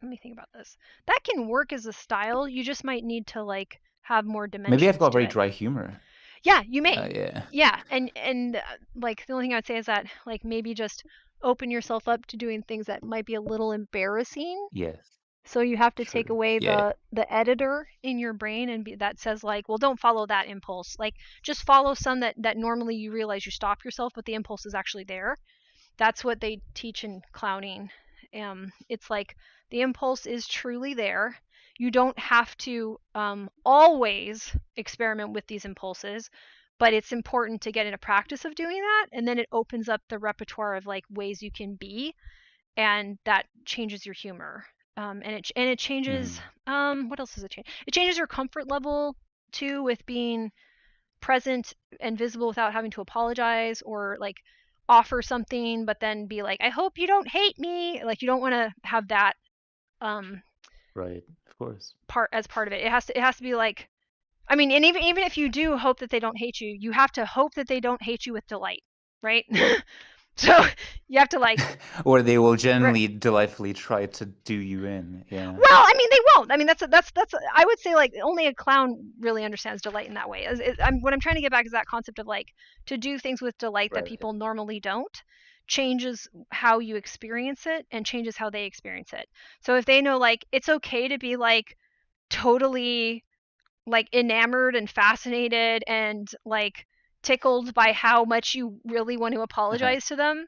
let me think about this. That can work as a style. You just might need to like have more Maybe I've dimensions got to very it. dry humor. Yeah, you may. Yeah. Yeah, and like the only thing I'd say is that like maybe just open yourself up to doing things that might be a little embarrassing. Yes. So you have to take True. away Yeah. the editor in your brain and that says like, well, don't follow that impulse. Like just follow some that normally you realize you stop yourself, but the impulse is actually there. That's what they teach in clowning. It's like the impulse is truly there. You don't have to always experiment with these impulses, but it's important to get in a practice of doing that, and then it opens up the repertoire of like ways you can be, and that changes your humor. And it changes. What else does it change? It changes your comfort level too with being present and visible without having to apologize or like offer something but then be like, I hope you don't hate me. Like you don't want to have that um Right. Of course. part of it. It has to be like, I mean, and even if you do hope that they don't hate you, you have to hope that they don't hate you with delight, right? So you have to like, Or they will generally delightfully try to do you in. Yeah. well, I mean, they won't. I mean, that's I would say like only a clown really understands delight in that way. What I'm trying to get back is that concept of like to do things with delight that Right. people normally don't changes how you experience it and changes how they experience it. So if they know like it's okay to be like totally like enamored and fascinated and like tickled by how much you really want to apologize to them,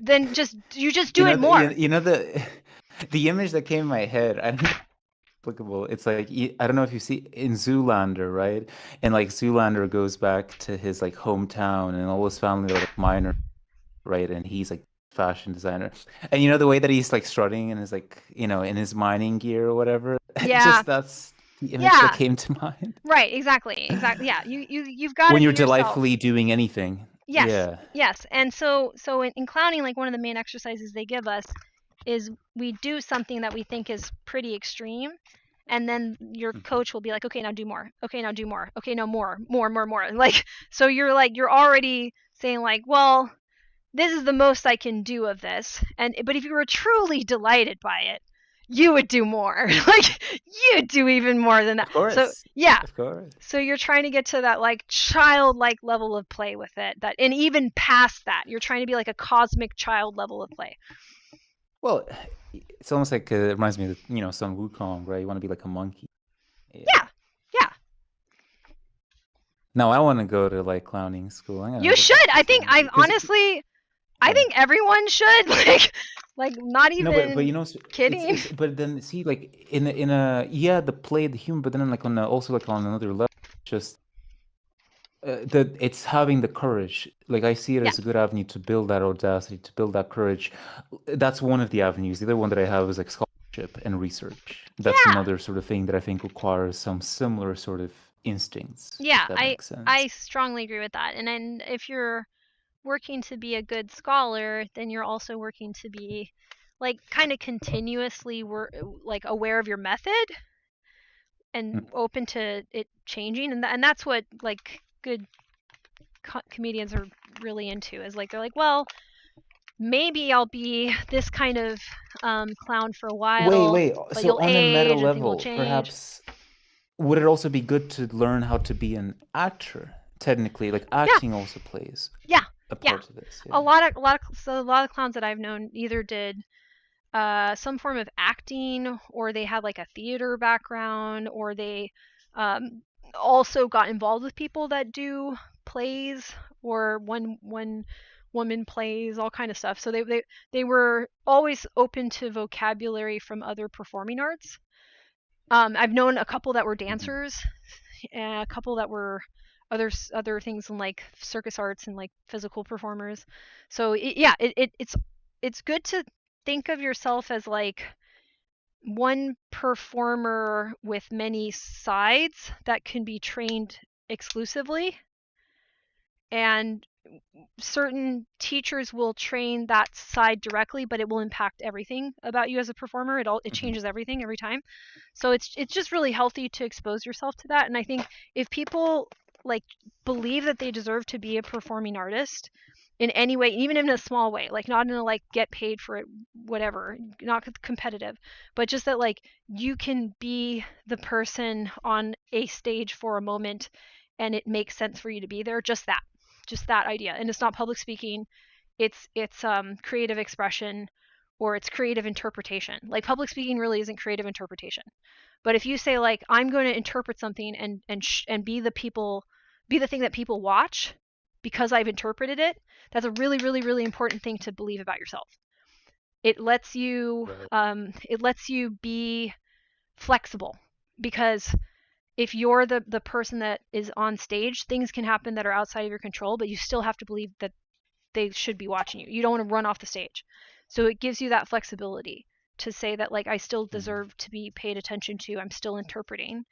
then you just do it more. You know the image that came in my head. I don't know if it's applicable. It's like I don't know if you see in Zoolander, right? And like Zoolander goes back to his like hometown, and all his family are like miners, right? And he's like fashion designer, and you know the way that he's like strutting in his like in his mining gear or whatever. Yeah. Just that's the image that Yeah. came to mind. Right, exactly. Yeah, you've got to When be you're yourself. delightfully doing anything. Yes. Yeah. Yes. And so in clowning, like one of the main exercises they give us is we do something that we think is pretty extreme, and then your Mhm. coach will be like, okay, now do more. Okay, now do more. Okay, now more. Like, so you're already saying like, well, this is the most I can do of this. But if you were truly delighted by it, you would do more. Like you'd do even more than that. Of So course. yeah. Of course. So you're trying to get to that like childlike level of play with it. That and even past that, you're trying to be like a cosmic child level of play. Well, it's almost like it reminds me of Sun Wukong, right? You want to be like a monkey. Yeah. Yeah. Now I want to go to like clowning school. I'm gonna You look should. up I this think image I yeah. think everyone should like not No, but even kidding. it's but then see like in a yeah the play the humor, but then like also like on another level, just that it's having the courage. Like I see it Yeah. as a good avenue to build that audacity, to build that courage. That's one of the avenues. The other one that I have is like scholarship and research. That's Yeah. another sort of thing that I think requires some similar sort of instincts, if Yeah, that I makes sense. I strongly agree with that. And then if you're working to be a good scholar, then you're also working to be like kind of continuously like aware of your method and Mm. open to it changing, and that's what like good comedians are really into, is like they're like, well, maybe I'll be this kind of clown for a while, Wait. but So you'll on a meta age and things will level, change. perhaps would it also be good to learn how to be an actor? Technically, like Yeah. acting also plays Yeah. a Yeah. part of this. A Yeah. lot of clowns that I've known either did some form of acting, or they had like a theater background, or they um, also got involved with people that do plays, or one woman plays, all kind of stuff. So they were always open to vocabulary from other performing arts. I've known a couple that were Mhm. dancers, and a couple that were other things in like circus arts and like physical performers. So it's good to think of yourself as like one performer with many sides that can be trained exclusively, and certain teachers will train that side directly, but it will impact everything about you as a performer. It changes everything every time. So it's just really healthy to expose yourself to that. And I think if people like believe that they deserve to be a performing artist in any way, even in a small way, like not in a like get paid for it, whatever, not competitive, but just that like you can be the person on a stage for a moment and it makes sense for you to be there, just that idea. And it's not public speaking, it's creative expression, or it's creative interpretation. Like public speaking really isn't creative interpretation, but if you say like I'm going to interpret something and be the thing that people watch because I've interpreted it, that's a really really really important thing to believe about yourself. It lets you Right. be flexible, because if you're the person that is on stage, things can happen that are outside of your control, but you still have to believe that they should be watching you. You don't want to run off the stage. So it gives you that flexibility to say that like I still deserve to be paid attention to. I'm still interpreting,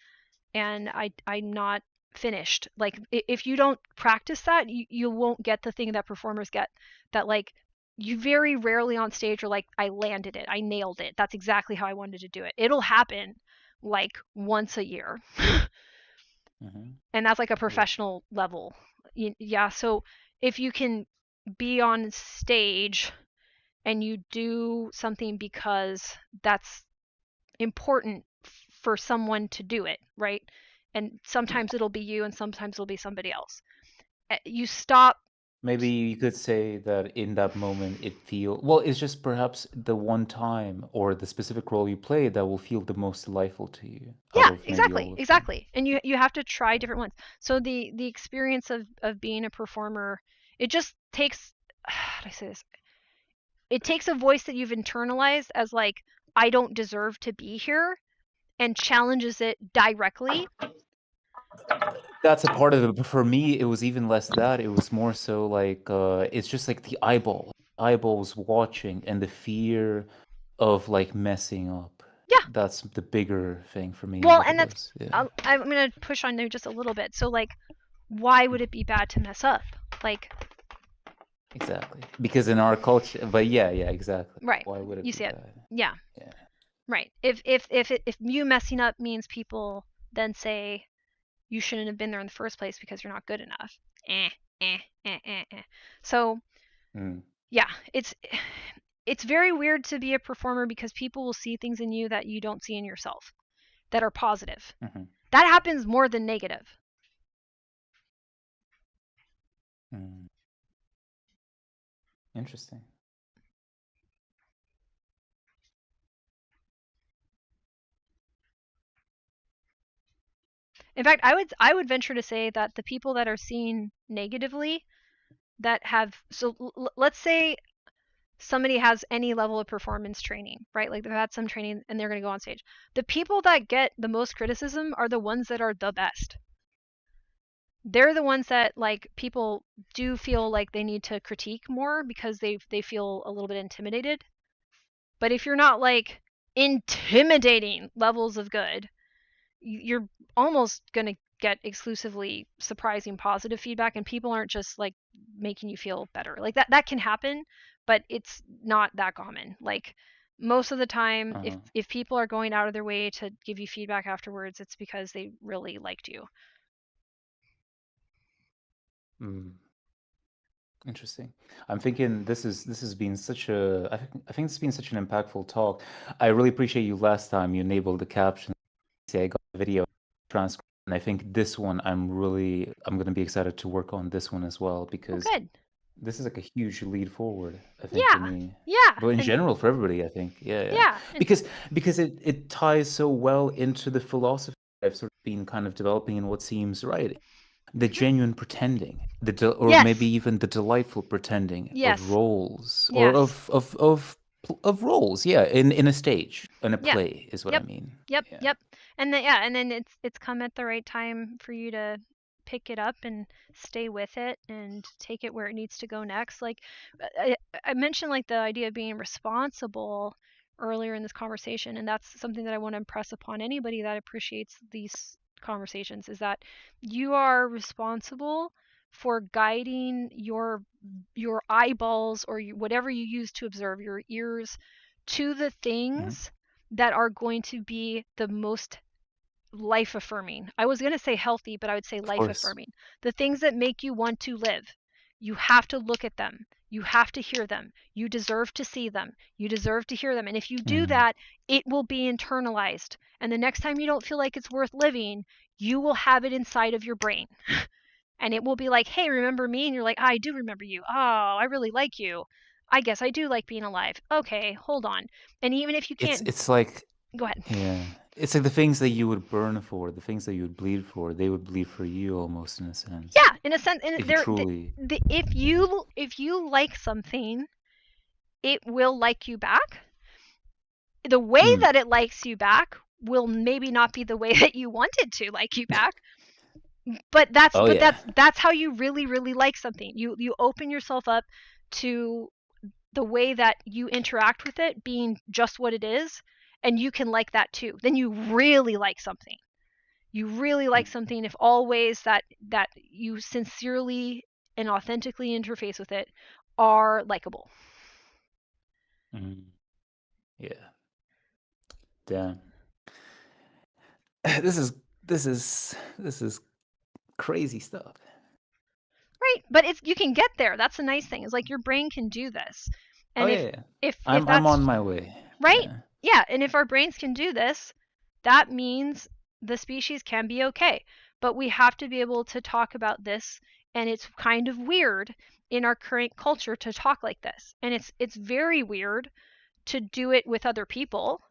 and I'm not finished. Like if you don't practice that, you won't get the thing that performers get, that like you very rarely on stage are like I landed it. I nailed it. That's exactly how I wanted to do it. It'll happen like once a year. And that's like a Yeah. professional level. Yeah, so if you can be on stage and you do something because that's important for someone to do it, right? And sometimes it'll be you and sometimes it'll be somebody else. You stop. Maybe you could say that in that moment well, it's just perhaps the one time or the specific role you play that will feel the most delightful to you out Yeah, of maybe all exactly, of them. exactly. And you have to try different ones. So the experience of being a performer, it just takes how do I say this? It takes a voice that you've internalized as like I don't deserve to be here, and challenges it directly. That's a part of it, but for me, it was even less that. It was more so like it's just like the eyeballs watching, and the fear of like messing up. Yeah. That's the bigger thing for me Well, with and that's this. Yeah, I'm gonna push on there just a little bit. So like, why would it be bad to mess up? Like, exactly. Because in our culture, but yeah, exactly. right? Why would it You be see it? bad? Yeah. Yeah. Right. If you messing up means people then say you shouldn't have been there in the first place because you're not good enough. Eh, eh. So Mm. yeah, it's very weird to be a performer because people will see things in you that you don't see in yourself that are positive. Mm-hmm. That happens more than negative. Mm. Interesting. In fact, I would venture to say that the people that are seen negatively, that have, so let's say somebody has any level of performance training, right? Like they've had some training and they're going to go on stage. The people that get the most criticism are the ones that are the best. They're the ones that like people do feel like they need to critique more because they feel a little bit intimidated. But if you're not like intimidating levels of good, you're almost going to get exclusively surprising positive feedback, and people aren't just like making you feel better. Like that can happen, but it's not that common. Like most of the time, if Uh-huh. if people are going out of their way to give you feedback afterwards, it's because they really liked you. Mm. Interesting. I'm thinking this has been such a I think it's been such an impactful talk. I really appreciate you last time you enabled the caption. See, I got the video transcript, and I think this one I'm gonna be excited to work on this one as well Oh, because good. this is like a huge lead forward, I think, for Yeah. me. Yeah. But in And general for everybody, I think. Yeah. yeah. And Because it ties so well into the philosophy I've sort of been kind of developing in what seems right. The mhm. genuine pretending, or maybe Yes. even the delightful pretending of Yes. roles, or Yes. of roles, yeah, in a stage, in a Yeah. play, is what I Yep. mean. Yep. Yeah. Yep. And then yeah, and then it's come at the right time for you to pick it up and stay with it and take it where it needs to go next. Like I mentioned like the idea of being responsible earlier in this conversation, and that's something that I want to impress upon anybody that appreciates these conversations, is that you are responsible for guiding your eyeballs or whatever you use to observe, your ears, to the things that are going to be the most life affirming. I was going to say healthy, but I would say Of life course. affirming. The things that make you want to live. You have to look at them. You have to hear them. You deserve to see them. You deserve to hear them. And if you do Mm. that, it will be internalized. And the next time you don't feel like it's worth living, you will have it inside of your brain. And it will be like, hey, remember me? And you're like, I do remember you. Oh, I really like you. I guess I do like being alive. Okay, hold on. And even if you can't, It's like, go ahead. yeah, it's like the things that you would burn for, the things that you would bleed for, they would bleed for you almost in a sense. Yeah, in a sense, and If you truly. if you like something, it will like you back. The way Mm. that it likes you back will maybe not be the way that you wanted to like you back, but Oh yeah. that's how you really like something. You open yourself up to the way that you interact with it being just what it is, and you can like that too. Then you really like something. You really like something if all ways that you sincerely and authentically interface with it are likable. Mm. Yeah. Damn. This is this is crazy stuff. Right, but it's, you can get there. That's the nice thing. Is like your brain can do this. Oh And yeah, yeah. if I'm on that's my way. right, Yeah. yeah, and if our brains can do this, that means the species can be okay. But we have to be able to talk about this, and it's kind of weird in our current culture to talk like this. And it's very weird to do it with other people.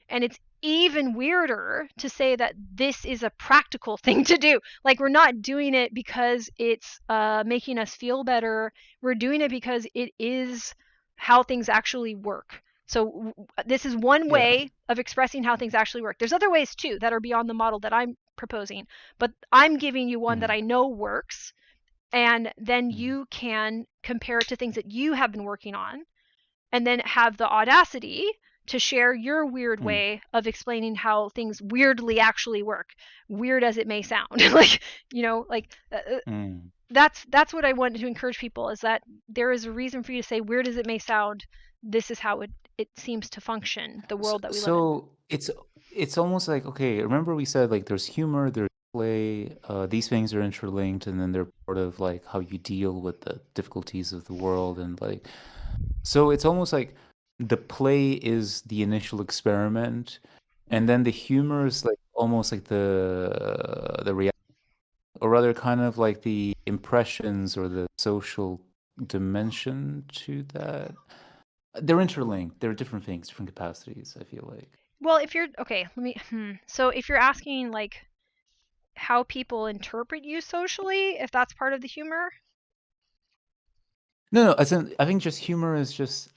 And it's even weirder to say that this is a practical thing to do. Like, we're not doing it because it's making us feel better. We're doing it because it is how things actually work. So this is one Yeah. way of expressing how things actually work. There's other ways too that are beyond the model that I'm proposing, but I'm giving you one that Mm. I know works, and then Mm. you can compare it to things that you have been working on, and then have the audacity to share your weird Mm. way of explaining how things weirdly actually work, weird as it may sound. Like, Mm. that's what I wanted to encourage people, is that there is a reason for you to say, weird as it may sound, this is how it seems to function, the So, world that we live in. so it's almost like, okay, remember we said like there's humor, there's play, these things are interlinked, and then they're part of like how you deal with the difficulties of the world, and like, so it's almost like the play is the initial experiment, and then the humor is like almost like the reality, or rather kind of like the impressions or the social dimension to that. They're interlinked. They're different things, different capacities, I feel like. Well, if you're okay, so if you're asking like how people interpret you socially, if that's part of the humor. No, no, as in, I think just humor is just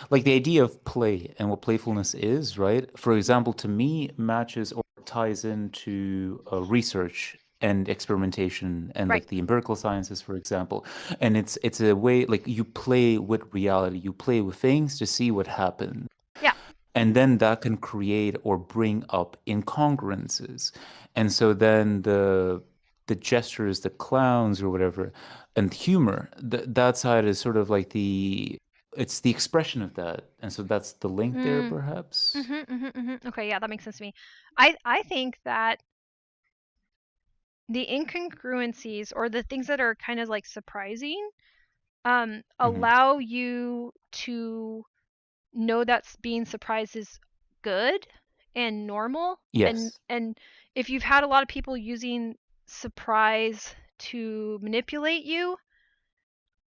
like the idea of play and what playfulness is, right? For example, to me, matches or ties into research and experimentation and Right. like the empirical sciences, for example. And it's a way like you play with reality, you play with things to see what happens. Yeah. And then that can create or bring up incongruences. And so then the gestures, the clowns or whatever, and humor, that side is sort of like it's the expression of that. And so that's the link there, perhaps. Okay, yeah, that makes sense to me. I think that the incongruencies, or the things that are kind of like surprising, Hmm. allow you to know that being surprised is good and normal. and Yes. and if you've had a lot of people using surprise to manipulate you,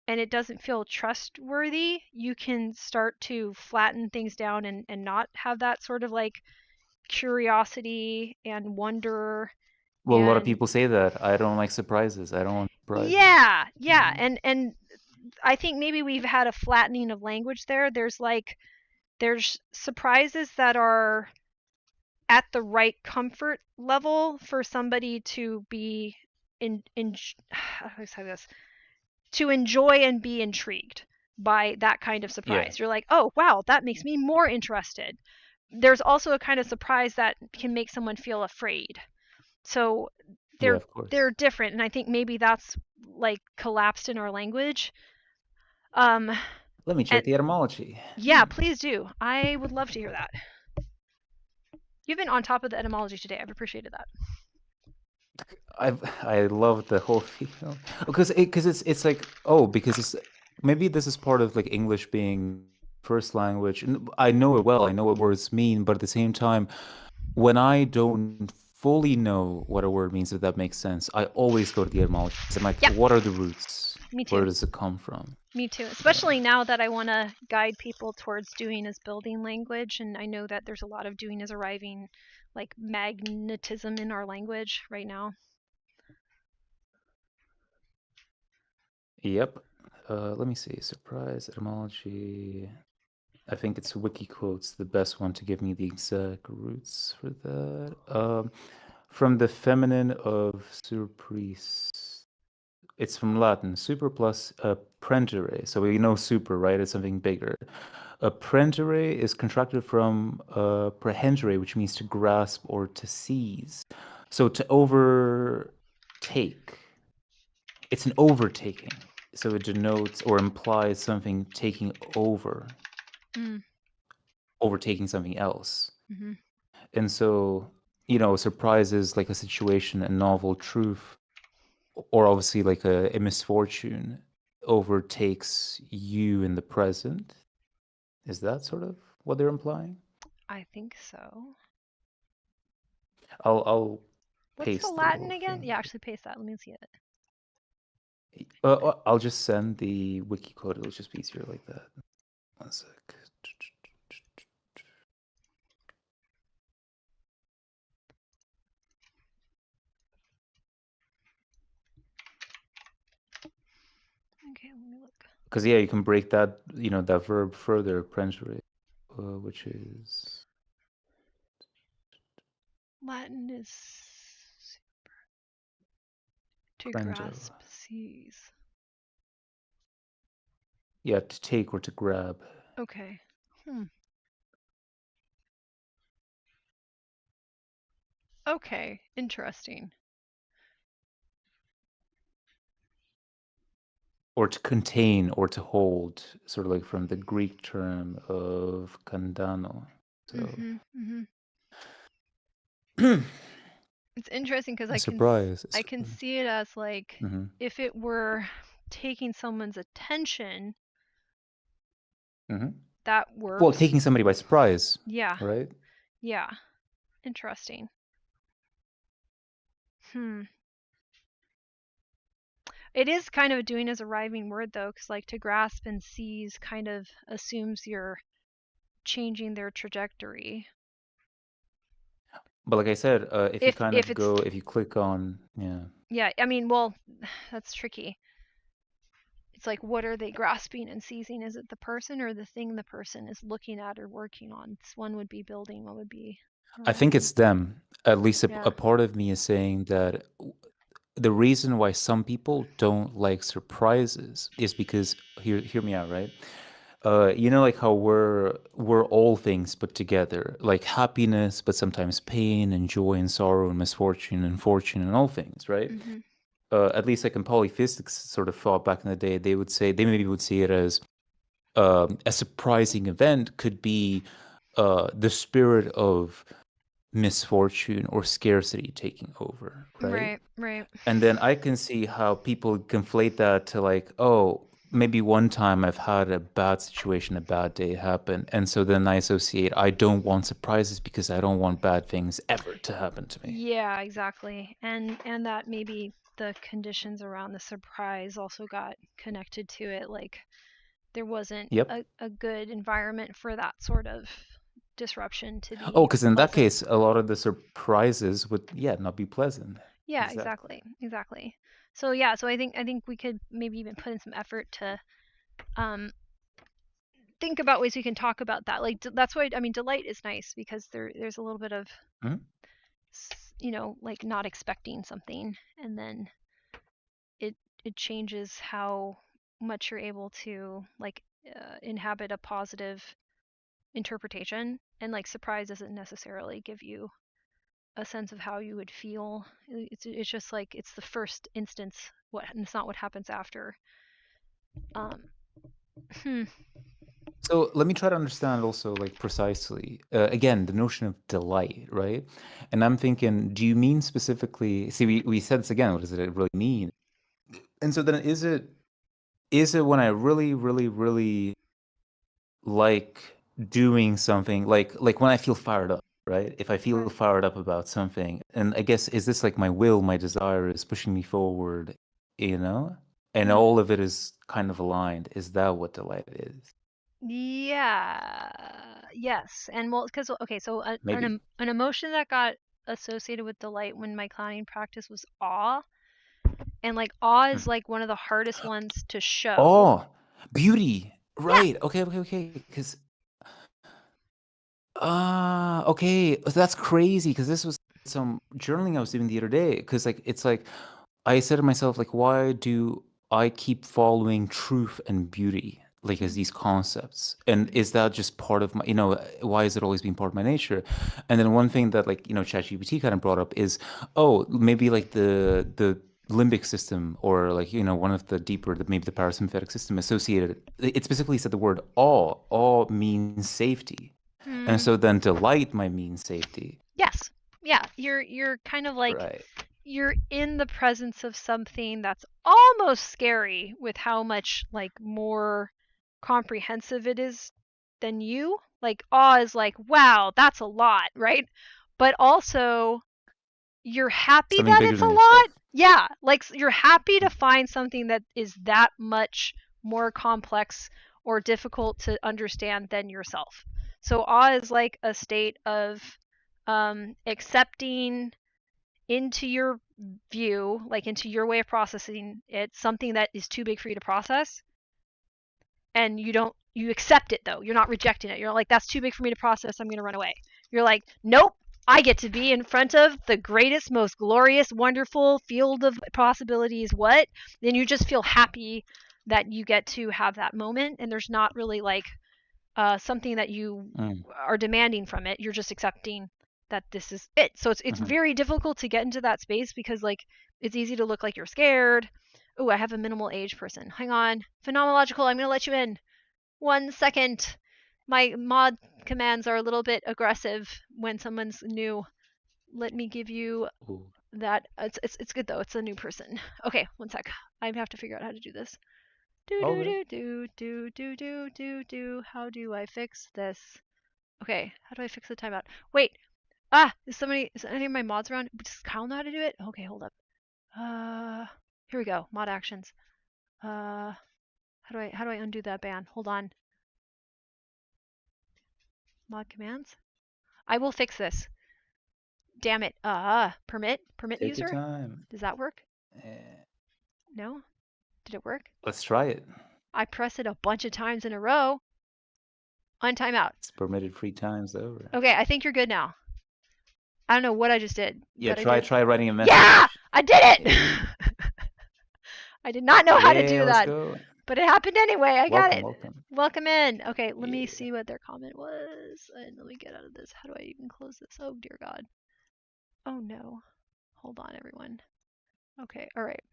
and it doesn't feel trustworthy, you can start to flatten things down, and not have that sort of like curiosity and wonder. Well, a lot of And people say that. I don't like surprises. I don't want surprises. yeah, and I think maybe we've had a flattening of language there. There's surprises that are at the right comfort level for somebody to be in how do I say this, to enjoy and be intrigued by that kind of Yeah. surprise. You're like, oh wow, that makes me more interested. There's also a kind of surprise that can make someone feel afraid. So Yeah, they're of course. they're different, and I think maybe that's like collapsed in our language. Um, Let me and check the etymology. yeah, please do. I would love to hear that. You've been on top of the etymology today. I've appreciated that. I love the whole field because it's like, oh, because it's maybe this is part of like English being first language, and I know it well. I know what words mean, but at the same time, when I don't fully know what a word means, if that makes sense, I always go to the etymology. I'm like, Yeah, what are the roots? me Where too. does it come from? Me too. Yeah. Especially now that I want to guide people towards doing as building language, and I know that there's a lot of doing as arriving, like magnetism in our language right now. Yep. Let me see. Surprise etymology. I think it's Wikiquotes, the best one to give me the exact roots for that. From the feminine of surprise. It's from Latin, super plus prendere. So we know super, right? It's something bigger. A prendere is contracted from prehendere, which means to grasp or to seize. So to overtake. It's an overtaking. So it denotes or implies something taking over, Mm. overtaking something else. Mm-hmm. And so, surprise is like a situation, a novel truth, or obviously like a misfortune overtakes you in the present. Is that sort of what they're implying? I think so. I'll What's the paste the Latin little again? thing. Yeah, actually paste that. Let me see it. I'll just send the wiki code. It'll just be easier like that. One sec. Okay, let me look. Because yeah, you can break that, that verb further, prensure, which is Latin is to prendo. grasp, seize. Yeah, to take or to grab. Okay. Okay, interesting. Or to contain or to hold, sort of like from the Greek term of kandano. So It's interesting because a surprise. I can see it as like Mm-hmm. if it were taking someone's attention, Mm-hmm. that Well, works. taking somebody by surprise, Yeah. right? Yeah. Interesting. It is kind of a doing as a rhyming word though, because like to grasp and seize kind of assumes you're changing their trajectory. But like I said, if you kind If of it's go, if you click on, yeah, I mean, well, that's tricky. It's like what are they grasping and seizing? Is it the person or the thing the person is looking at or working on? One would be building, one would be I think it's them. At least a yeah. part of me is saying that the reason why some people don't like surprises is because hear me out, right? Like how we're all things put together, like happiness, but sometimes pain and joy and sorrow and misfortune and fortune and all things, right? Mm-hmm. At least like in polyphysics sort of thought back in the day, they maybe would see it as a surprising event could be the spirit of misfortune or scarcity taking over, right? Right, right. And then I can see how people conflate that to like, oh, maybe one time I've had a bad situation, a bad day happen. And so then I associate, I don't want surprises because I don't want bad things ever to happen to me. Yeah, exactly. And that maybe the conditions around the surprise also got connected to it. Like there wasn't Yep. a good environment for that sort of disruption to Oh, be because in that pleasant. case, a lot of the surprises would, yeah, not be pleasant. Yeah, Exactly. exactly. So yeah, so I think we could maybe even put in some effort to um think about ways we can talk about that. Like that's why I mean delight is nice because there's a little bit of Mhm. like not expecting something and then it it changes how much you're able to like inhabit a positive interpretation and like surprise doesn't necessarily give you a sense of how you would feel. It's just like it's the first instance. It's not what happens after. So let me try to understand also, like, precisely, again, the notion of delight, right? And I'm thinking, do you mean specifically, see, we said this again, what does it really mean? And so then is it when I really, really, really like doing something, like when I feel fired up, right? If I feel fired up about something, and I guess, is this like my will, my desire is pushing me forward, you know? And all of it is kind of aligned. Is that what delight is? Yeah. Yes. And well, because okay, so Maybe. an emotion that got associated with delight when my clowning practice was awe, and like awe is like one of the hardest ones to show. Oh, beauty. Yeah. Right. Okay, okay, okay. Because okay. So that's crazy, because this was some journaling I was doing the other day. Because like it's like I said to myself, like, why do I keep following truth and beauty, like, as these concepts? And is that just part of my, why has it always been part of my nature? And then one thing that, like, ChatGPT kind of brought up is, oh, maybe like the limbic system, or like, one of the deeper, maybe the parasympathetic system associated, it specifically said the word awe. Awe means safety. And so then delight might mean safety. Yes. Yeah. You're kind of like Right. you're in the presence of something that's almost scary with how much like more comprehensive it is than you. Like awe is like, wow, that's a lot, right? But also you're happy Something that bigger it's a than lot. yourself. Yeah, like you're happy to find something that is that much more complex or difficult to understand than yourself. So awe is like a state of accepting into your view, like into your way of processing it, something that is too big for you to process, and you accept it though. You're not rejecting it. You're like, that's too big for me to process. I'm going to run away. You're like, nope. I get to be in front of the greatest, most glorious, wonderful field of possibilities. What? Then you just feel happy that you get to have that moment, and there's not really like something that you are demanding from it. You're just accepting that this is it. So it's very difficult to get into that space because like it's easy to look like you're scared. Oh, I have a minimal age person. Hang on. Phenomenological, I'm going to let you in. 1 second. My mod commands are a little bit aggressive when someone's new. Let me give you that. It's good though. It's a new person. Okay, 1 sec. I have to figure out how to do this. Do. How do I fix this? Okay, how do I fix the timeout? Wait. Is any of my mods around? Does Kyle know how to do it? Okay, hold up. Here we go. Mod actions. How do I undo that ban? Hold on. Mod commands. I will fix this. Damn it. Permit Take user? your time. Does that work? No? Did it work? Let's try it. I press it a bunch of times in a row. On timeout. It's permitted 3 times over. Okay, I think you're good now. I don't know what I just did. Yeah, but try writing a message. Yeah! I did it! Yeah. I did not know how to do that. Go. But it happened anyway. I got it. Welcome in. Okay, let me see what their comment was. And let me get out of this. How do I even close this? Oh, dear God. Oh, no. Hold on, everyone. Okay, all right.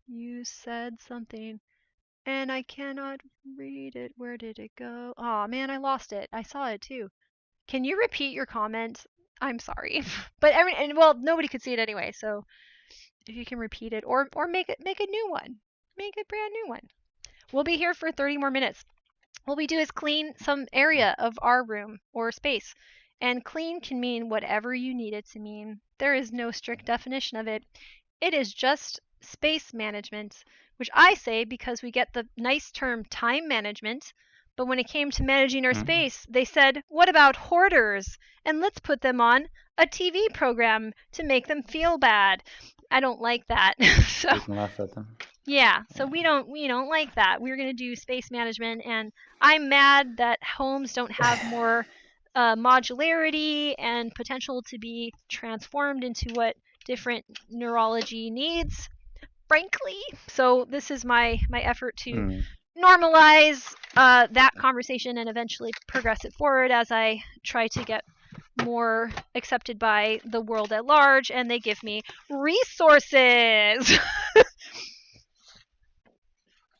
You said something, and I cannot read it. Where did it go? Oh, man, I lost it. I saw it, too. Can you repeat your comment? I'm sorry. But well, nobody could see it anyway, so if you can repeat it or make a new one. Make a brand new one. We'll be here for 30 more minutes. What we do is clean some area of our room or space. And clean can mean whatever you need it to mean. There is no strict definition of it. It is just space management, which I say because we get the nice term time management. But when it came to managing our space, they said, what about hoarders? And let's put them on a TV program to make them feel bad. I don't like that. So you can laugh at them. Yeah, so we don't like that. We're going to do space management, and I'm mad that homes don't have more modularity and potential to be transformed into what different neurology needs, frankly. So this is my effort to normalize that conversation and eventually progress it forward as I try to get more accepted by the world at large, and they give me resources.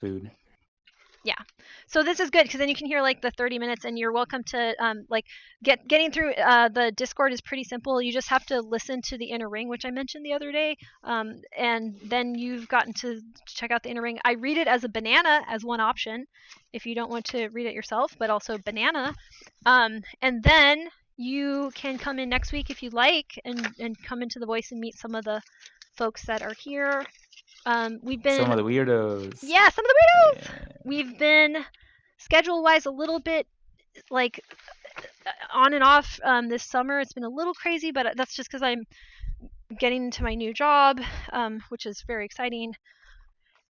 Food. Yeah, so this is good because then you can hear like the 30 minutes, and you're welcome to like getting through the Discord is pretty simple. You just have to listen to the inner ring, which I mentioned the other day, and then you've gotten to check out the inner ring. I read it as a banana as one option if you don't want to read it yourself, but also banana, and then you can come in next week if you like, and come into the voice and meet some of the folks that are here. We've been Some of the weirdos. Yeah, some of the weirdos. Yeah. We've been schedule-wise a little bit like on and off this summer. It's been a little crazy, but that's just because I'm getting into my new job, which is very exciting,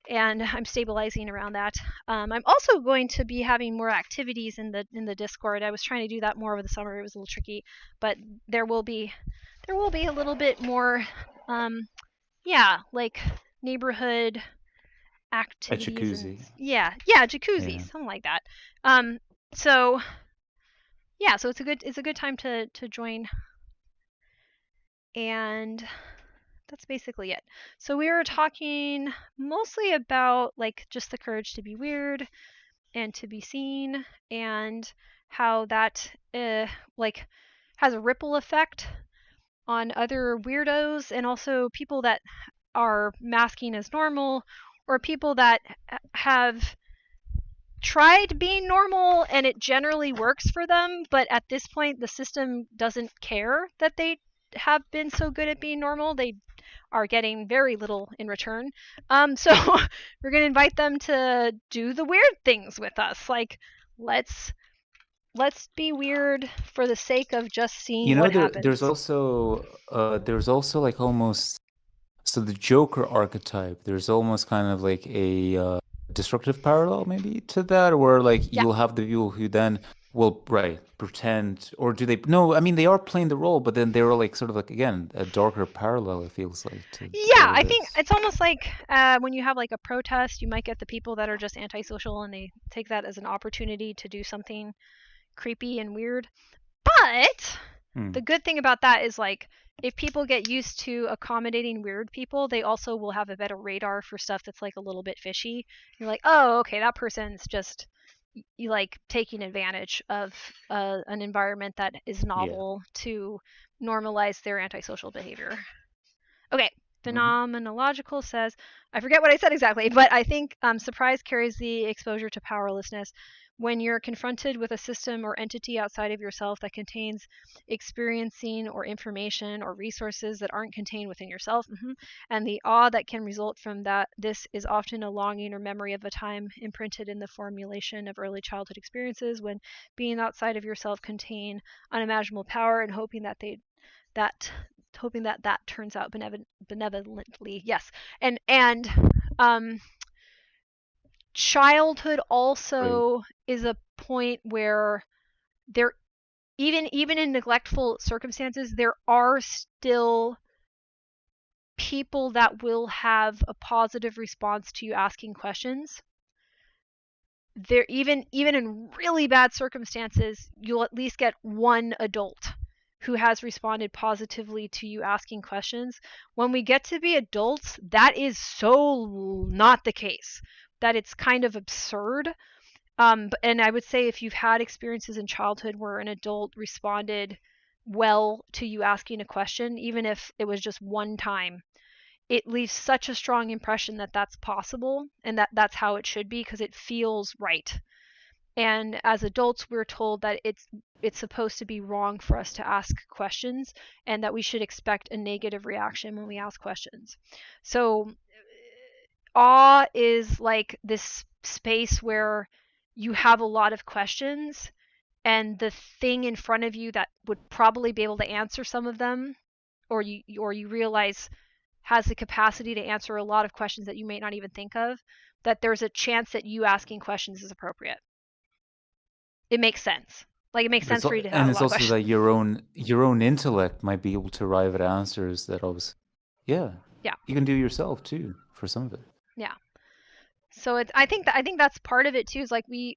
and I'm stabilizing around that. I'm also going to be having more activities in the Discord. I was trying to do that more over the summer. It was a little tricky, but there will be a little bit more, like neighborhood activities and jacuzzi, something like that. So it's a good time to join, and that's basically it. So we were talking mostly about like just the courage to be weird and to be seen, and how that like has a ripple effect on other weirdos and also people that are masking as normal, or people that have tried being normal and it generally works for them, but at this point the system doesn't care that they have been so good at being normal. They are getting very little in return. So we're going to invite them to do the weird things with us. Like, let's be weird for the sake of just seeing what happens. There's also like almost, so the Joker archetype, there's almost kind of like a destructive parallel maybe to that, where like you'll have the people who then will pretend, or do they? No, I mean they are playing the role, but then they're like sort of like, again, a darker parallel, it feels like. I think it's almost like when you have like a protest, you might get the people that are just antisocial and they take that as an opportunity to do something creepy and weird. But the good thing about that is, like, if people get used to accommodating weird people, they also will have a better radar for stuff that's like a little bit fishy. You're like, oh, okay, that person's just like taking advantage of an environment that is novel to normalize their antisocial behavior. Okay, Phenomenological says, I forget what I said exactly, but I think surprise carries the exposure to powerlessness. When you're confronted with a system or entity outside of yourself that contains experiencing or information or resources that aren't contained within yourself, and the awe that can result from that, this is often a longing or memory of a time imprinted in the formulation of early childhood experiences when being outside of yourself contain unimaginable power, and hoping that that turns out benevolently. Yes. And childhood also is a point where there, even in neglectful circumstances, there are still people that will have a positive response to you asking questions. There, even in really bad circumstances, you'll at least get one adult who has responded positively to you asking questions. When we get to be adults, that is so not the case, that it's kind of absurd. And I would say if you've had experiences in childhood where an adult responded well to you asking a question, even if it was just one time, it leaves such a strong impression that that's possible and that that's how it should be, because it feels right. And as adults, we're told that it's supposed to be wrong for us to ask questions, and that we should expect a negative reaction when we ask questions. So awe is like this space where you have a lot of questions, and the thing in front of you that would probably be able to answer some of them, or you realize has the capacity to answer a lot of questions that you may not even think of, that there's a chance that you asking questions is appropriate. It makes sense. Like, it makes sense for you to have and a it's lot of also questions. that your own intellect might be able to arrive at answers that you can do yourself too for some of it. Yeah. So I think that's part of it too. Is like we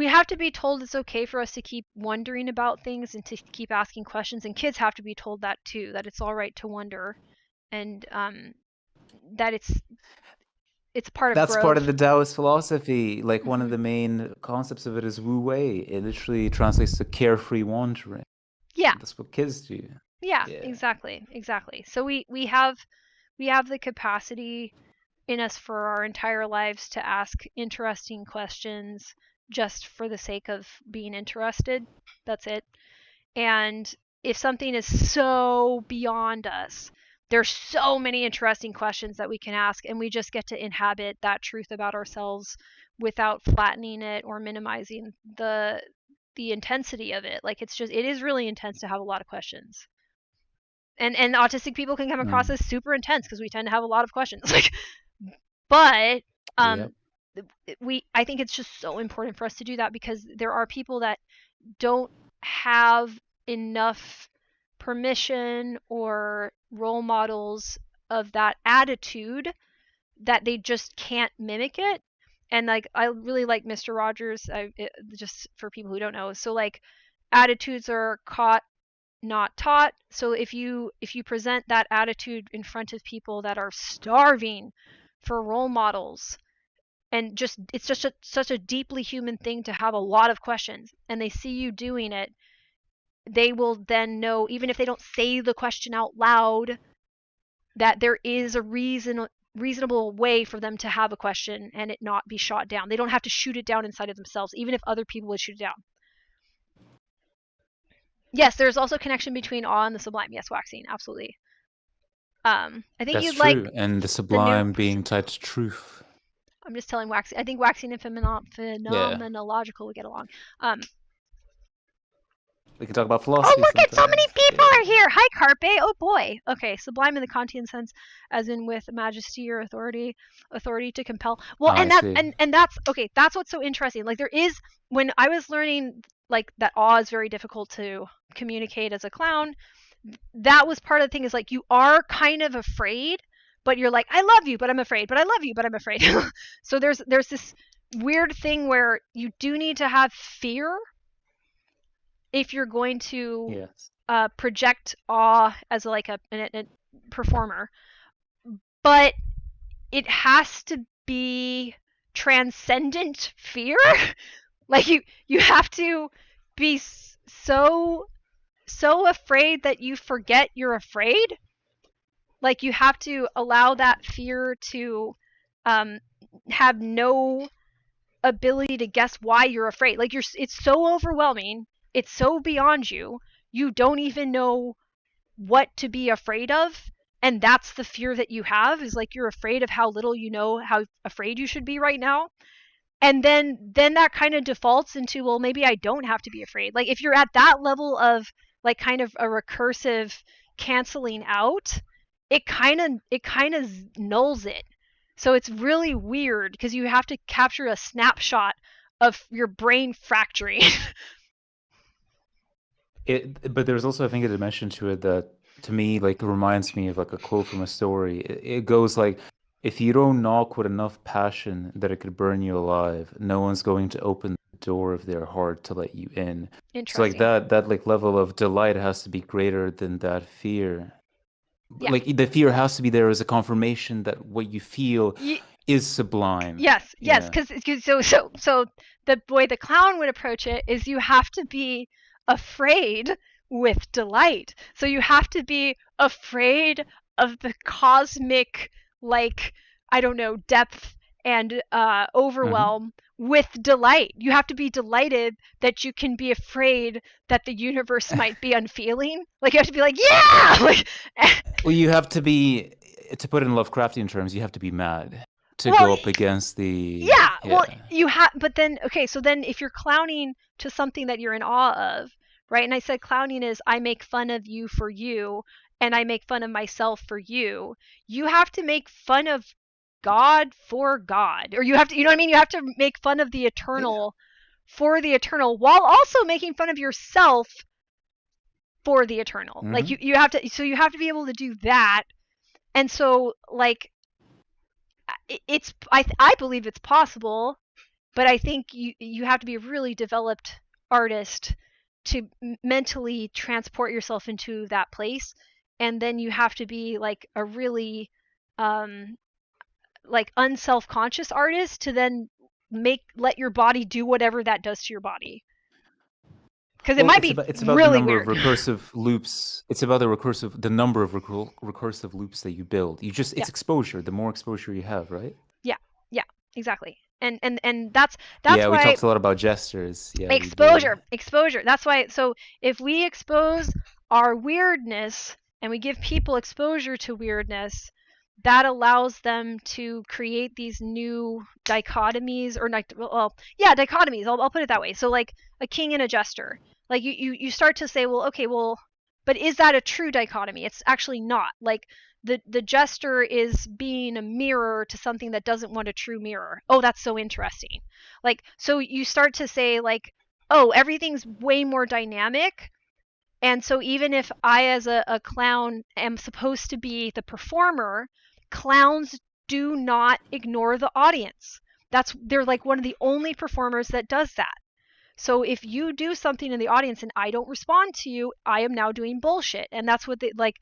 have to be told it's okay for us to keep wondering about things and to keep asking questions, and kids have to be told that too, that it's all right to wonder, and that it's part of That's part of growth. the Taoist philosophy. Like one of Mm-hmm. the main concepts of it is Wu Wei. It literally translates to carefree wandering. Yeah. That's what kids do. Yeah, Yeah. exactly. So we have the capacity in us for our entire lives to ask interesting questions just for the sake of being interested. That's it. And if something is so beyond us, there's so many interesting questions that we can ask, and we just get to inhabit that truth about ourselves without flattening it or minimizing the intensity of it. Like it is really intense to have a lot of questions. And autistic people can come across as super intense because we tend to have a lot of questions. Like, but Yep. I think it's just so important for us to do that, because there are people that don't have enough permission or role models of that attitude, that they just can't mimic it. And like I really like Mr. Rogers. Just for people who don't know, so like attitudes are caught, not taught. So if you present that attitude in front of people that are starving for role models, and just it's just such a deeply human thing to have a lot of questions, and they see you doing it, they will then know, even if they don't say the question out loud, that there is a reasonable way for them to have a question and it not be shot down. They don't have to shoot it down inside of themselves, even if other people would shoot it down. Yes, there's also a connection between awe and the sublime. Yes, Waxing, absolutely. I think That's you'd like true. And the the new. sublime being tied to truth. I'm just telling Waxing. I think Waxing and Yeah. phenomenological would get along. We can talk about Oh, philosophy look at so many sometimes. people Yeah. are here. Hi, Carpe. Oh boy. Okay, sublime in the Kantian sense, as in with majesty or authority to compel. Well, I see. and that's okay. That's what's so interesting. Like there is, when I was learning like that awe is very difficult to communicate as a clown, that was part of the thing, is like you are kind of afraid, but you're like, I love you, but I'm afraid, but I love you, but I'm afraid. So there's this weird thing where you do need to have fear if you're going to Yes. project awe as like a performer, but it has to be transcendent fear. Like you have to be so afraid that you forget you're afraid. Like you have to allow that fear to have no ability to guess why you're afraid. Like it's so overwhelming, it's so beyond you, you don't even know what to be afraid of. And that's the fear that you have, is like you're afraid of how little you know how afraid you should be right now. And then that kind of defaults into, well, maybe I don't have to be afraid. Like if you're at that level of like kind of a recursive canceling out, it kind of nulls it. So it's really weird because you have to capture a snapshot of your brain fracturing. But there's also, I think, a dimension to it that, to me, like reminds me of like a quote from a story. It goes like, if you don't knock with enough passion that it could burn you alive, no one's going to open the door of their heart to let you in. So like Interesting. that like level of delight has to be greater than that fear. Yeah. Like the fear has to be there as a confirmation that what you feel is sublime. Yes, Yeah. because so the way the clown would approach it is you have to be afraid with delight. So you have to be afraid of the cosmic, like, I don't know, depth and overwhelm with delight. You have to be delighted that you can be afraid that the universe might be unfeeling. Like you have to be like, yeah, like. Well, you have to be, to put it in Lovecraftian terms, you have to be mad to Well, go up against the. yeah, well, you have, but then, okay, so then if you're clowning to something that you're in awe of, right? And I said clowning is I make fun of you for you, and I make fun of myself for you. You have to make fun of God for God, or you have to, you know what I mean? You have to make fun of the eternal for the eternal, while also making fun of yourself for the eternal. Like you have to, so you have to be able to do that. And so like I believe it's possible, but I think you have to be a really developed artist to mentally transport yourself into that place, and then you have to be like a really um like unself-conscious artist to then let your body do whatever that does to your body, because it Well, might be it's about the really number of weird. recursive loops. It's about the number of recursive loops that you build. It's Yeah, exposure. The more exposure you have, right? yeah, yeah, exactly. And that's Yeah, we why talked a lot about gestures. Yeah, we did. exposure. That's why. So if we expose our weirdness and we give people exposure to weirdness, that allows them to create these new dichotomies, or well, yeah, dichotomies. I'll put it that way. So like a king and a jester. Like you start to say, well, okay, well, but is that a true dichotomy? It's actually not. Like the jester is being a mirror to something that doesn't want a true mirror. Oh, that's so interesting. Like, so you start to say like, oh, everything's way more dynamic. And so even if I as a clown am supposed to be the performer, clowns do not ignore the audience. They're like one of the only performers that does that. So if you do something in the audience and I don't respond to you, I am now doing bullshit. And that's what they like.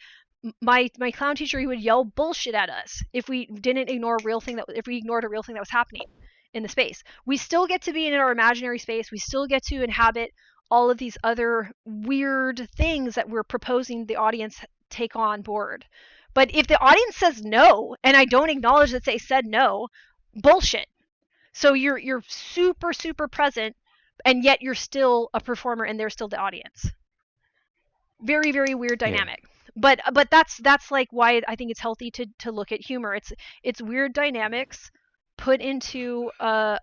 My clown teacher, he would yell bullshit at us if we didn't ignore a real thing if we ignored a real thing that was happening in the space. We still get to be in our imaginary space. We still get to inhabit all of these other weird things that we're proposing the audience take on board. But if the audience says no and I don't acknowledge that they said no, bullshit. So you're super super present, and yet you're still a performer and they're still the audience. Very very weird Yeah. dynamic. But that's like why I think it's healthy to look at humor. It's weird dynamics put into a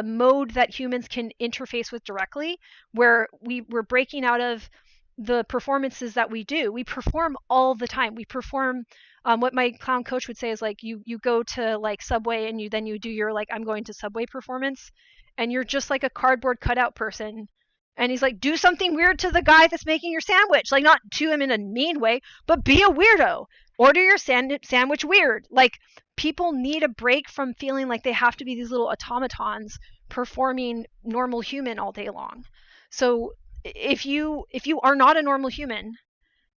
mode that humans can interface with directly, where we're breaking out of the performances that we do. We perform all the time. We perform what my clown coach would say is like you go to like Subway and you do your like I'm going to Subway performance, and you're just like a cardboard cutout person. And he's like, do something weird to the guy that's making your sandwich. Like, not to him in a mean way, but be a weirdo. Order your sandwich weird. Like, people need a break from feeling like they have to be these little automatons performing normal human all day long. So if you are not a normal human,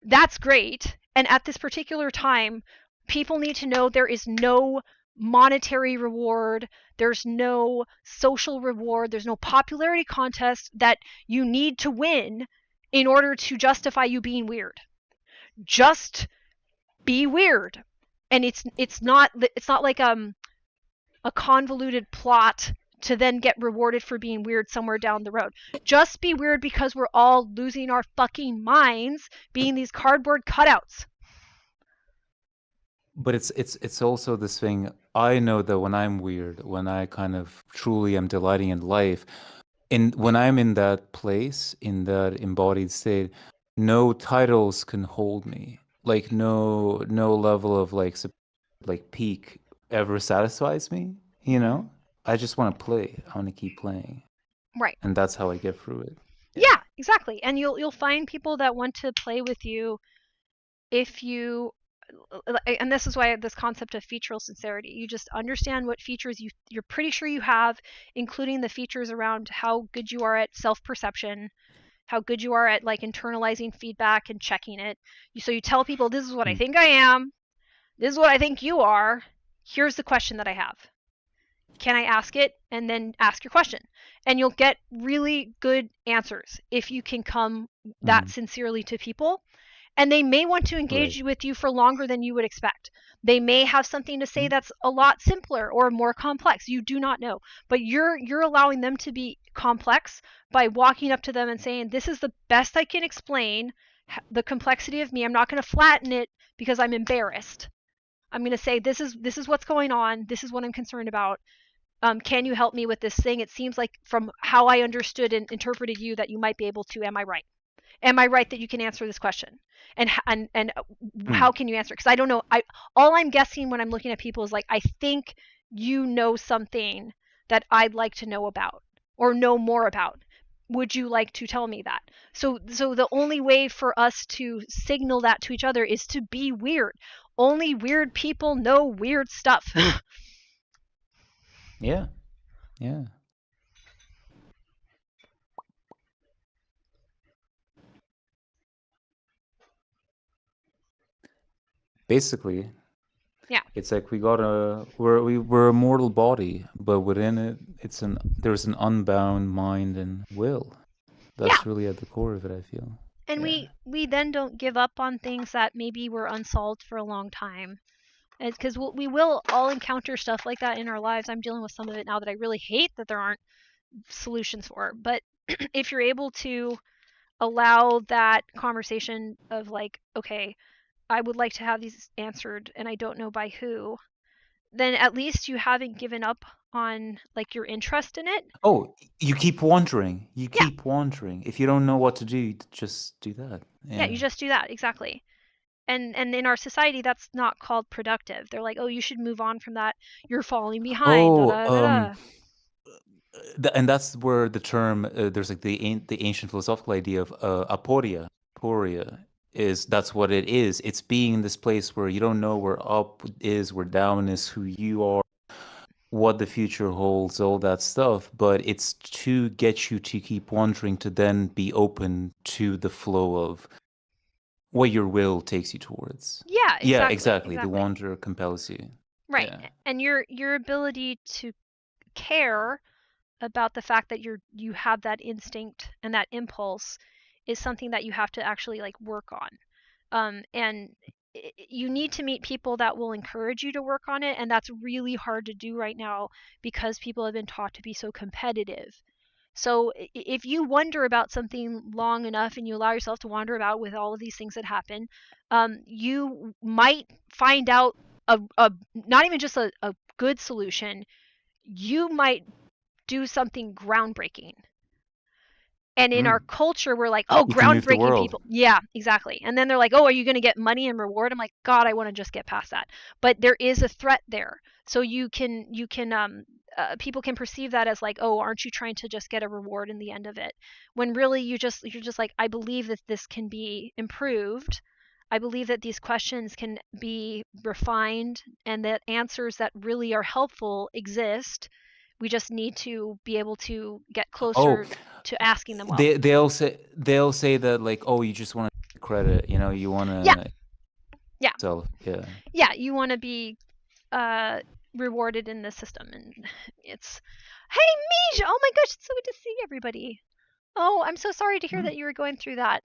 that's great. And at this particular time, people need to know there is no monetary reward, there's no social reward, there's no popularity contest that you need to win in order to justify you being weird. Just be weird. And it's not like a convoluted plot to then get rewarded for being weird somewhere down the road. Just be weird because we're all losing our fucking minds being these cardboard cutouts. But it's also this thing. I know that when I'm weird, when I kind of truly am delighting in life, when I'm in that place, in that embodied state, no titles can hold me. Like no level of like peak ever satisfies me, you know? I just want to play. I want to keep playing. Right. And that's how I get through it. Yeah, exactly. And you'll find people that want to play with you if you, and this is why this concept of featural sincerity. You just understand what features you're pretty sure you have, including the features around how good you are at self-perception, how good you are at like internalizing feedback and checking it. So you tell people, this is what I think I am, this is what I think you are, here's the question that I have. Can I ask it? And then ask your question. And you'll get really good answers if you can come that sincerely to people. And they may want to engage with you for longer than you would expect. They may have something to say that's a lot simpler or more complex. You do not know. But you're allowing them to be complex by walking up to them and saying, this is the best I can explain the complexity of me. I'm not going to flatten it because I'm embarrassed. I'm going to say, this is what's going on. This is what I'm concerned about. Can you help me with this thing? It seems like from how I understood and interpreted you that you might be able to. Am I right? Am I right that you can answer this question? And how can you answer it? Because I don't know. All I'm guessing when I'm looking at people is like, I think you know something that I'd like to know about or know more about. Would you like to tell me that? So the only way for us to signal that to each other is to be weird. Only weird people know weird stuff. Yeah. Yeah. Basically, Yeah. it's like we're a mortal body, but within it, there's an unbound mind and will. Yeah. That's really at the core of it, I feel. And Yeah. we then don't give up on things that maybe were unsolved for a long time. Because we will all encounter stuff like that in our lives. I'm dealing with some of it now that I really hate that there aren't solutions for. But if you're able to allow that conversation of like, okay, I would like to have these answered and I don't know by who, then at least you haven't given up on like your interest in it. Oh, you keep wondering. You Yeah. keep wondering. If you don't know what to do, just do that. Yeah, you just do that. Exactly. And in our society that's not called productive. They're like, "Oh, you should move on from that. You're falling behind." Da, Oh, da, da, da. and that's where the term there's like the ancient philosophical idea of aporia is that's what it is. It's being in this place where you don't know where up is, where down is, who you are, what the future holds, all that stuff. But it's to get you to keep wondering, to then be open to the flow of what your will takes you towards. Yeah, Yeah, exactly. exactly. The wonder compels you. Right. Yeah. And your ability to care about the fact that you have that instinct and that impulse is something that you have to actually like work on. And you need to meet people that will encourage you to work on it, and that's really hard to do right now because people have been taught to be so competitive. So if you wonder about something long enough and you allow yourself to wander about with all of these things that happen, you might find out a not even just a good solution. You might do something groundbreaking. And in our culture, we're like, oh, You can move the groundbreaking world. people. Yeah, exactly. And then they're like, oh, are you going to get money and reward? I'm like, God, I want to just get past that. But there is a threat there. So people can perceive that as like, oh, aren't you trying to just get a reward in the end of it? When really you're just like, I believe that this can be improved. I believe that these questions can be refined and that answers that really are helpful exist. We just need to be able to get closer to asking them well. They'll say that like, oh, you just want to credit, you want Yeah, to yeah, yeah. yeah. You want to be rewarded in the system, and it's, hey, Mij! Oh my gosh, it's so good to see everybody. Oh, I'm so sorry to hear that you were going through that.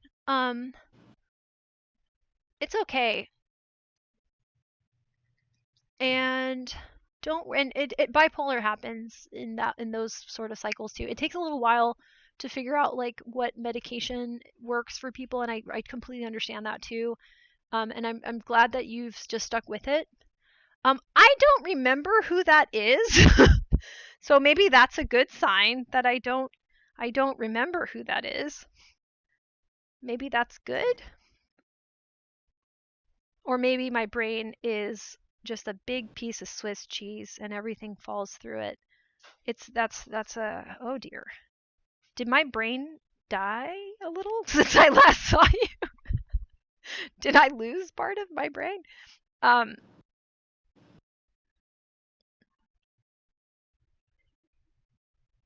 It's okay, and don't and it bipolar happens in those sort of cycles too. It takes a little while to figure out like what medication works for people, and I completely understand that too. And I'm glad that you've just stuck with it. I don't remember who that is, so maybe that's a good sign that I don't remember who that is. Maybe that's good, or maybe my brain is just a big piece of Swiss cheese and everything falls through it. That's a, oh dear. Did my brain die a little since I last saw you? Did I lose part of my brain? Um,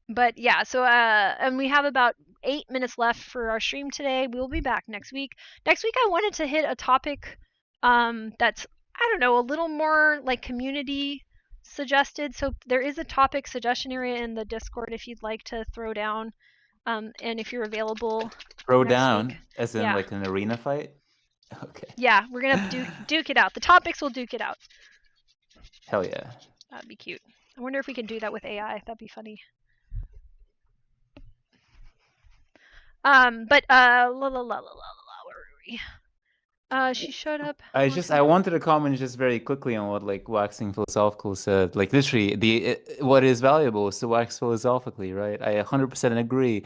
but yeah, so and we have about 8 minutes left for our stream today. We'll be back next week. Next week I wanted to hit a topic that's, I don't know, a little more like community suggested. So there is a topic suggestion area in the Discord if you'd like to throw down, and if you're available Throw next down week. as in Yeah. like an arena fight. Okay. Yeah, we're gonna duke it out. The topics will duke it out. Hell yeah. That'd be cute. I wonder if we can do that with AI. That'd be funny. But la la la la la, where were we? She showed up. I wanted to comment just very quickly on what like waxing philosophical said. Like literally, what is valuable is to wax philosophically, right? I 100% agree.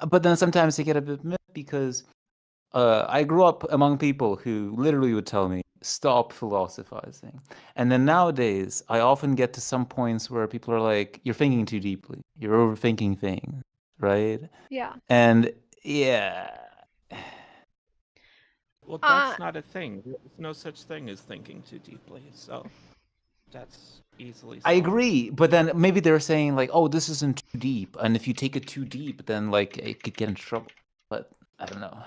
But then sometimes I get a bit mad because I grew up among people who literally would tell me, stop philosophizing. And then nowadays, I often get to some points where people are like, you're thinking too deeply. You're overthinking things, right? Yeah. And yeah. Well, that's not a thing. There's no such thing as thinking too deeply. So That's easily I solved. agree, but then maybe they're saying like, "Oh, this isn't too deep," and if you take it too deep, then like it could get in trouble. But I don't know.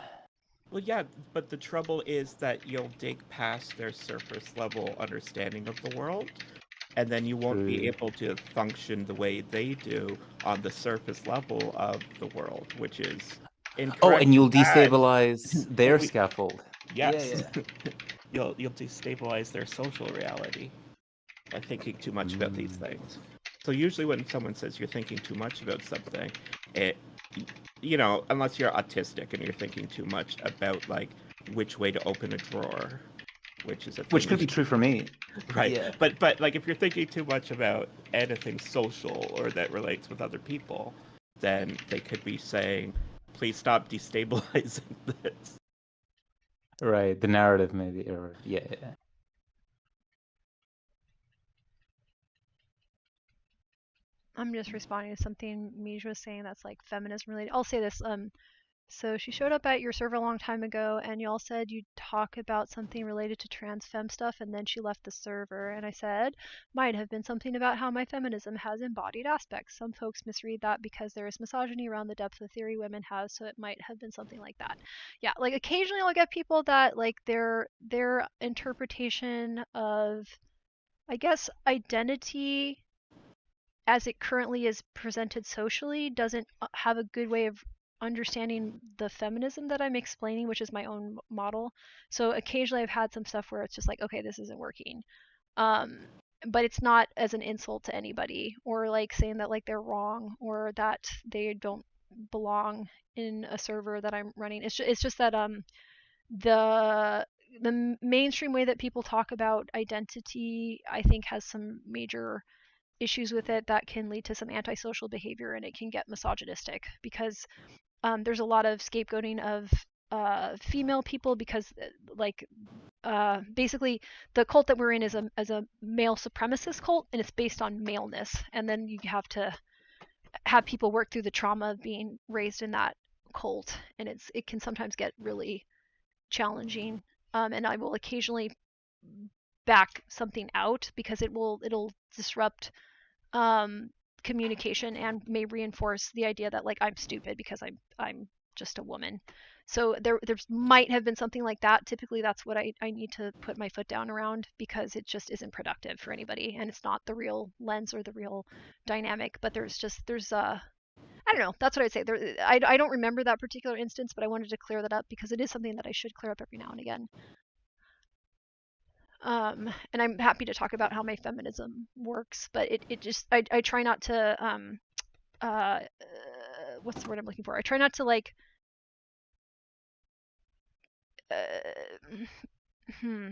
Well, yeah, but the trouble is that you'll dig past their surface level understanding of the world, and then you won't be True. able to function the way they do on the surface level of the world, which is Oh, incorrect and and you'll bad. destabilize But their we, scaffold. Yeah, yes, yeah. you'll destabilize their social reality by thinking too much about these things. So usually when someone says you're thinking too much about something, it unless you're autistic and you're thinking too much about like which way to open a drawer, which is a Which thing could you be true for me. right. Yeah. But like if you're thinking too much about anything social or that relates with other people, then they could be saying, please stop destabilizing this. Right. The narrative, maybe, or yeah. I'm just responding to something Mij was saying that's like feminism related. I'll say this. So she showed up at your server a long time ago, and y'all said you'd talk about something related to trans femme stuff, and then she left the server. And I said, might have been something about how my feminism has embodied aspects. Some folks misread that because there is misogyny around the depth of theory women have, so it might have been something like that. Yeah, like occasionally I'll get people that like their interpretation of, I guess, identity as it currently is presented socially doesn't have a good way of understanding the feminism that I'm explaining, which is my own model. So occasionally I've had some stuff where it's just like, okay, this isn't working. Um, but it's not as an insult to anybody or like saying that like they're wrong or that they don't belong in a server that I'm running. It's just that the mainstream way that people talk about identity, I think, has some major issues with it that can lead to some antisocial behavior, and it can get misogynistic because there's a lot of scapegoating of female people because like basically the cult that we're in is a male supremacist cult, and it's based on maleness, and then you have to have people work through the trauma of being raised in that cult, and it can sometimes get really challenging. And I will occasionally back something out because it'll disrupt um, communication and may reinforce the idea that like I'm stupid because I'm just a woman. So there might have been something like that. Typically that's what I need to put my foot down around because it just isn't productive for anybody and it's not the real lens or the real dynamic. But there's I don't know. That's what I'd say. I don't remember that particular instance, but I wanted to clear that up because it is something that I should clear up every now and again. And I'm happy to talk about how my feminism works, but it just I try not to uh, what's the word I'm looking for? I try not to like uh, hmm,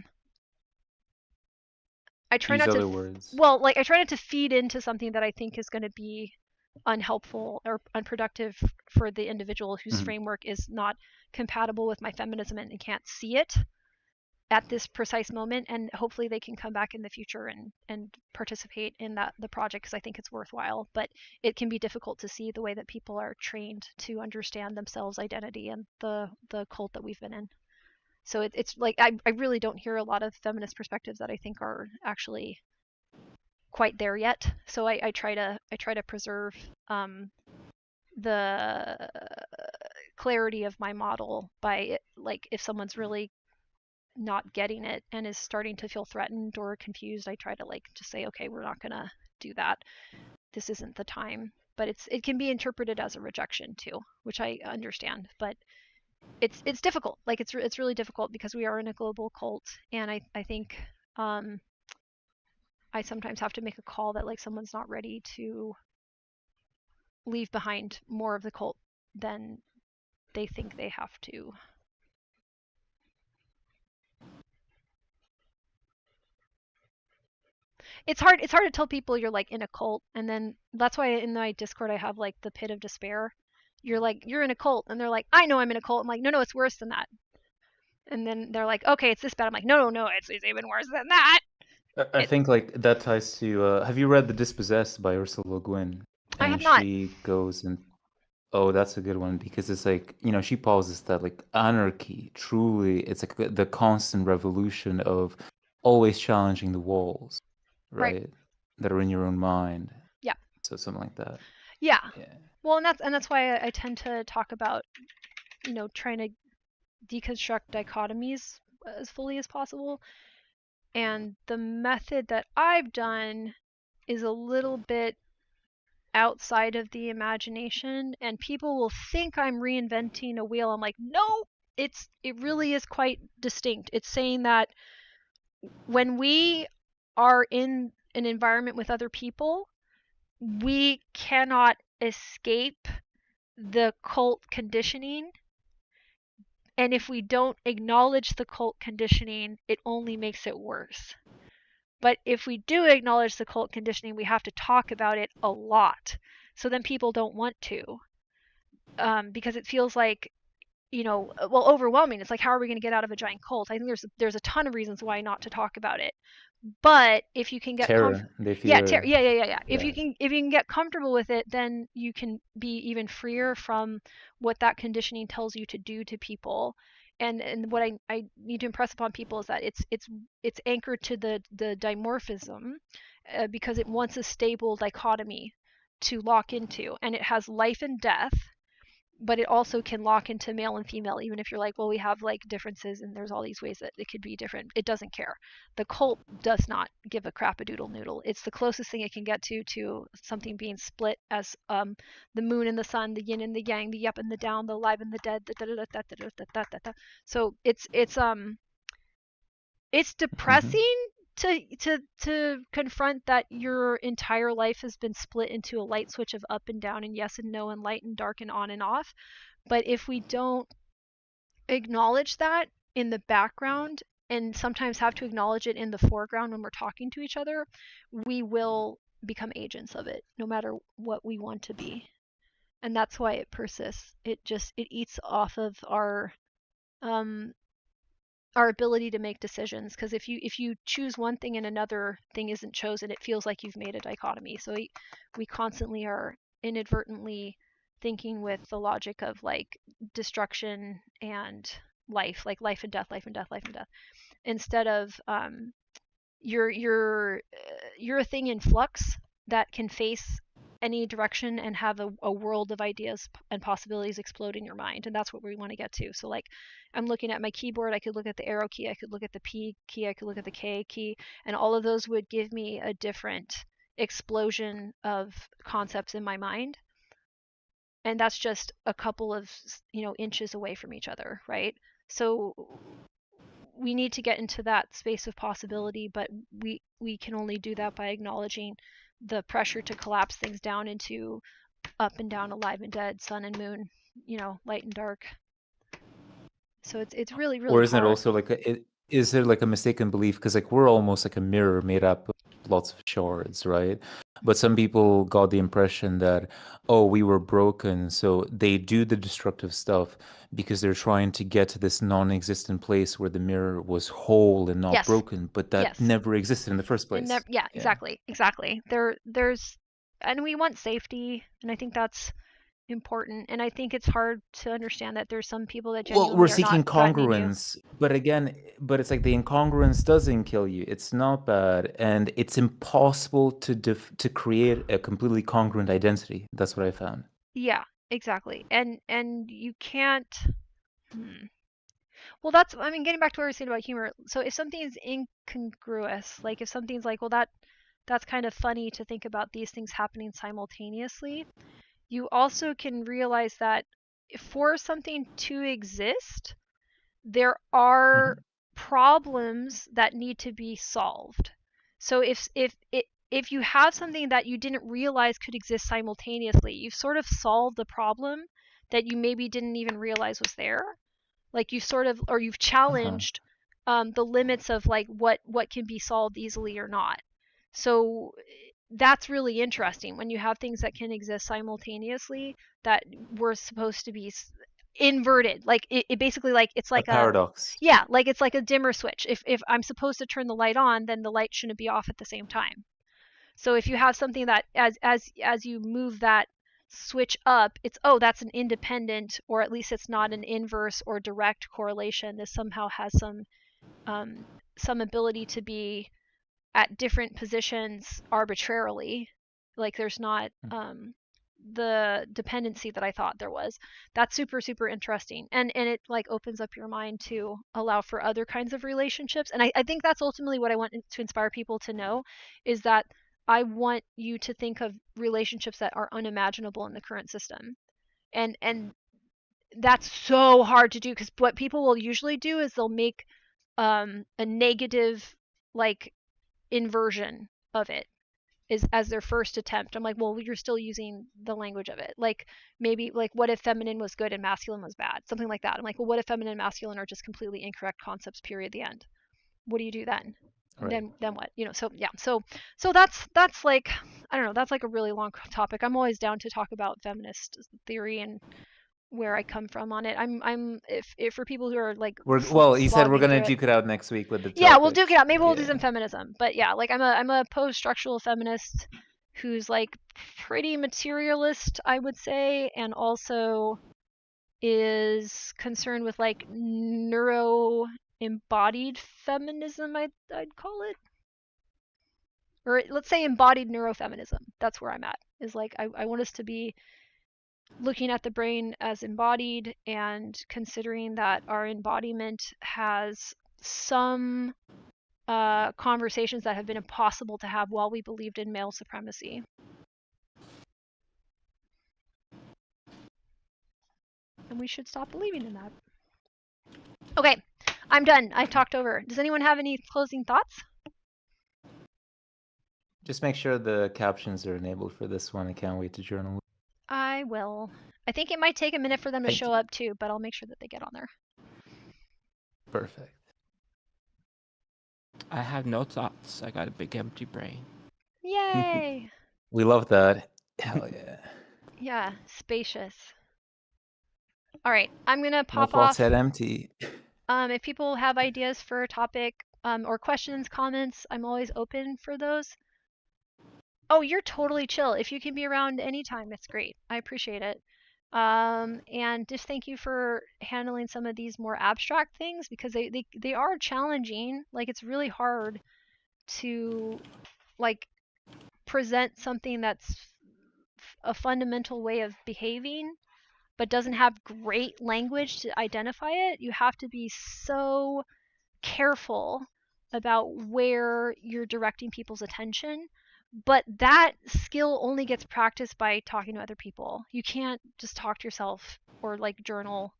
I try Use not to other words. well like I try not to feed into something that I think is going to be unhelpful or unproductive for the individual whose Mhm. framework is not compatible with my feminism and can't see it at this precise moment, and hopefully they can come back in the future and participate in the project because I think it's worthwhile. But it can be difficult to see the way that people are trained to understand themselves, identity, and the cult that we've been in. So it's like I really don't hear a lot of feminist perspectives that I think are actually quite there yet. So I try to preserve the clarity of my model by like if someone's really not getting it and is starting to feel threatened or confused, I try to like just say, okay, we're not gonna do that. This isn't the time. But it can be interpreted as a rejection too, which I understand. But it's difficult. Like it's really difficult because we are in a global cult, and I think um, I sometimes have to make a call that like someone's not ready to leave behind more of the cult than they think they have to. It's hard to tell people you're like in a cult, and then that's why in my Discord I have like the pit of despair. You're like you're in a cult, and they're like I know I'm in a cult. I'm like no, it's worse than that. And then they're like okay, it's this bad. I'm like no, it's even worse than that. I It think like that ties to. Have you read The Dispossessed by Ursula Le Guin? I have And not. she goes and oh, that's a good one because it's like she posits that like anarchy truly it's like the constant revolution of always challenging the walls, right? That are in your own mind. Yeah. So something like that. Yeah. Yeah. Well, and that's why I tend to talk about, trying to deconstruct dichotomies as fully as possible. And the method that I've done is a little bit outside of the imagination, and people will think I'm reinventing a wheel. I'm like, no, it really is quite distinct. It's saying that when we are in an environment with other people, we cannot escape the cult conditioning. And if we don't acknowledge the cult conditioning, it only makes it worse. But if we do acknowledge the cult conditioning, we have to talk about it a lot. So then people don't want to, because it feels like, overwhelming. It's like, how are we going to get out of a giant cult? I think there's a ton of reasons why not to talk about it. But if you can get Terror. They yeah, fear. yeah. If Yeah. you can get comfortable with it, then you can be even freer from what that conditioning tells you to do to people. And what I need to impress upon people is that it's anchored to the dimorphism, because it wants a stable dichotomy to lock into, and it has life and death, but it also can lock into male and female, even if you're like, well, we have like differences and there's all these ways that it could be different. It doesn't care. The cult does not give a crap-a-doodle noodle. It's the closest thing it can get to something being split as the moon and the sun, the yin and the yang, the up and the down, the alive and the dead. So it's depressing to confront that your entire life has been split into a light switch of up and down and yes and no and light and dark and on and off. But if we don't acknowledge that in the background, and sometimes have to acknowledge it in the foreground when we're talking to each other, we will become agents of it, no matter what we want to be. And that's why it persists. It eats off of our ability to make decisions, because if you choose one thing and another thing isn't chosen, it feels like you've made a dichotomy. So we constantly are inadvertently thinking with the logic of like destruction and life, like life and death, life and death, life and death, instead of you're a thing in flux that can face any direction and have a world of ideas and possibilities explode in your mind. And that's what we want to get to. So like, I'm looking at my keyboard, I could look at the arrow key, I could look at the P key, I could look at the K key, and all of those would give me a different explosion of concepts in my mind. And that's just a couple of inches away from each other, right? So we need to get into that space of possibility, but we can only do that by acknowledging the pressure to collapse things down into up and down, alive and dead, sun and moon, light and dark. So it's really, really Or isn't it hard. also like is there like a mistaken belief? Because like we're almost like a mirror made up of lots of shards, right? But some people got the impression that, oh, we were broken, so they do the destructive stuff because they're trying to get to this non-existent place where the mirror was whole and not Yes. broken, but that Yes. never existed in the first place. Yeah, exactly. There's, and we want safety, and I think that's important. And I think it's hard to understand that there's some people that Well, genuinely we're are not seeking threatening you. congruence, but again, it's like the incongruence doesn't kill you. It's not bad, and it's impossible to create a completely congruent identity. That's what I found. Yeah, exactly. And you can't. Well, that's, I mean, getting back to what we were saying about humor. So if something is incongruous, like if something's like, well, that's kind of funny to think about these things happening simultaneously, you also can realize that for something to exist, there are problems that need to be solved. So if you have something that you didn't realize could exist simultaneously, you've sort of solved the problem that you maybe didn't even realize was there. Like you've sort of, or you've challenged the limits of like what can be solved easily or not. So that's really interesting when you have things that can exist simultaneously that were supposed to be inverted. Like it basically, like it's like A paradox. yeah, like it's like a dimmer switch. If I'm supposed to turn the light on, then the light shouldn't be off at the same time. So if you have something that as you move that switch up, it's, oh, that's an independent, or at least it's not an inverse or direct correlation. This somehow has some ability to be at different positions arbitrarily. Like there's not the dependency that I thought there was. That's super, super interesting. And it like opens up your mind to allow for other kinds of relationships. And I think that's ultimately what I want to inspire people to know, is that I want you to think of relationships that are unimaginable in the current system. And that's so hard to do, because what people will usually do is they'll make a negative like inversion of it is as their first attempt. I'm like, well, you're still using the language of it. Like maybe like, what if feminine was good and masculine was bad? Something like that. I'm like, well, what if feminine and masculine are just completely incorrect concepts, period, the end? What do you do then? Right. Then what? You know, so yeah. So that's like, I don't know, that's like a really long topic. I'm always down to talk about feminist theory and where I come from on it. I'm if for people who are like Well, he said we're slogging gonna through it. duke it out next week with the Yeah, we'll duke it topics. out. Maybe we'll do Yeah. some feminism. But yeah, like I'm a post-structural feminist who's like pretty materialist, I would say, and also is concerned with like neuro embodied feminism, I'd call it. Or let's say embodied neurofeminism. That's where I'm at. Is like I want us to be looking at the brain as embodied and considering that our embodiment has some conversations that have been impossible to have while we believed in male supremacy. And we should stop believing in that. Okay, I'm done. I talked over. Does anyone have any closing thoughts? Just make sure the captions are enabled for this one. I can't wait to journal. I will. I think it might take a minute for them to show up too, but I'll make sure that they get on there. Perfect. I have no thoughts. I got a big empty brain. Yay! We love that. Hell yeah. Yeah, spacious. All right, I'm gonna No pop thoughts off. head empty. If people have ideas for a topic or questions, comments, I'm always open for those. Oh, you're totally chill. If you can be around anytime, it's great. I appreciate it. And just thank you for handling some of these more abstract things, because they are challenging. Like it's really hard to like present something that's a fundamental way of behaving but doesn't have great language to identify it. You have to be so careful about where you're directing people's attention. But that skill only gets practiced by talking to other people. You can't just talk to yourself or like journal.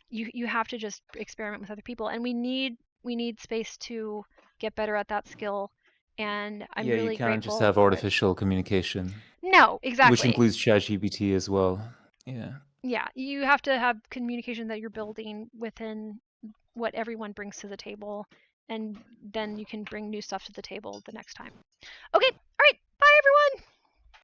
You have to just experiment with other people, and we need space to get better at that skill. And I'm Yeah, you really can't just grateful have for it. artificial communication. No, Which exactly. includes ChatGPT as well. Yeah. Yeah, you have to have communication that you're building within what everyone brings to the table, and then you can bring new stuff to the table the next time. Okay, all right, bye everyone.